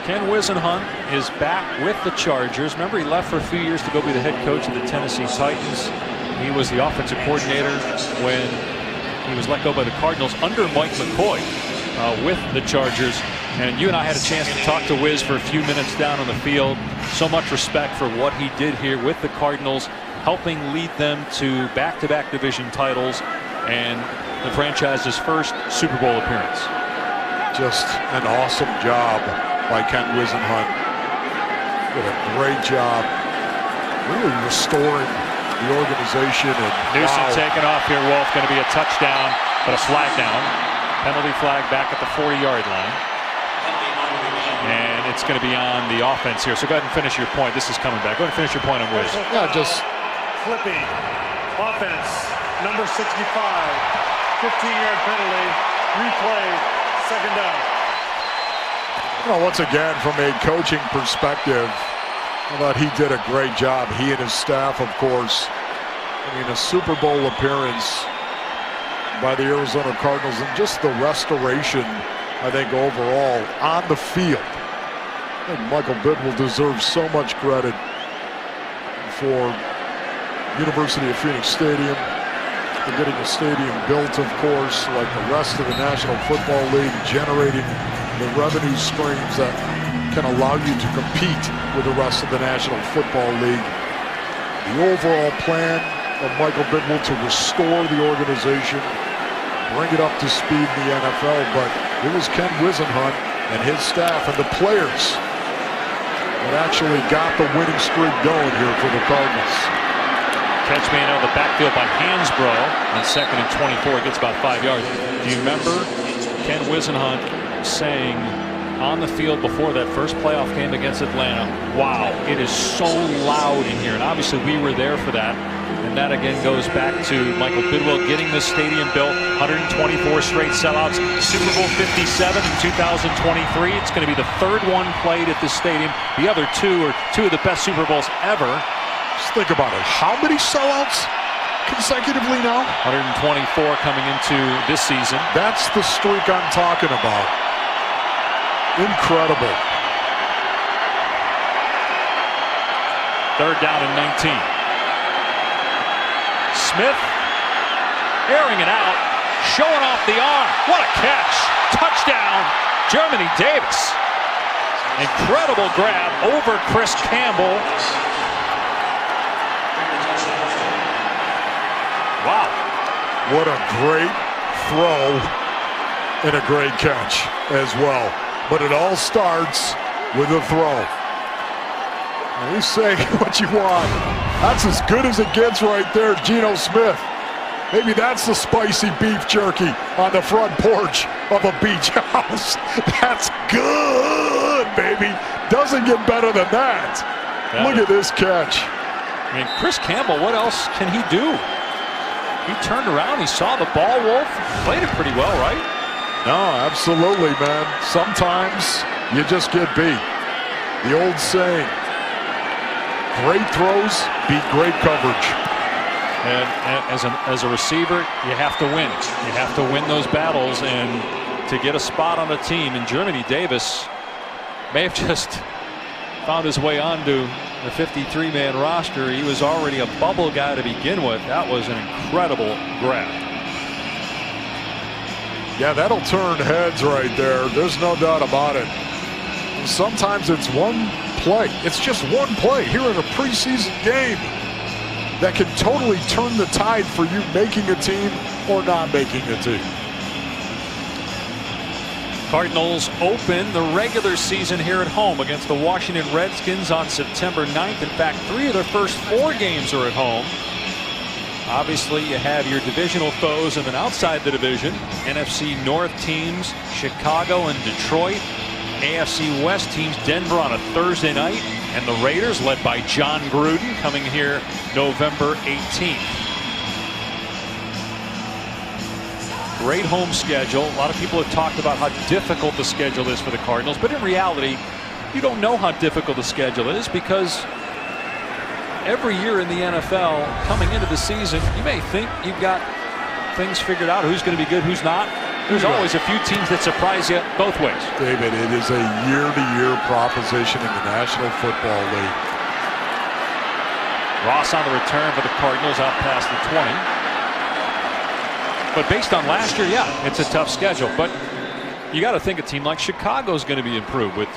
Ken Whisenhunt is back with the Chargers. Remember, he left for a few years to go be the head coach of the Tennessee Titans. He was the offensive coordinator when he was let go by the Cardinals under Mike McCoy with the Chargers. And you and I had a chance to talk to Wiz for a few minutes down on the field. So much respect for what he did here with the Cardinals, helping lead them to back-to-back division titles and the franchise's first Super Bowl appearance. Just an awesome job by Ken Whisenhunt. Did a great job really restoring the organization. And Newsom taking off here, Wolf. Going to be a touchdown, but a flag down. Penalty flag back at the 40-yard line. And it's going to be on the offense here. So go ahead and finish your point. This is coming back. Go ahead and finish your point on Wiz. Yeah, just flipping. Offense, number 65. 15-yard penalty. Replay. Second down. Well, once again, from a coaching perspective, I thought he did a great job. He and his staff, of course. I mean, a Super Bowl appearance by the Arizona Cardinals and just the restoration, I think, overall on the field. I think Michael Bidwill deserves so much credit for University of Phoenix Stadium, for getting a stadium built, of course, like the rest of the National Football League, generating the revenue streams that can allow you to compete with the rest of the National Football League. The overall plan of Michael Bidwill to restore the organization, bring it up to speed in the NFL, but it was Ken Whisenhunt and his staff and the players that actually got the winning streak going here for the Cardinals. Catch made out of the backfield by Hansbrough on 2nd and 24. It gets about 5 yards. Do you remember Ken Whisenhunt saying on the field before that first playoff game against Atlanta, wow, it is so loud in here. And obviously we were there for that. And that again goes back to Michael Bidwill getting this stadium built. 124 straight sellouts. Super Bowl 57 in 2023. It's going to be the third one played at this stadium. The other two are two of the best Super Bowls ever. Just think about it. How many sellouts consecutively now? 124 coming into this season. That's the streak I'm talking about. Incredible. Third down and 19. Smith airing it out, showing off the arm. What a catch. Touchdown, Germany Davis. Incredible grab over Chris Campbell. Wow. What a great throw and a great catch as well. But it all starts with a throw. And you say what you want. That's as good as it gets right there, Geno Smith. Maybe that's the spicy beef jerky on the front porch of a beach house. That's good, baby. Doesn't get better than that. Look at this catch. I mean, Chris Campbell, what else can he do? He turned around, he saw the ball, Wolf, played it pretty well, right? No, absolutely, man. Sometimes you just get beat. The old saying, great throws beat great coverage. And as a receiver, you have to win. You have to win those battles, and to get a spot on the team. And Germany Davis may have just found his way onto the 53-man roster. He was already a bubble guy to begin with. That was an incredible grab. Yeah, that'll turn heads right there. There's no doubt about it. And sometimes it's one play. It's just one play here in a preseason game that can totally turn the tide for you making a team or not making a team. Cardinals open the regular season here at home against the Washington Redskins on September 9th. In fact, 3 of their first 4 games are at home. Obviously, you have your divisional foes, and then outside the division, NFC North teams, Chicago and Detroit. AFC West teams, Denver on a Thursday night, and the Raiders, led by John Gruden, coming here November 18th. Great home schedule. A lot of people have talked about how difficult the schedule is for the Cardinals, but in reality, you don't know how difficult the schedule is, because every year in the NFL, coming into the season, you may think you've got things figured out, who's going to be good, who's not. There's always a few teams that surprise you both ways. David, it is a year-to-year proposition in the National Football League. Ross on the return for the Cardinals out past the 20. But based on last year, yeah, it's a tough schedule. But you got to think a team like Chicago is going to be improved with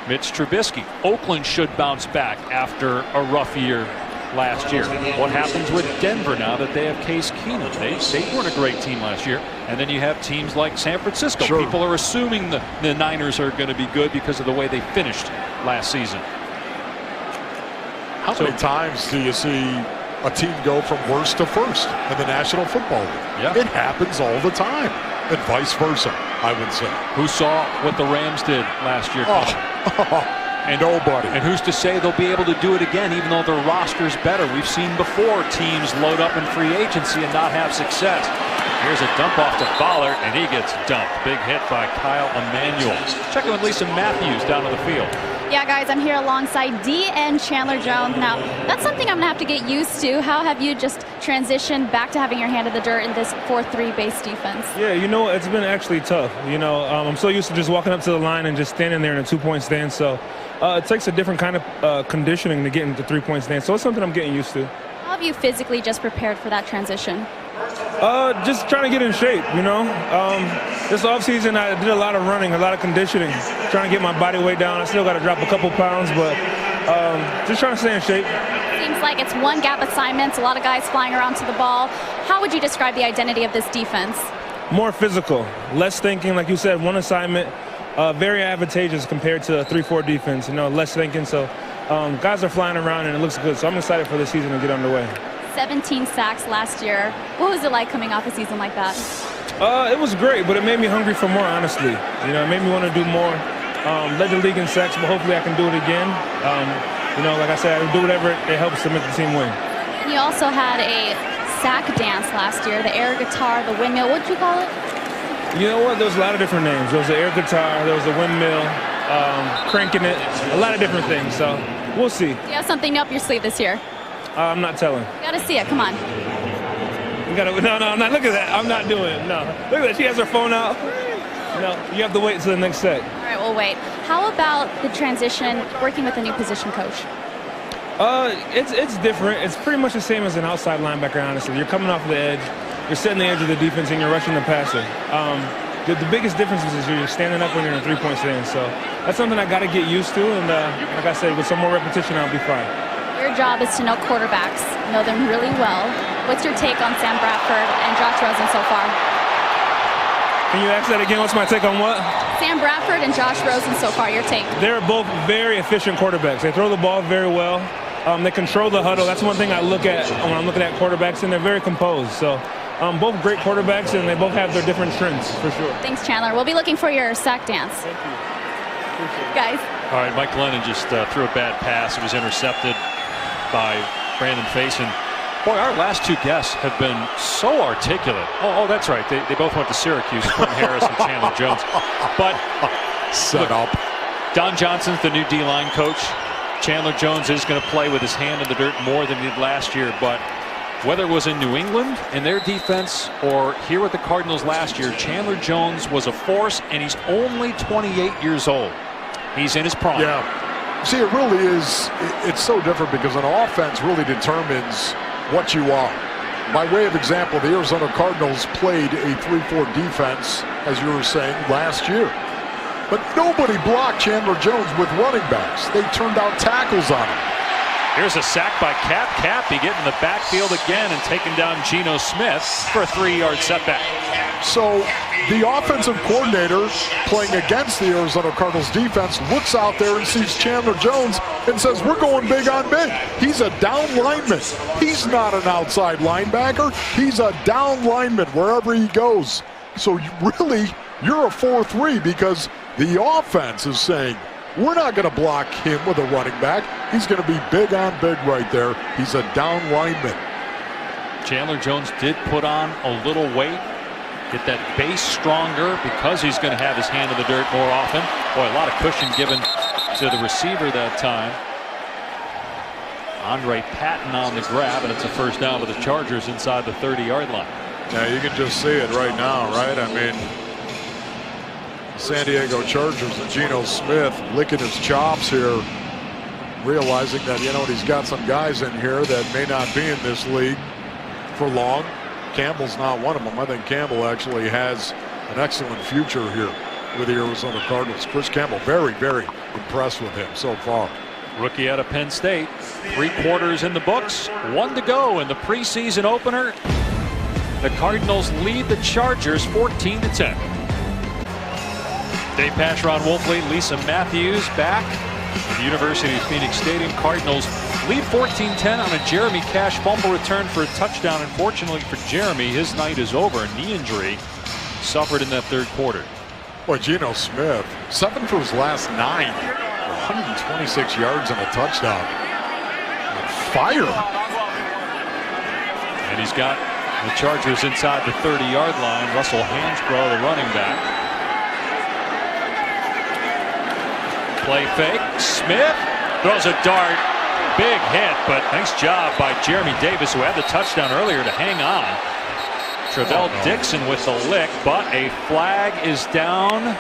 Mitch Trubisky. Oakland should bounce back after a rough year last year. What happens with Denver now that they have Case Keenum? They weren't a great team last year. And then you have teams like San Francisco. Sure. People are assuming the Niners are going to be good because of the way they finished last season. How many times do you see a team go from worst to first in the National Football League? Yeah. It happens all the time, and vice versa, I would say. Who saw what the Rams did last year? And nobody. And who's to say they'll be able to do it again, even though their roster's better? We've seen before teams load up in free agency and not have success. Here's a dump off to Fowler, and he gets dumped. Big hit by Kyle Emanuel. Checking with Lisa Matthews down to the field. Yeah, guys, I'm here alongside D and Chandler Jones. Now, that's something I'm going to have to get used to. How have you just transitioned back to having your hand in the dirt in this 4-3 base defense? Yeah, you know, it's been actually tough. You know, I'm so used to just walking up to the line and just standing there in a 2-point stance. So it takes a different kind of conditioning to get into 3-point stance. So it's something I'm getting used to. How have you physically just prepared for that transition? Just trying to get in shape, you know. This offseason, I did a lot of running, a lot of conditioning, trying to get my body weight down. I still got to drop a couple pounds, but just trying to stay in shape. Seems like it's one gap assignments, a lot of guys flying around to the ball. How would you describe the identity of this defense? More physical, less thinking, like you said, one assignment, very advantageous compared to a 3-4 defense, you know, less thinking. So guys are flying around and it looks good. So I'm excited for the season to get underway. 17 sacks last year. What was it like coming off a season like that? It was great, but it made me hungry for more, honestly. You know, it made me want to do more. Led the league in sacks, but hopefully I can do it again. You know, like I said, I do whatever it helps to make the team win. You also had a sack dance last year, the air guitar, the windmill. What did you call it? You know what? There was a lot of different names. There was the air guitar, there was the windmill, cranking it, a lot of different things. So we'll see. Do you have something up your sleeve this year? I'm not telling. You gotta see it. Come on. No, I'm not. Look at that. I'm not doing it. No. Look at that. She has her phone out. No, you have to wait till the next set. All right, we'll wait. How about the transition, working with a new position coach? It's different. It's pretty much the same as an outside linebacker, honestly. You're coming off the edge, you're setting the edge of the defense, and you're rushing the passer. The biggest difference is you're standing up when you're in a 3-point stance. So that's something I got to get used to, and like I said, with some more repetition, I'll be fine. Your job is to know quarterbacks, know them really well. What's your take on Sam Bradford and Josh Rosen so far? Can you ask that again? What's my take on what? Sam Bradford and Josh Rosen so far, your take? They're both very efficient quarterbacks. They throw the ball very well. They control the huddle. That's one thing I look at when I'm looking at quarterbacks, and they're very composed. So both great quarterbacks, and they both have their different strengths, for sure. Thanks, Chandler. We'll be looking for your sack dance. Thank you. Appreciate it. Guys. All right, Mike Glennon just threw a bad pass. It was intercepted by Brandon Faison. Boy, our last two guests have been so articulate. Oh, that's right. They both went to Syracuse, Quentin Harris and Chandler Jones. But set up. Don Johnson's the new D-line coach. Chandler Jones is going to play with his hand in the dirt more than he did last year. But whether it was in New England in their defense or here with the Cardinals last year, Chandler Jones was a force, and he's only 28 years old. He's in his prime. Yeah. See, it really is, it's so different because an offense really determines what you are. By way of example, the Arizona Cardinals played a 3-4 defense, as you were saying, last year. But nobody blocked Chandler Jones with running backs. They turned out tackles on him. Here's a sack by Cap. Cappy getting in the backfield again and taking down Geno Smith for a 3-yard setback. So the offensive coordinator playing against the Arizona Cardinals defense looks out there and sees Chandler Jones and says, we're going big on big. He's a down lineman. He's not an outside linebacker. He's a down lineman wherever he goes. So really, you're a 4-3 because the offense is saying, we're not going to block him with a running back. He's going to be big on big right there. He's a down lineman. Chandler Jones did put on a little weight, get that base stronger because he's going to have his hand in the dirt more often. Boy, a lot of cushion given to the receiver that time. Andre Patton on the grab, and it's a first down for the Chargers inside the 30-yard line. Yeah, you can just see it right now, right? I mean, San Diego Chargers and Geno Smith licking his chops here, realizing that, he's got some guys in here that may not be in this league for long. Campbell's not one of them. I think Campbell actually has an excellent future here with the Arizona Cardinals. Chris Campbell, very, very impressed with him so far. Rookie out of Penn State. 3 quarters in the books. 1 to go in the preseason opener. The Cardinals lead the Chargers 14-10. Dave Pascheron, Wolfley, Lisa Matthews back at the University of Phoenix Stadium. Cardinals lead 14-10 on a Jeremy Cash fumble return for a touchdown. Unfortunately for Jeremy, his night is over. A knee injury suffered in that 3rd quarter. Boy, Geno Smith, 7 for his last 9. 126 yards and a touchdown. On fire. And he's got the Chargers inside the 30-yard line. Russell Hansbrough, the running back. Play fake. Smith throws a dart. Big hit, but nice job by Jeremy Davis, who had the touchdown earlier, to hang on. Travell Dixon with the lick, but a flag is down.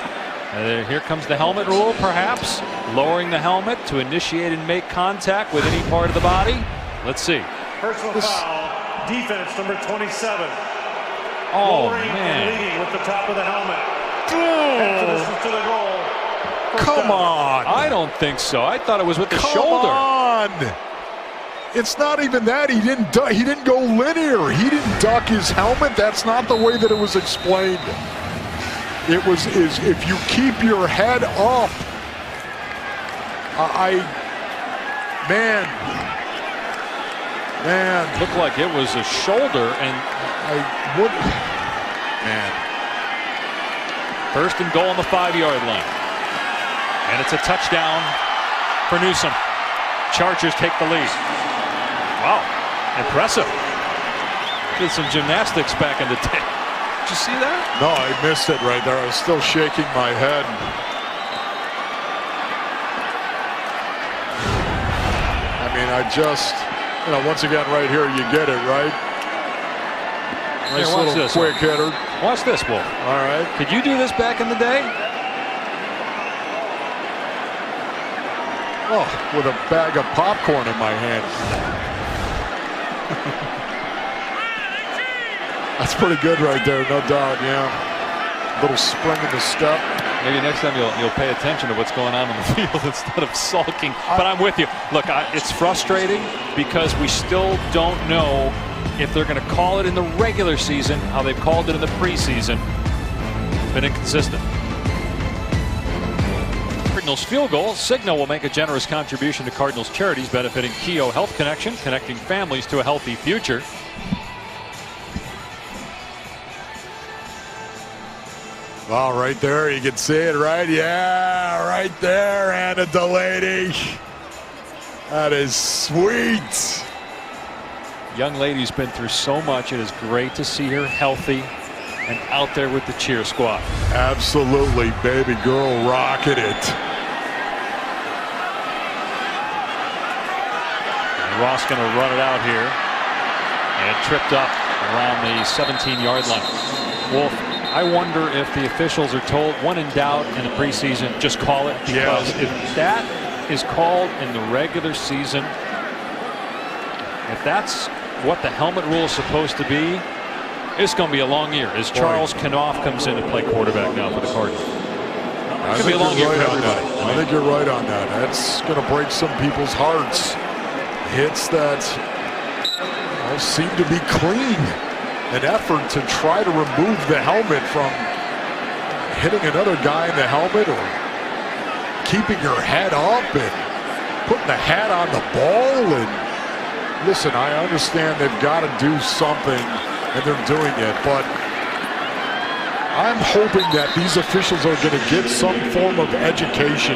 Here comes the helmet rule, perhaps. Lowering the helmet to initiate and make contact with any part of the body. Let's see. Personal foul. Defense number 27. Oh, lowering man. and leading with the top of the helmet. Oh. To the goal. Come on. I don't think so. I thought it was with the Come shoulder. on. It's not even that. He didn't go linear. He didn't duck his helmet. That's not the way that it was explained. It was if you keep your head up. Man. Looked like it was a shoulder, and man. 1st and goal on the 5-yard line. And it's a touchdown for Newsome. Chargers take the lead. Wow, impressive. Did some gymnastics back in the day. Did you see that? No, I missed it right there. I was still shaking my head. I mean, I just, once again, right here, you get it, right? Nice Here, watch little this. quick hitter. Watch this, Wolf. All right. Could you do this back in the day? Oh, with a bag of popcorn in my hand. That's pretty good right there, no doubt, yeah. Little spring in the step. Maybe next time you'll pay attention to what's going on in the field instead of sulking. But I'm with you. Look, it's frustrating because we still don't know if they're going to call it in the regular season how they've called it in the preseason. It's been inconsistent. Cardinals field goal. Cigna will make a generous contribution to Cardinals charities benefiting Keogh Health Connection, connecting families to a healthy future. Oh, right there, you can see it, right? Yeah, right there, Anna Delaney. That is sweet. Young lady's been through so much. It is great to see her healthy and out there with the cheer squad. Absolutely, baby girl, rocking it. And Ross going to run it out here. And tripped up around the 17-yard line. Wolf, I wonder if the officials are told, when in doubt in the preseason, just call it. Because if that is called in the regular season, if that's what the helmet rule is supposed to be, it's going to be a long year. As Charles Knopf comes in to play quarterback now for the Cardinals. It's going to be a long year for everybody. I think you're right on that. That's going to break some people's hearts. Hits that seem to be clean. An effort to try to remove the helmet from hitting another guy in the helmet or keeping your head up and putting the hat on the ball. And listen, I understand they've got to do something and they're doing it, but I'm hoping that these officials are going to get some form of education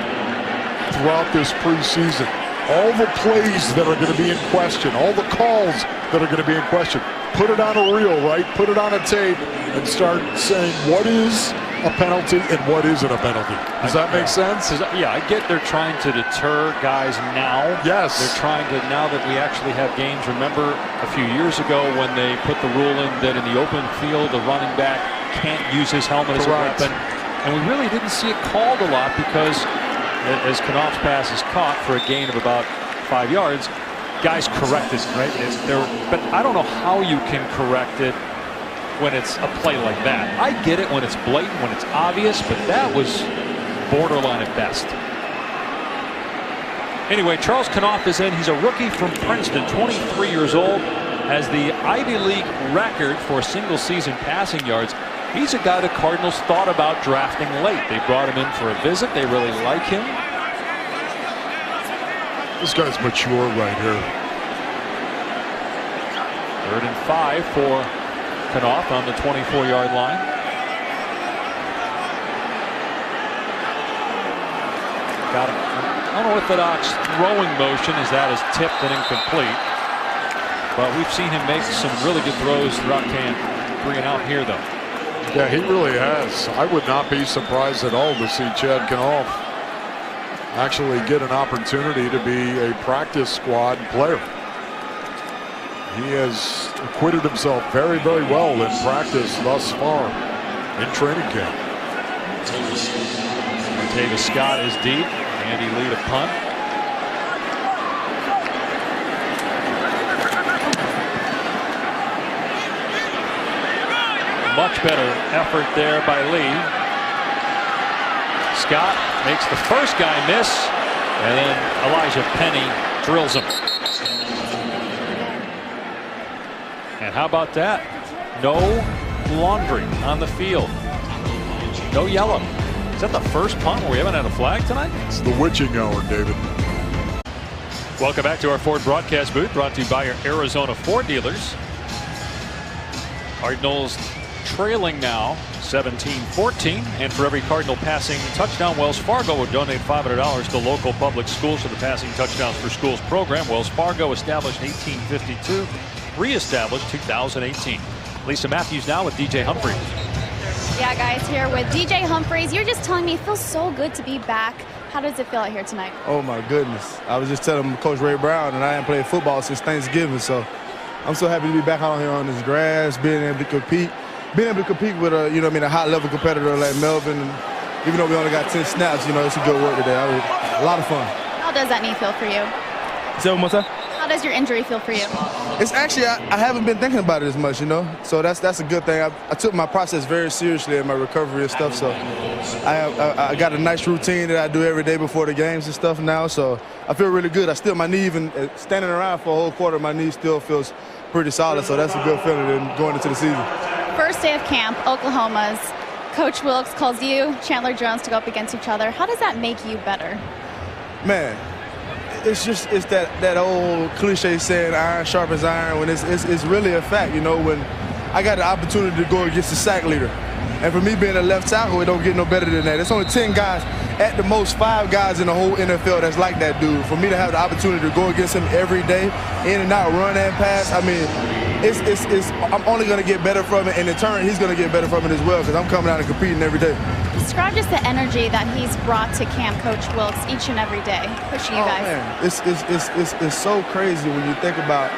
throughout this preseason. All the plays that are going to be in question, all the calls that are going to be in question, put it on a reel, right? Put it on a tape and start saying what is a penalty and what isn't a penalty. Does that make sense? Yeah, I get they're trying to deter guys now. Yes. They're trying to, now that we actually have games. Remember a few years ago when they put the rule in that in the open field, the running back can't use his helmet as a weapon. And we really didn't see it called a lot because as Knopf's pass is caught for a gain of about 5 yards, guys correct it, right? But I don't know how you can correct it when it's a play like that. I get it when it's blatant, when it's obvious, but that was borderline at best. Anyway, Charles Knopf is in. He's a rookie from Princeton, 23 years old, has the Ivy League record for single-season passing yards. He's a guy the Cardinals thought about drafting late. They brought him in for a visit. They really like him. This guy's mature right here. 3rd and 5 for Knopf on the 24-yard line. Got him. Unorthodox throwing motion as that is tipped and incomplete. But we've seen him make some really good throws throughout camp. 3 and out here, though. Yeah, he really has. I would not be surprised at all to see Chad Knopf actually get an opportunity to be a practice squad player. He has acquitted himself very, very well in practice thus far in training camp. Davis Scott is deep. Andy lead a punt. Much better effort there by Lee. Scott makes the first guy miss, and then Elijah Penny drills him. And how about that? No laundry on the field. No yellow. Is that the first punt where we haven't had a flag tonight? It's the witching hour, David. Welcome back to our Ford broadcast booth, brought to you by your Arizona Ford dealers. Cardinals trailing now 17-14, and for every Cardinal passing touchdown, Wells Fargo will donate $500 to local public schools for the Passing Touchdowns for Schools program. Wells Fargo, established in 1852, reestablished 2018. Lisa Matthews now with DJ Humphries. Yeah, guys, here with DJ Humphries. You're just telling me it feels so good to be back. How does it feel out here tonight? Oh, my goodness. I was just telling Coach Ray Brown, and I haven't played football since Thanksgiving, so I'm so happy to be back out here on this grass, being able to compete with a, a high-level competitor like Melvin. And even though we only got 10 snaps, it's a good work today. A lot of fun. How does that knee feel for you? Say one more time. How does your injury feel for you? It's actually, I haven't been thinking about it as much, so that's a good thing. I took my process very seriously in my recovery and stuff, so I got a nice routine that I do every day before the games and stuff now, so I feel really good. My knee, even standing around for a whole quarter, my knee still feels pretty solid, so that's a good feeling going into the season. First day of camp, Oklahoma's Coach Wilkes calls you, Chandler Jones, to go up against each other. How does that make you better? Man, it's that old cliche saying iron sharpens iron, when it's really a fact, when I got the opportunity to go against the sack leader. And for me being a left tackle, it don't get no better than that. It's only 10 guys, at the most 5 guys in the whole NFL that's like that dude. For me to have the opportunity to go against him every day, in and out, run and pass, I mean, I'm only going to get better from it, and in turn, he's going to get better from it as well, because I'm coming out and competing every day. Describe just the energy that he's brought to camp, Coach Wilkes, each and every day, pushing you guys. Man. It's so crazy when you think about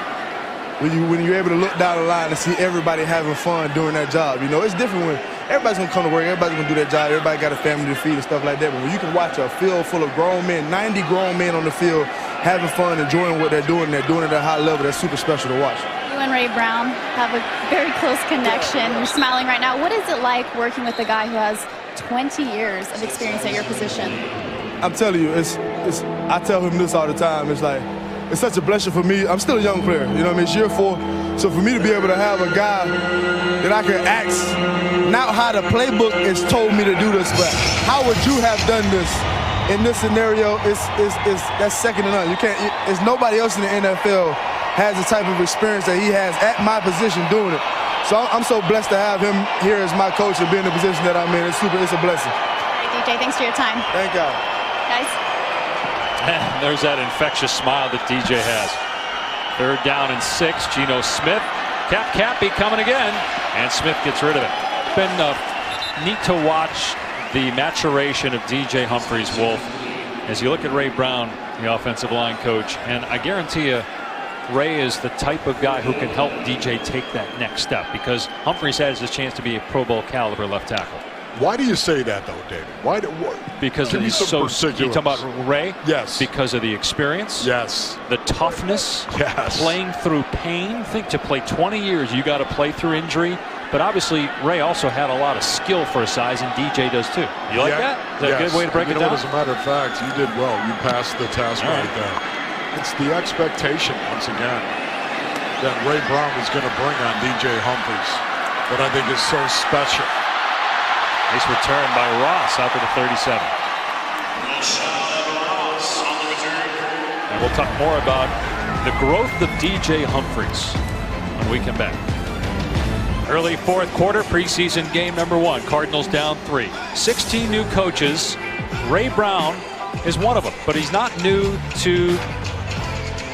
when you're able to look down the line and see everybody having fun doing that job. It's different when everybody's going to come to work, everybody's going to do their job, everybody got a family to feed and stuff like that. But when you can watch a field full of grown men, 90 grown men on the field, having fun, enjoying what they're doing at a high level, that's super special to watch. You and Ray Brown have a very close connection. You're smiling right now. What is it like working with a guy who has 20 years of experience at your position? I'm telling you, I tell him this all the time. It's such a blessing for me. I'm still a young player, It's year 4. So for me to be able to have a guy that I can ask, not how the playbook has told me to do this, but how would you have done this in this scenario? That's second to none. It's nobody else in the NFL has the type of experience that he has at my position doing it. So I'm so blessed to have him here as my coach and be in the position that I'm in. It's a blessing. All right, DJ, thanks for your time. Thank y'all. Guys. There's that infectious smile that DJ has. 3rd down and 6. Geno Smith. Cappy coming again. And Smith gets rid of it. It's been neat to watch the maturation of DJ Humphries, Wolf, as you look at Ray Brown, the offensive line coach. And I guarantee you, Ray is the type of guy who can help DJ take that next step, because Humphries has his chance to be a Pro Bowl caliber left tackle. Why do you say that, though, David? Why? Because he's so. You talking about Ray? Yes. Because of the experience. Yes. The toughness. Yes. Playing through pain. Think to play 20 years, you got to play through injury. But obviously, Ray also had a lot of skill for his size, and DJ does too. You like that? Is that a good way to break it down? As a matter of fact, you did well. You passed the test right there. It's the expectation, once again, that Ray Brown is going to bring on DJ Humphries that I think is so special. Nice return by Ross out to the 37. And we'll talk more about the growth of DJ Humphries when we come back. Early fourth quarter, preseason game number 1. Cardinals down 3. 16 new coaches. Ray Brown is one of them, but he's not new to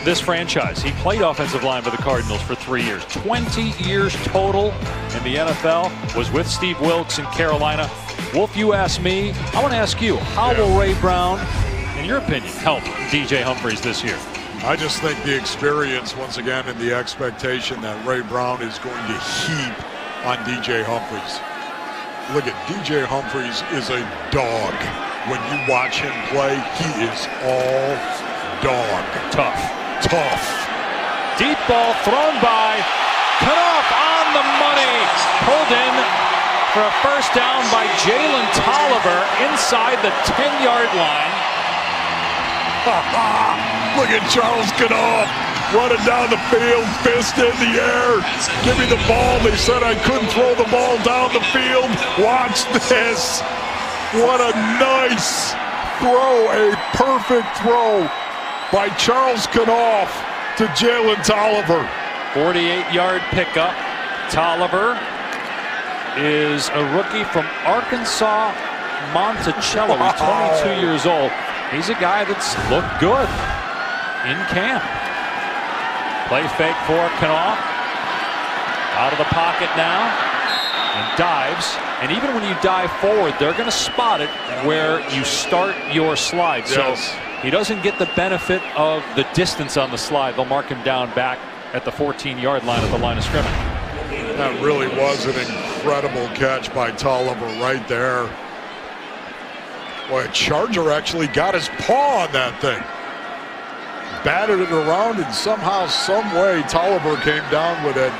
this franchise. He played offensive line for the Cardinals for 3 years. 20 years total in the NFL. Was with Steve Wilkes in Carolina. Wolf, you asked me. I want to ask you, how will Ray Brown, in your opinion, help DJ Humphries this year? I just think the experience, once again, and the expectation that Ray Brown is going to heap on DJ Humphries. Look at DJ Humphries is a dog. When you watch him play, he is all dog. Tough. Deep ball thrown by Knopf on the money. Pulled in for a first down by Jalen Tolliver inside the 10-yard line. Look at Charles Knopf running down the field, fist in the air. Give me the ball. They said I couldn't throw the ball down the field. Watch this. What a nice throw. A perfect throw by Charles Knopf to Jalen Tolliver. 48-yard pickup. Tolliver is a rookie from Arkansas, Monticello. He's 22 years old. He's a guy that's looked good in camp. Play fake for Knopf. Out of the pocket now and dives. And even when you dive forward, they're going to spot it where you start your slide. Yes. So he doesn't get the benefit of the distance on the slide. They'll mark him down back at the 14-yard line at the line of scrimmage. That really was an incredible catch by Tolliver right there. Boy, a Charger actually got his paw on that thing. Batted it around, and somehow, some way, Tolliver came down with it.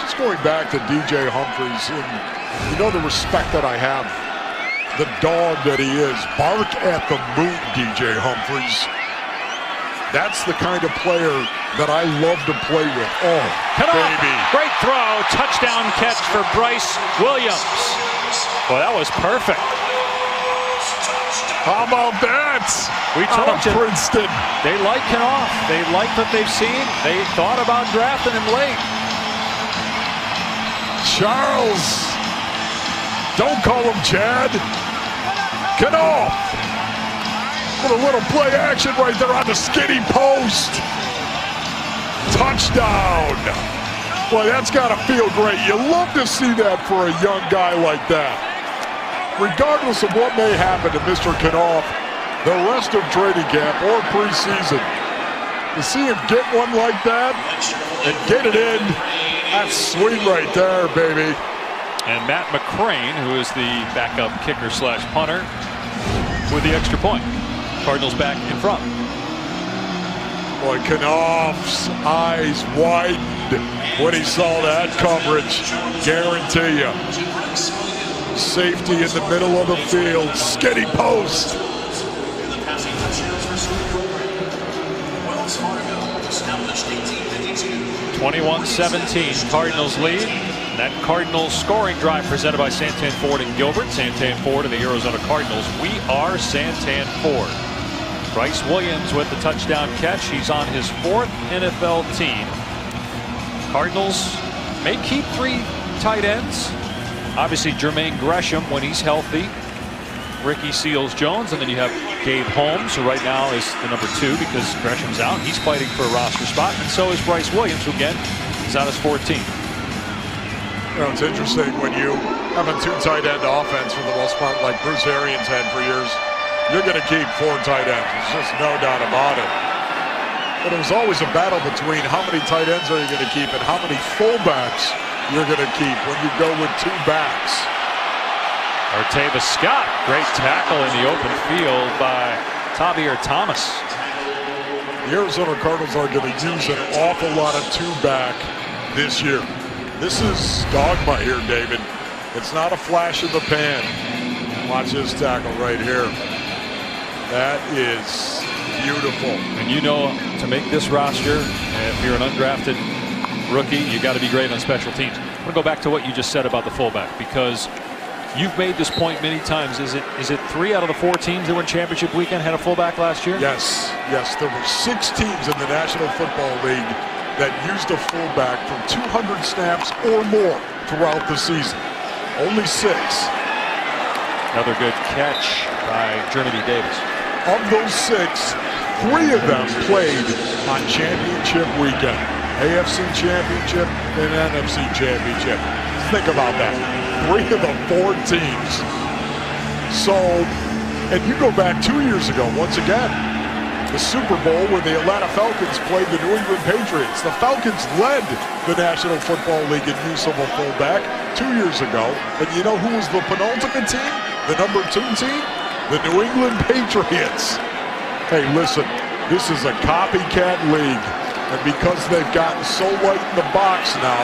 Just going back to DJ Humphries, and you know the respect that I have. The dog that he is. Bark at the moon, DJ Humphries. That's the kind of player that I love to play with. Oh, baby. Great throw. Touchdown catch for Bryce Williams. Well, that was perfect. How about that? We told you. Princeton. They like Knopf. They like what they've seen. They thought about drafting him late. Charles. Don't call him Chad. Knopf. With a little play action right there on the skinny post. Touchdown. Boy, that's got to feel great. You love to see that for a young guy like that. Regardless of what may happen to Mr. Knopf the rest of training camp or preseason, to see him get one like that and get it in, that's sweet right there, baby. And Matt McCrane, who is the backup kicker slash punter, with the extra point. Cardinals back in front. Boy, Knopf's eyes widened when he saw that coverage. Guarantee you. Safety in the middle of the field. Skinny post. 21-17, Cardinals lead. That Cardinals scoring drive presented by Santan Ford and Gilbert. Santan Ford of the Arizona Cardinals. We are Santan Ford. Bryce Williams with the touchdown catch. He's on his 4th NFL team. Cardinals may keep 3 tight ends. Obviously, Jermaine Gresham when he's healthy. Ricky Seals-Jones, and then you have Gabe Holmes, who right now is the number 2 because Gresham's out. He's fighting for a roster spot, and so is Bryce Williams, who again is on his 14th. You know, it's interesting when you have a 2 tight end offense for the most part, like Bruce Arians had for years. You're going to keep 4 tight ends. There's just no doubt about it. But it was always a battle between how many tight ends are you going to keep and how many fullbacks you're going to keep when you go with 2 backs. Artavis Scott, great tackle in the open field by Tavir Thomas. The Arizona Cardinals are going to use an awful lot of two-back this year. This is dogma here, David. It's not a flash in the pan. Watch this tackle right here. That is beautiful. And you know, to make this roster, if you're an undrafted rookie, you got to be great on special teams. I'm going to go back to what you just said about the fullback, because you've made this point many times. Is it 3 out of the 4 teams that were in championship weekend had a fullback last year? Yes. There were 6 teams in the National Football League that used a fullback for 200 snaps or more throughout the season. Only 6. Another good catch by Journey Davis. Of those 6, 3 of them played on championship weekend. AFC Championship and NFC Championship. Think about that. 3 of the 4 teams. So, and you go back 2 years ago, once again, the Super Bowl where the Atlanta Falcons played the New England Patriots. The Falcons led the National Football League in use of a fullback 2 years ago. And you know who was the penultimate team? The number 2 team? The New England Patriots. Hey, listen, this is a copycat league. And because they've gotten so light in the box now,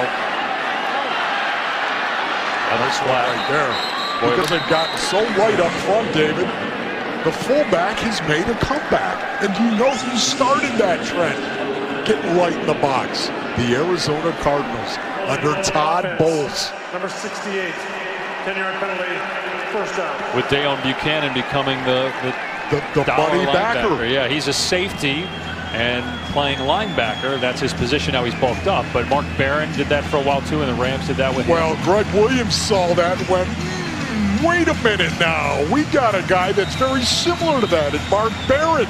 that's right there. Because they've gotten so light up front, David, the fullback has made a comeback. And you know who started that trend? Getting light in the box. The Arizona Cardinals under Todd Bowles. Number 68, 10-yard penalty, first down. With Dayon Buchanan becoming the money backer. Yeah, he's a safety and playing linebacker. That's his position now. He's bulked up. But Mark Barron did that for a while too, and the Rams did that with him. Well, Greg Williams saw that and went, wait a minute now. We got a guy that's very similar to that, and Mark Barron.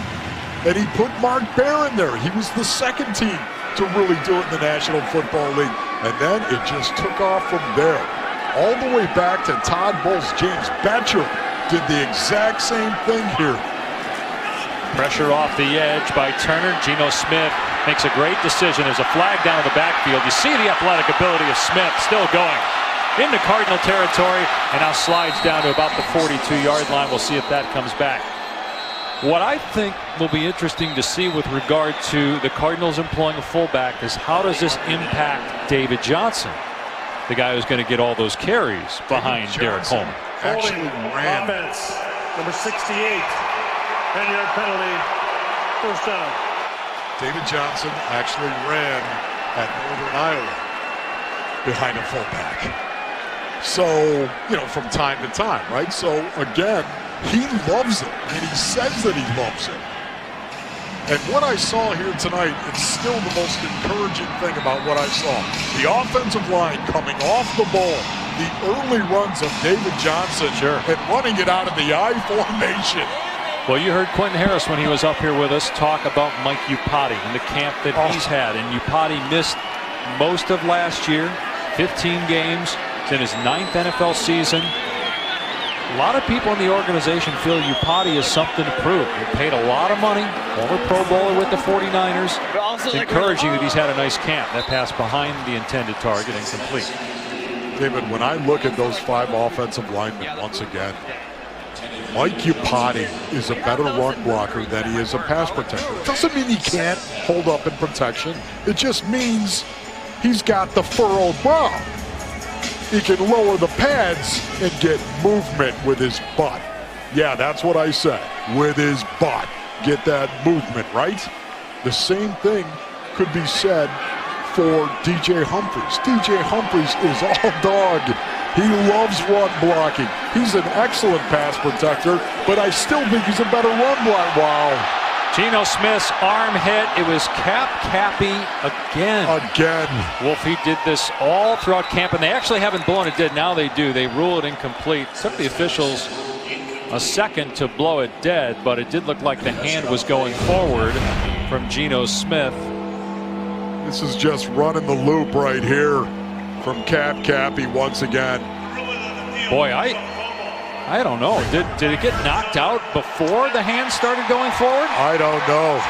And he put Mark Barron there. He was the second team to really do it in the National Football League. And then it just took off from there. All the way back to Todd Bowles. James Betcher did the exact same thing here. Pressure off the edge by Turner. Geno Smith makes a great decision. There's a flag down in the backfield. You see the athletic ability of Smith still going into Cardinal territory, and now slides down to about the 42-yard line. We'll see if that comes back. What I think will be interesting to see with regard to the Cardinals employing a fullback is how does this impact David Johnson, the guy who's going to get all those carries behind Derek Holman. Actually ran. Offense, number 68, 10-yard penalty, first down. David Johnson actually ran at Northern Iowa behind a fullback. So, you know, from time to time, right? So, again, he loves it, and he says that he loves it. And what I saw here tonight, it's still the most encouraging thing about what I saw. The offensive line coming off the ball, the early runs of David Johnson, and running it out of the I formation. Well, you heard Quentin Harris when he was up here with us talk about Mike Iupati and the camp that he's had. And Iupati missed most of last year, 15 games. It's in his 9th NFL season. A lot of people in the organization feel Iupati is something to prove. He paid a lot of money, former Pro Bowler with the 49ers. It's encouraging that he's had a nice camp. That pass behind the intended target, incomplete. David, when I look at those 5 offensive linemen, once again, Mike Iupati is a better run blocker than he is a pass protector. It doesn't mean he can't hold up in protection. It just means he's got the furrowed brow. He can lower the pads and get movement with his butt. Yeah, that's what I said. With his butt. Get that movement, right? The same thing could be said for DJ Humphries. DJ Humphries is all dog. He loves run blocking. He's an excellent pass protector, but I still think he's a better run blocker. Wow. Geno Smith's arm hit. It was Cappy again. Wolfie did this all throughout camp, and they actually haven't blown it dead. Now they do. They rule it incomplete. It took the officials a second to blow it dead, but it did look like the hand was going forward from Geno Smith. This is just running the loop right here from Cappy once again. Boy, I don't know. Did it get knocked out before the hand started going forward? I don't know.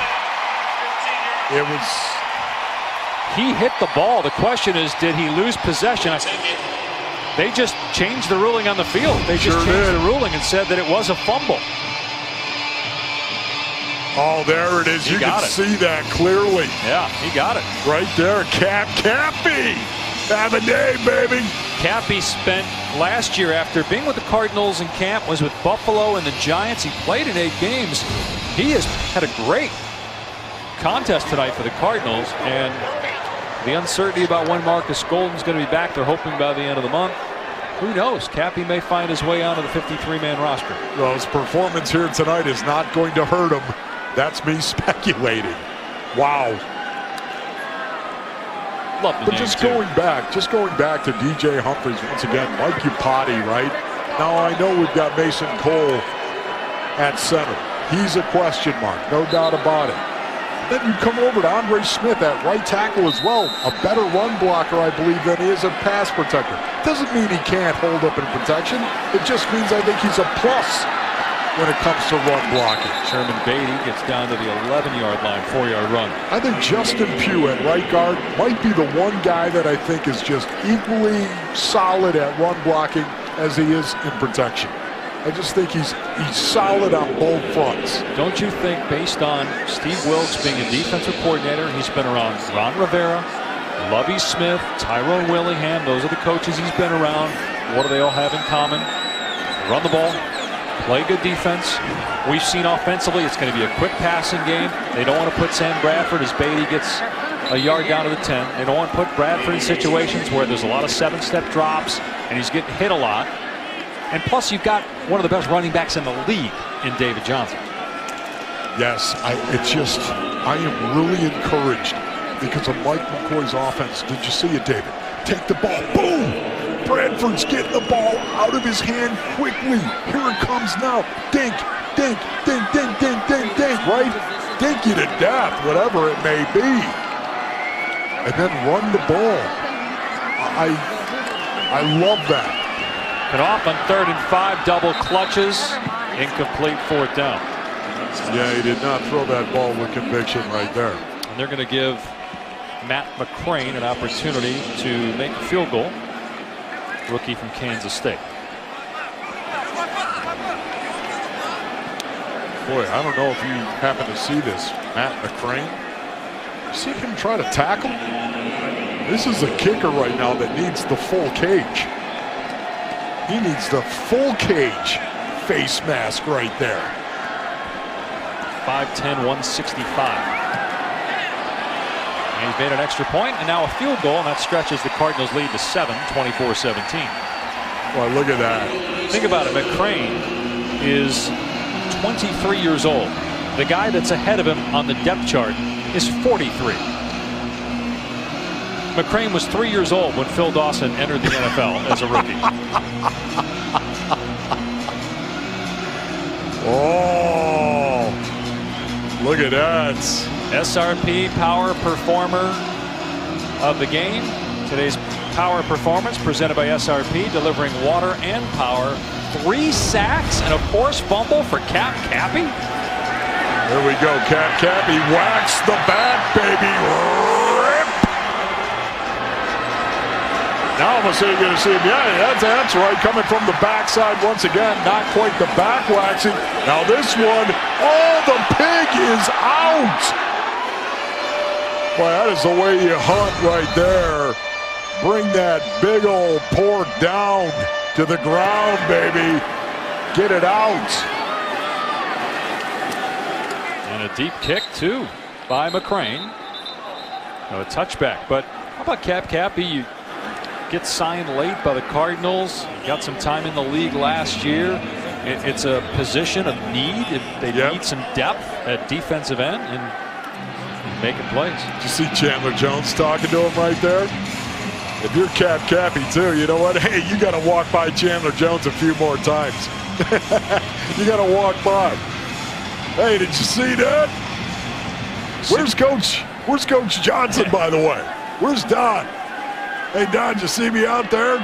He hit the ball. The question is, did he lose possession? They just changed the ruling on the field. They just changed the ruling and said that it was a fumble. Oh, there it is. You can see that clearly. Yeah, he got it. Right there. Cappy. Have a day, baby. Cappy spent last year, after being with the Cardinals in camp, was with Buffalo and the Giants. He played in 8 games. He has had a great contest tonight for the Cardinals, and the uncertainty about when Marcus Golden's going to be back, they're hoping by the end of the month. Who knows? Cappy may find his way onto the 53-man roster. Well, his performance here tonight is not going to hurt him. That's me speculating. Wow. Love the but just going back to DJ Humphries once again, Mike Iupati, right? Now I know we've got Mason Cole at center. He's a question mark, no doubt about it. Then you come over to Andre Smith at right tackle as well. A better run blocker, I believe, than he is a pass protector. Doesn't mean he can't hold up in protection. It just means I think he's a plus when it comes to run blocking. Sherman Beatty gets down to the 11-yard line, 4-yard run. I think Justin Pugh at right guard might be the one guy that I think is just equally solid at run blocking as he is in protection. I just think he's solid on both fronts. Don't you think, based on Steve Wilkes being a defensive coordinator, he's been around Ron Rivera, Lovie Smith, Tyrone Willingham, those are the coaches he's been around. What do they all have in common? Run the ball, play good defense. We've seen offensively it's going to be a quick passing game. They don't want to put Sam Bradford as Beatty gets a yard down to the 10. They don't want to put Bradford in situations where there's a lot of 7-step drops and he's getting hit a lot. And plus, you've got one of the best running backs in the league in David Johnson. Yes, I am really encouraged because of Mike McCoy's offense. Did you see it, David? Take the ball, boom! Bradford's getting the ball out of his hand quickly. Here it comes now. Dink, dink, dink, dink, dink, dink, dink, right? Dink you to death, whatever it may be. And then run the ball. I love that. And off on 3rd and 5, double clutches, incomplete, 4th down. Yeah, he did not throw that ball with conviction right there. And they're going to give Matt McCrane an opportunity to make a field goal. Rookie from Kansas State. Boy, I don't know if you happen to see this. Matt McCrane. See him try to tackle? This is a kicker right now that needs the full cage. He needs the full cage face mask right there. 5'10", 165. And he's made an extra point, and now a field goal, and that stretches the Cardinals' lead to 7, 24-17. Well, look at that. Think about it. McCrane is 23 years old. The guy that's ahead of him on the depth chart is 43. McCrane was 3 years old when Phil Dawson entered the NFL as a rookie. Oh, look at that. SRP Power Performer of the game. Today's Power Performance presented by SRP, delivering water and power. 3 sacks and a forced fumble for Cappy. There we go, Cappy whacks the bat, baby. Now I'm going to see him. Yeah, that's right. Coming from the backside once again. Not quite the back waxing. Now this one, oh, the pig is out. Boy, that is the way you hunt right there. Bring that big old pork down to the ground, baby. Get it out. And a deep kick, too, by McCrane. Now a touchback. But how about Cappy? You get signed late by the Cardinals. Got some time in the league last year. It's a position of need. They need some depth at defensive end and making plays. Did you see Chandler Jones talking to him right there? If you're Cappy too, you know what? Hey, you got to walk by Chandler Jones a few more times. You got to walk by. Hey, did you see that? Where's Coach Johnson, by the way? Where's Don? Hey, Don, did you see me out there?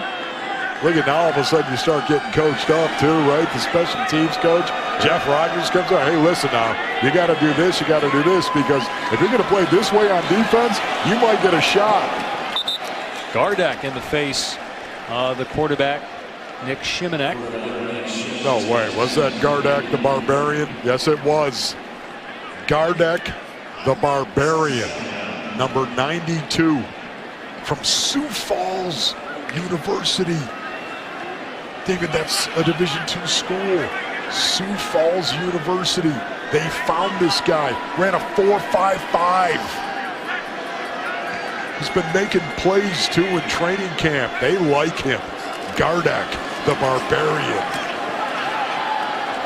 Look at now, all of a sudden you start getting coached up too, right? The special teams coach, Jeff Rogers, comes out. Hey, listen now, you got to do this, you got to do this, because if you're going to play this way on defense, you might get a shot. Gardeck in the face The quarterback, Nick Shimanek. No way. Was that Gardeck the Barbarian? Yes, it was. Gardeck the Barbarian, number 92, from Sioux Falls University. David, that's a Division II school. Sioux Falls University. They found this guy. Ran a 4.55. He's been making plays too in training camp. They like him. Gardeck, the Barbarian.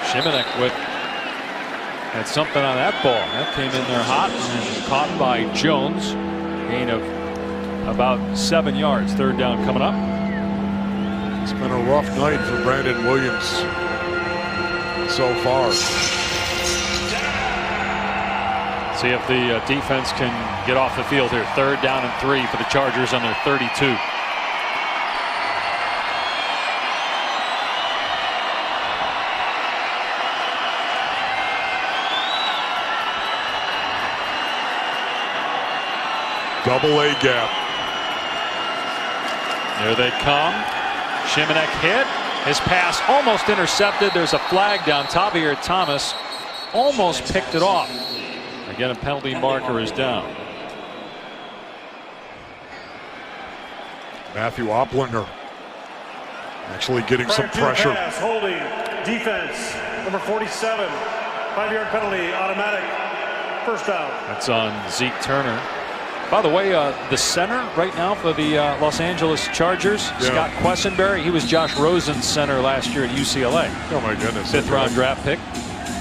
Shimanek had something on that ball. That came in there hot and caught by Jones. Gain of about 7 yards. Third down coming up. It's been a rough night for Brandon Williams so far. See if the defense can get off the field here. 3rd down and 3 for the Chargers on their 32. Double A gap. There they come. Shimanek hit. His pass almost intercepted. There's a flag down. Tavir Thomas almost picked it off. Again, a penalty marker is down. Matthew Oplinger actually getting some pressure. Pass, holding, defense, number 47. 5-yard penalty, automatic. First down. That's on Zeke Turner. By the way, the center right now for the Los Angeles Chargers, Scott Quessenberry, he was Josh Rosen's center last year at UCLA. Oh my goodness. 5th round draft pick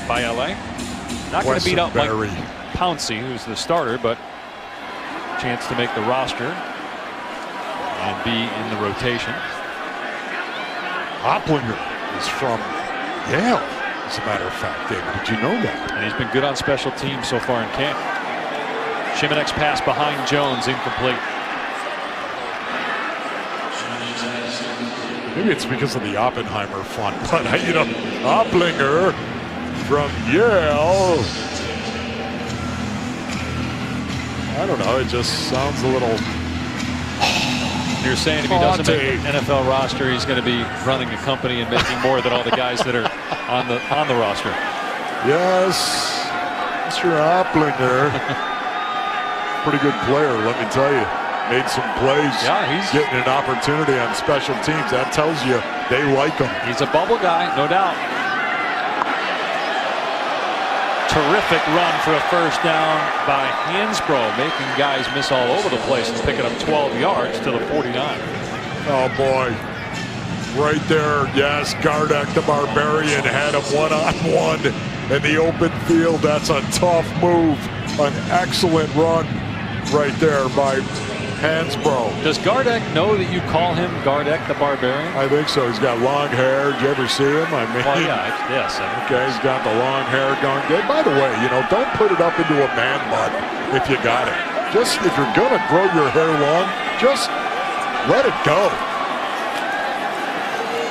by LA. Not going to beat out Mike Pouncey, who's the starter, but chance to make the roster and be in the rotation. Oplinger is from Yale, as a matter of fact. David, did you know that? And he's been good on special teams so far in camp. Shimanek's pass behind Jones, incomplete. Maybe it's because of the Oppenheimer font, but you know, Oplinger from Yale. I don't know, it just sounds a little. You're saying if he doesn't make an NFL roster, he's going to be running a company and making more than all the guys that are on the roster. Yes, Mr. Oplinger. Pretty good player, let me tell you. Made some plays. Yeah, he's getting an opportunity on special teams. That tells you they like him. He's a bubble guy, no doubt. Terrific run for a first down by Hansbrough, making guys miss all over the place and picking up 12 yards to the 49. Oh boy. Right there, yes, Gardeck the Barbarian had him one-on-one in the open field. That's a tough move. An excellent run right there by Hansbrough. Does Gardeck know that you call him Gardeck the Barbarian? I think so. He's got long hair. Did you ever see him? I mean, well, yeah, yes. Okay, he's got the long hair going good. By the way, you know, don't put it up into a man bun if you got it. Just if you're gonna grow your hair long, just let it go.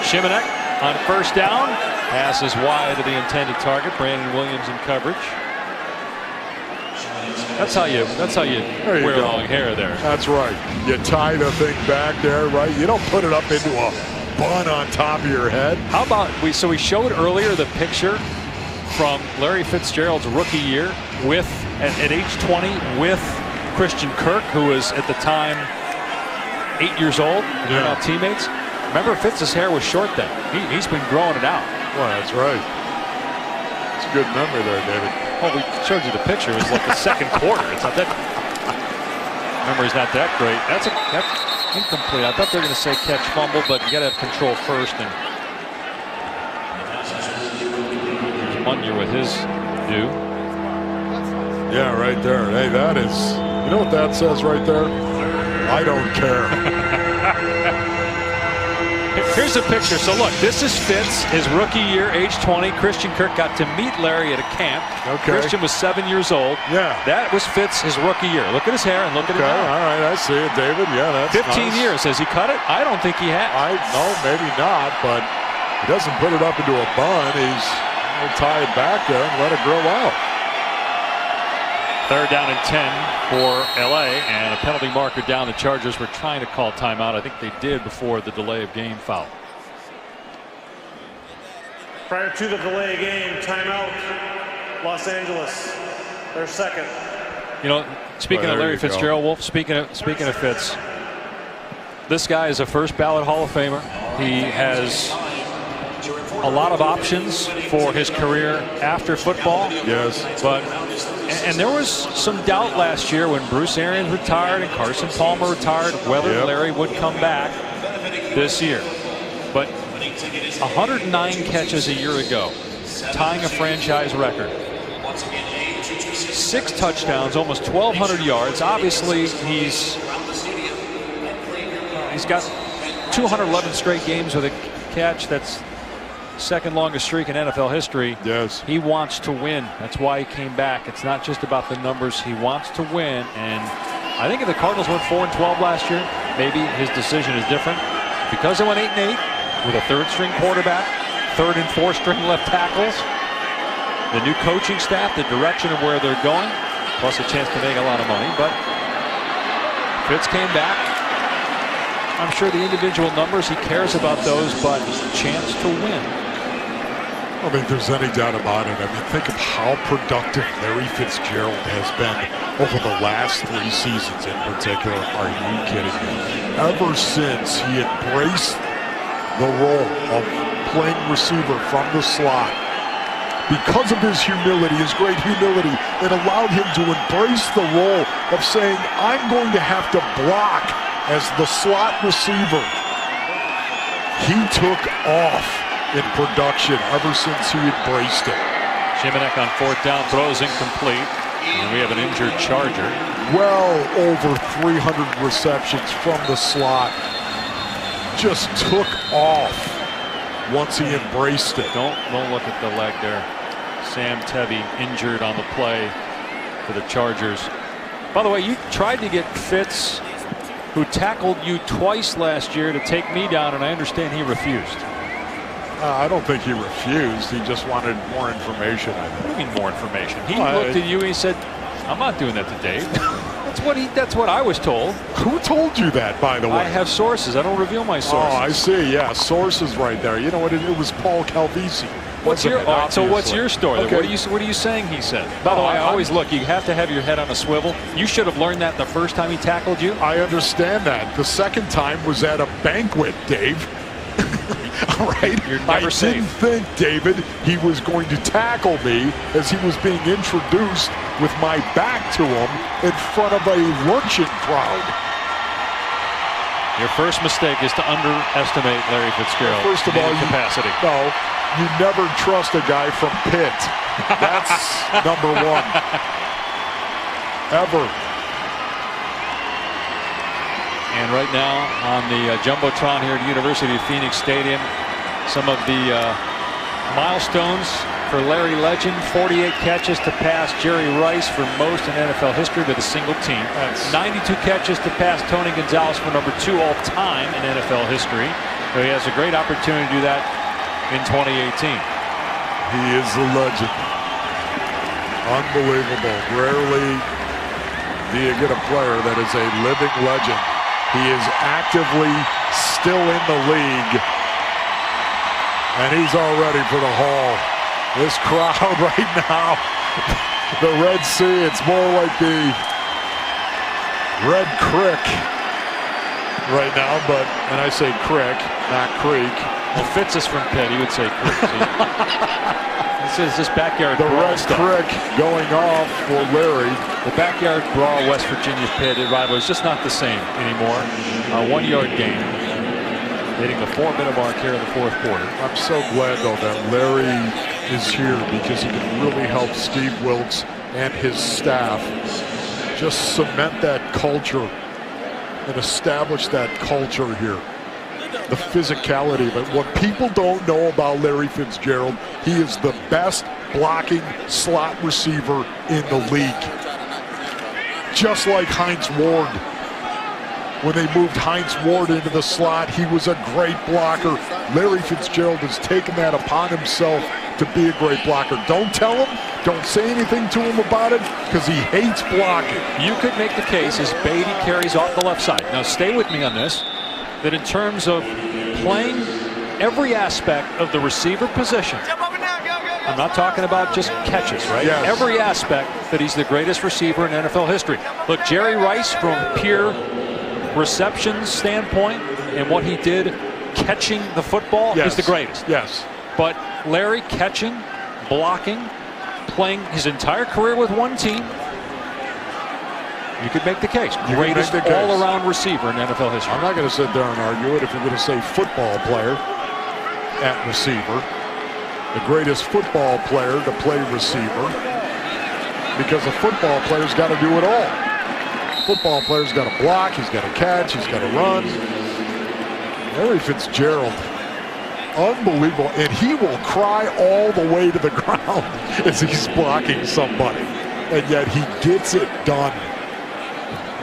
Shimanek on first down, passes wide to the intended target. Brandon Williams in coverage. That's how you wear long hair there. That's right. You tie the thing back there, right? You don't put it up into a bun on top of your head. How about we showed earlier the picture from Larry Fitzgerald's rookie year with at age 20 with Christian Kirk, who was at the time 8 years old. They're now teammates. Remember, Fitz's hair was short then. He's been growing it out. Well, that's right. It's a good memory there, David. Well, we showed you the picture. It was like the second quarter. It's not that. Memory's not that great. That's incomplete. I thought they were going to say catch fumble, but you got to have control first. And there's Munyer with his due. Yeah, right there. Hey, that is. You know what that says right there? I don't care. Here's a picture. So look, this is Fitz, his rookie year, age 20. Christian Kirk got to meet Larry at a camp. Okay. Christian was 7 years old. Yeah. That was Fitz, his rookie year. Look at his hair and look at it now. All right, I see it, David. Yeah, that's 15 nice. years. Has he cut it? I don't think he has. No, maybe not, but he doesn't put it up into a bun. He'll tie it back there and let it grow out. Third down and 10 for LA, and a penalty marker down. The Chargers were trying to call timeout. I think they did before the delay of game foul. Prior to the delay of game, timeout, Los Angeles, their second. You know, speaking of Larry Fitzgerald, Wolf, speaking of Fitz, this guy is a first ballot Hall of Famer. He has a lot of options for his career after football. Yes. And there was some doubt last year when Bruce Arians retired and Carson Palmer retired whether Larry would come back this year. But 109 catches a year ago, tying a franchise record. 6 touchdowns, almost 1,200 yards. Obviously, he's got 211 straight games with a catch. That's second longest streak in NFL history. Yes. He wants to win. That's why he came back. It's not just about the numbers. He wants to win. And I think if the Cardinals went 4-12 last year, maybe his decision is different. Because they went 8-8 with a third-string quarterback, third and fourth-string left tackles, the new coaching staff, the direction of where they're going, plus a chance to make a lot of money. But Fitz came back. I'm sure the individual numbers, he cares about those, but chance to win. I don't think there's any doubt about it. I mean, think of how productive Larry Fitzgerald has been over the last 3 seasons in particular. Are you kidding me? Ever since he embraced the role of playing receiver from the slot, because of his humility, his great humility, it allowed him to embrace the role of saying, I'm going to have to block as the slot receiver. He took off in production ever since he embraced it. Jimenez on 4th down, throws incomplete, and we have an injured Charger. Well over 300 receptions from the slot. Just took off once he embraced it. Don't look at the leg there. Sam Tebby injured on the play for the Chargers. By the way, you tried to get Fitz, who tackled you twice last year, to take me down, and I understand he refused. I don't think he refused. He just wanted more information. What do you mean more information? He looked at you and he said, I'm not doing that to Dave. That's what I was told. Who told you that, by the way? I have sources. I don't reveal my sources. Oh, I see. Yeah, sources right there. You know what? It was Paul Calvisi. So what's your story? Okay. What are you saying he said? By the way, I always look, you have to have your head on a swivel. You should have learned that the first time he tackled you. I understand that. The second time was at a banquet, Dave. All right. You're never safe. Didn't think, David, he was going to tackle me as he was being introduced with my back to him in front of a luncheon crowd. Your first mistake is to underestimate Larry Fitzgerald. First of all, capacity. No, you never trust a guy from Pitt. That's number one. Ever. And right now on the Jumbotron here at University of Phoenix Stadium, some of the milestones for Larry Legend. 48 catches to pass Jerry Rice for most in NFL history with a single team. 92 catches to pass Tony Gonzalez for number 2 all time in NFL history. So he has a great opportunity to do that in 2018. He is a legend. Unbelievable. Rarely do you get a player that is a living legend. He is actively still in the league, and he's all ready for the Hall. This crowd right now, the Red Sea, it's more like the Red Creek right now, and I say crick, not creek. Well, Fitz is from Pitt, he would say creek. This is backyard the brawl Red stuff. Creek going off for Larry. The backyard brawl, West Virginia Pitt rival is just not the same anymore. 1-yard gain, hitting the 4-minute mark here in the 4th quarter. I'm so glad though that Larry is here because he can really help Steve Wilkes and his staff just cement that culture and establish that culture here. The physicality of it. What people don't know about Larry Fitzgerald, he is the best blocking slot receiver in the league. Just like Hines Ward. When they moved Hines Ward into the slot, he was a great blocker. Larry Fitzgerald has taken that upon himself to be a great blocker. Don't tell him. Don't say anything to him about it because he hates blocking. You could make the case as Beatty carries off the left side. Now stay with me on this, that in terms of playing every aspect of the receiver position, I'm not talking about just catches, right? Yes. Every aspect that he's the greatest receiver in NFL history. Look, Jerry Rice from pure reception standpoint and what he did catching the football is the greatest. Yes. But Larry catching, blocking, playing his entire career with one team, you could make the case. Greatest all-around receiver in NFL history. I'm not going to sit there and argue it. If you're going to say football player at receiver, the greatest football player to play receiver, because a football player's got to do it all. Football player's got to block, he's got to catch, he's got to run. Larry Fitzgerald, unbelievable, and he will cry all the way to the ground as he's blocking somebody, and yet he gets it done.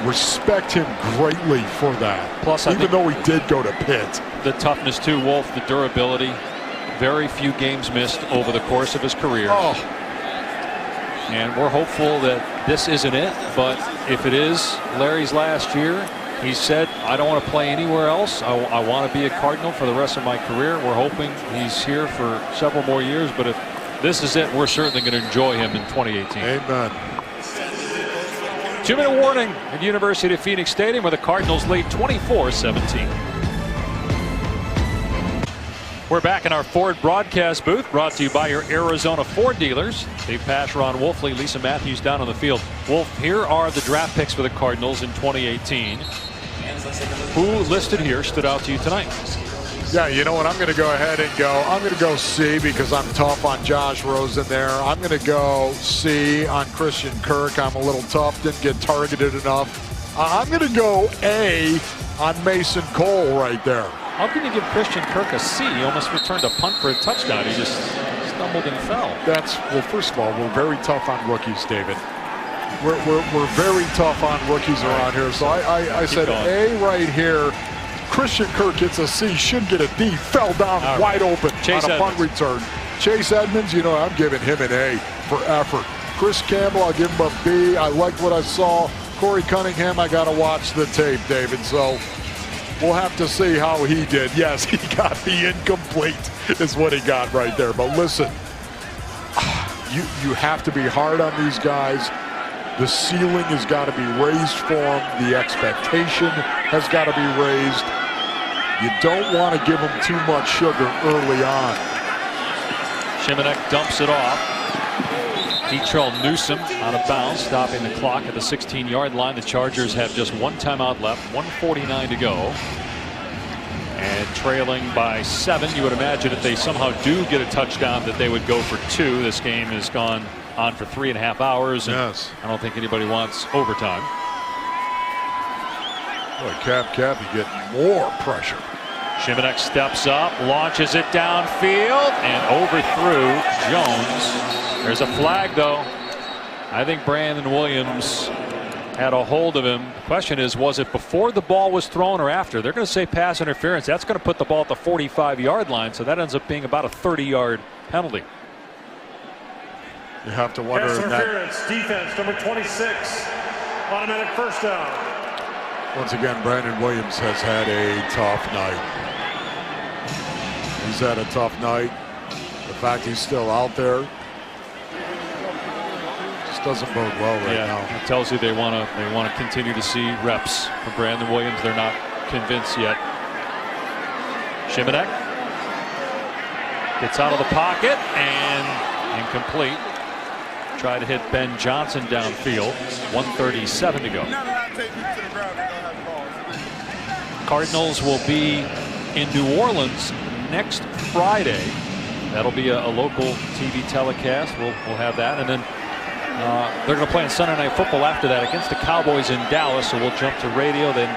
Respect him greatly for that. Plus, even though he did go to Pitt. The toughness too, Wolf, the durability. Very few games missed over the course of his career. Oh. And we're hopeful that this isn't it, but if it is Larry's last year, he said, I don't want to play anywhere else. I want to be a Cardinal for the rest of my career. We're hoping he's here for several more years, but if this is it, we're certainly going to enjoy him in 2018. Amen. 2-minute warning at University of Phoenix Stadium where the Cardinals lead 24-17. We're back in our Ford broadcast booth, brought to you by your Arizona Ford dealers. Dave Pasch, Ron Wolfley, Lisa Matthews down on the field. Wolf, here are the draft picks for the Cardinals in 2018. Who listed here stood out to you tonight? Yeah, you know what? I'm going to go ahead and go. I'm going to go C because I'm tough on Josh Rosen there. I'm going to go C on Christian Kirk. I'm a little tough. Didn't get targeted enough. I'm going to go A on Mason Cole right there. How can you give Christian Kirk a C? He almost returned a punt for a touchdown. He just stumbled and fell. Well, first of all, we're very tough on rookies, David. We're very tough on rookies around here. So I said going. A right here. Christian Kirk gets a C, should get a D. Fell down wide open Chase on a punt return. Chase Edmonds, you know, I'm giving him an A for effort. Chris Campbell, I'll give him a B. I liked what I saw. Corey Cunningham, I got to watch the tape, David. So we'll have to see how he did. Yes, he got the incomplete is what he got right there. But listen, you have to be hard on these guys. The ceiling has got to be raised for them. The expectation has got to be raised. You don't want to give them too much sugar early on. Shimanek dumps it off. Detrell Newsome out of bounds, stopping the clock at the 16-yard line. The Chargers have just one timeout left, 1:49 to go. And trailing by 7, you would imagine if they somehow do get a touchdown that they would go for 2. This game has gone on for 3.5 hours. And yes. I don't think anybody wants overtime. Boy, Cap, you get more pressure. Shimanek steps up, launches it downfield, and overthrew Jones. There's a flag, though. I think Brandon Williams had a hold of him. The question is, was it before the ball was thrown or after? They're going to say pass interference. That's going to put the ball at the 45-yard line, so that ends up being about a 30-yard penalty. You have to wonder pass if interference, defense, number 26, automatic first down. Once again, Brandon Williams has had a tough night. He's had a tough night. The fact he's still out there just doesn't bode well right now. It tells you they want to continue to see reps from Brandon Williams. They're not convinced yet. Shimanek gets out of the pocket and incomplete. Try to hit Ben Johnson downfield. 1:37 to go. Cardinals will be in New Orleans next Friday. That'll be a local TV telecast. We'll have that, and then they're going to play on Sunday Night Football after that against the Cowboys in Dallas. So we'll jump to radio. Then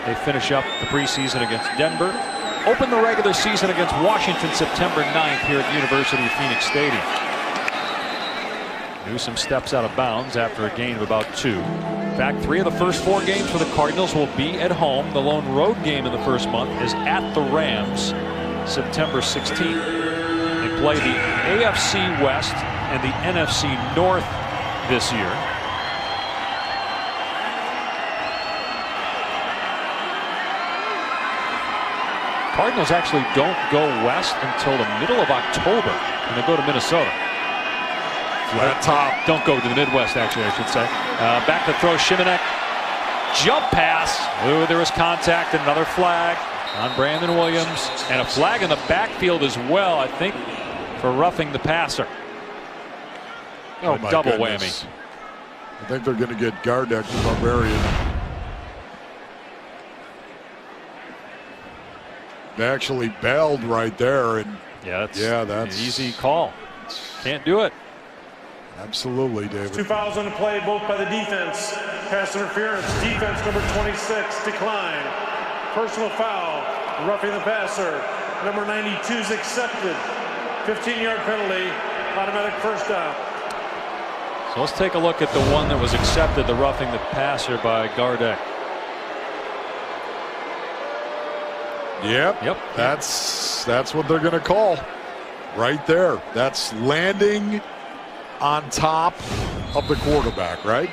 they finish up the preseason against Denver. Open the regular season against Washington September 9th here at University of Phoenix Stadium. Newsome steps out of bounds after a gain of about 2. In fact, 3 of the first 4 games for the Cardinals will be at home. The lone road game in the first month is at the Rams, September 16th. They play the AFC West and the NFC North this year. Cardinals actually don't go west until the middle of October, and they go to Minnesota. Flat top. Don't go to the Midwest, actually, I should say. Back to throw, Shimanek. Jump pass. Ooh, there was contact, another flag on Brandon Williams, and a flag in the backfield as well, I think, for roughing the passer. Oh, a double whammy. I think they're going to get Gardeck, the Barbarian. They actually bailed right there, and that's an easy call. Can't do it. Absolutely, David. 2 fouls on the play, both by the defense. Pass interference. Defense number 26 decline. Personal foul. Roughing the passer. Number 92 is accepted. 15-yard penalty. Automatic first down. So let's take a look at the one that was accepted, the roughing the passer by Gardeck. Yep. That's what they're going to call right there. That's landing on top of the quarterback, right?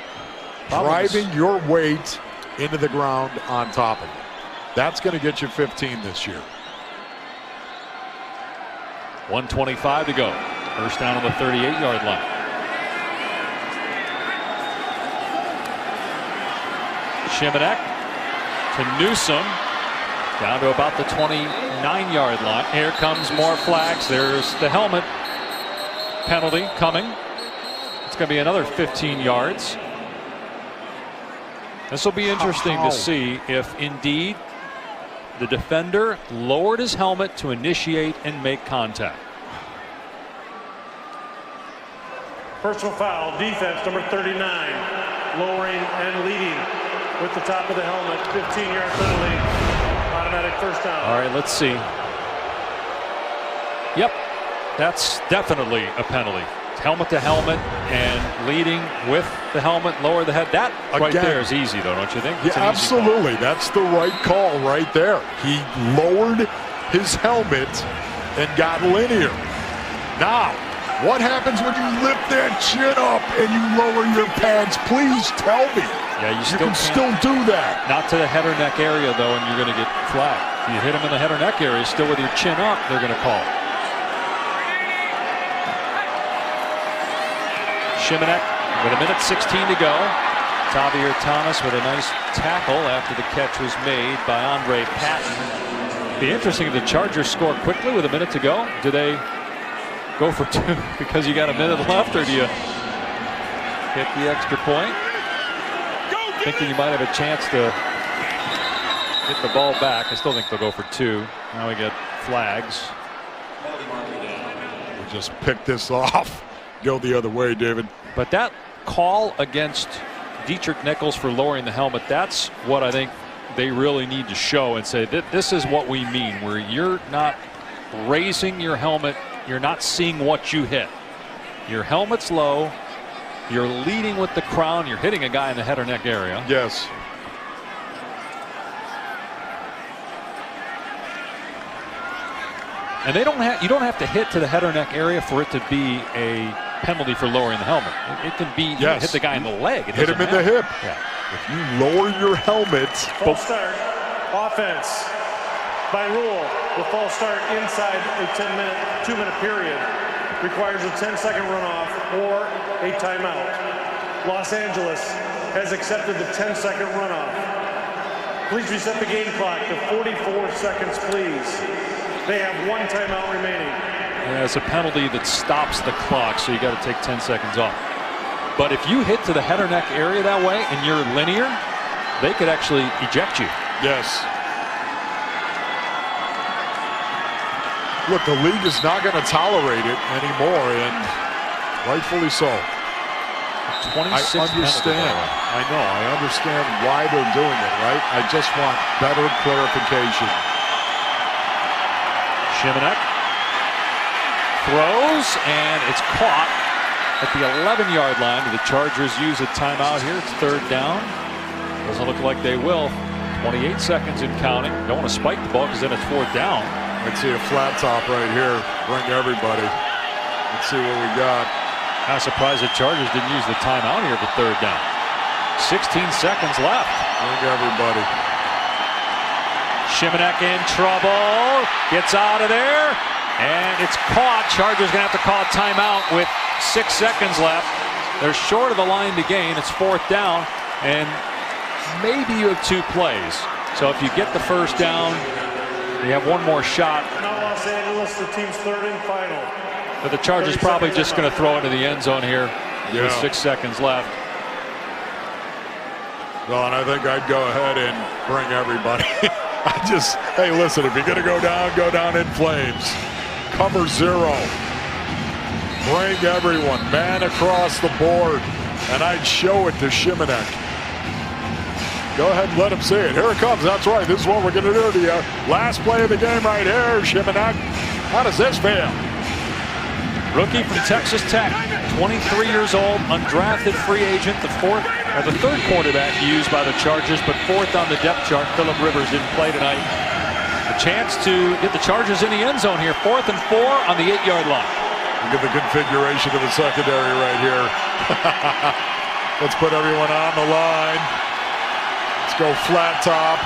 Driving your weight into the ground on top of it. That's going to get you 15 this year. 1:25 to go. First down on the 38-yard line. Shimanek to Newsom. Down to about the 29-yard line. Here comes more flags. There's the helmet penalty coming. It's going to be another 15 yards. This will be interesting to see if indeed the defender lowered his helmet to initiate and make contact. Personal foul. Defense number 39. Lowering and leading with the top of the helmet. 15-yard penalty. Automatic first down. All right, let's see. Yep, that's definitely a penalty. Helmet to helmet and leading with the helmet, lower the head. That right there is easy, though, don't you think? Yeah, absolutely. That's the right call right there. He lowered his helmet and got linear. Now, what happens when you lift that chin up and you lower your pads? Please tell me. Yeah, you can still do that. Not to the head or neck area, though, and you're going to get flagged. If you hit him in the head or neck area, still with your chin up, they're going to call. Shimanek with 1:16 to go. Tavier Thomas with a nice tackle after the catch was made by Andre Patton. Be interesting if the Chargers score quickly with 1 minute to go. Do they go for 2 because you got 1 minute left, or do you get the extra point? Thinking you might have a chance to get the ball back. I still think they'll go for 2. Now we get flags. We'll just pick this off. Go the other way, David. But that call against Dietrich Nichols for lowering the helmet, that's what I think they really need to show and say that this is what we mean, where you're not raising your helmet, you're not seeing what you hit. Your helmet's low. You're leading with the crown. You're hitting a guy in the head or neck area. Yes. And they don't have. You don't have to hit to the head or neck area for it to be a penalty for lowering the helmet. It can be hit the guy in the leg. Hit him in the hip. Yeah. If you lower your helmet. False start. Offense. By rule, the false start inside a 2-minute period requires a 10-second runoff or a timeout. Los Angeles has accepted the 10-second runoff. Please reset the game clock to 44 seconds, please. They have 1 timeout remaining. Yeah, it's a penalty that stops the clock, so you got to take 10 seconds off. But if you hit to the head or neck area that way and you're linear, they could actually eject you. Yes. Look, the league is not going to tolerate it anymore, and rightfully so. 26 I understand. I know. I understand why they're doing it, right? I just want better clarification. Shimanek throws, and it's caught at the 11-yard line. The Chargers use a timeout here. It's 3rd down. Doesn't look like they will. 28 seconds and counting. Don't want to spike the ball because then it's 4th down. I'd see a flat top right here. Bring everybody. Let's see what we got. I'm surprised the Chargers didn't use the timeout here for third down. 16 seconds left. Bring everybody. Shimanek in trouble. Gets out of there. And it's caught. Chargers going to have to call a timeout with 6 seconds left. They're short of the line to gain. It's fourth down. And maybe you have 2 plays. So if you get the first down, you have one more shot. Now Los Angeles, the team's third and final. But the Chargers probably just going to throw into the end zone here with 6 seconds left. Well, and I think I'd go ahead and bring everybody. Hey, listen, if you're going to go down in flames. Cover 0. Bring everyone, man across the board. And I'd show it to Shimanek. Go ahead and let him see it. Here it comes. That's right. This is what we're going to do to you. Last play of the game right here, Shimanek. How does this feel? Rookie from Texas Tech, 23 years old, undrafted free agent, the third quarterback used by the Chargers, but 4th on the depth chart. Phillip Rivers didn't play tonight. A chance to get the Chargers in the end zone here. 4th and 4 on the 8-yard line. Look at the configuration of the secondary right here. Let's put everyone on the line. Let's go flat top.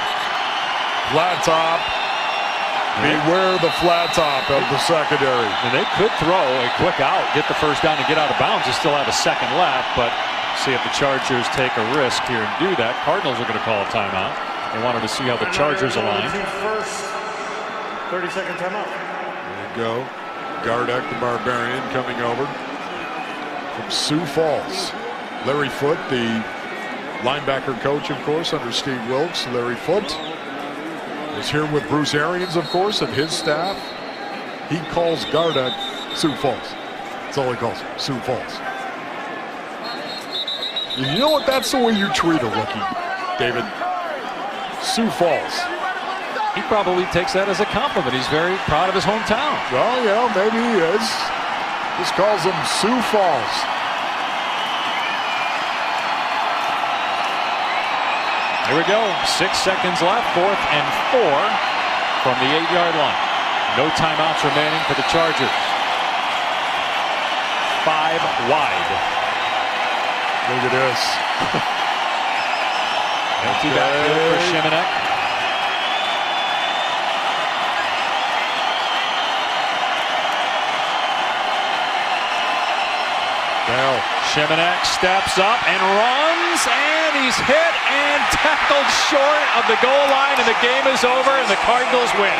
Flat top. Beware the flat top of the secondary. And they could throw a quick out, get the first down, and get out of bounds. They still have a second left, but see if the Chargers take a risk here and do that. Cardinals are going to call a timeout. They wanted to see how the Chargers align. First 30-second timeout. There you go. Gardeck, the Barbarian, coming over from Sioux Falls. Larry Foote, the linebacker coach, of course, under Steve Wilkes. Larry Foote is here with Bruce Arians, of course, and his staff. He calls Gardeck Sioux Falls. That's all he calls it, Sioux Falls. You know what? That's the way you treat a rookie, David. Sioux Falls. He probably takes that as a compliment. He's very proud of his hometown. Well, yeah, maybe he is. Just calls him Sioux Falls. Here we go. 6 seconds left. 4th and 4 from the 8-yard line. No timeouts remaining for the Chargers. 5 wide. Look at this. Empty backfield for Shimanek. Now Shimanek steps up and runs, and he's hit and tackled short of the goal line, and the game is over, and the Cardinals win.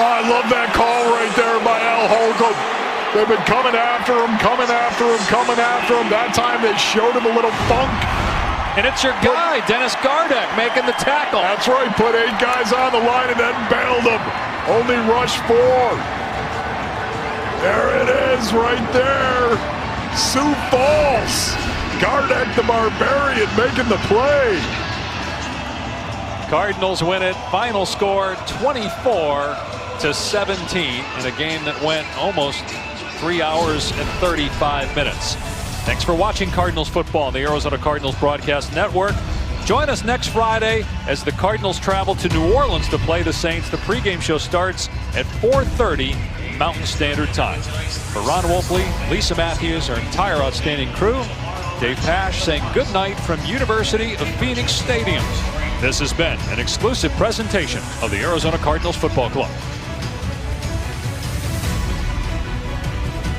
Oh, I love that call right there by Al Holcomb. They've been coming after him. That time they showed him a little funk. And it's your guy, Dennis Gardeck, making the tackle. That's right. Put 8 guys on the line and then bailed them. Only rushed 4. There it is right there. Sioux Falls. Gardeck the Barbarian making the play. Cardinals win it. Final score 24-17 in a game that went almost 3 hours and 35 minutes. Thanks for watching Cardinals football on the Arizona Cardinals Broadcast Network. Join us next Friday as the Cardinals travel to New Orleans to play the Saints. The pregame show starts at 4:30 Mountain Standard Time. For Ron Wolfley, Lisa Matthews, our entire outstanding crew, Dave Pash saying good night from University of Phoenix Stadium. This has been an exclusive presentation of the Arizona Cardinals Football Club.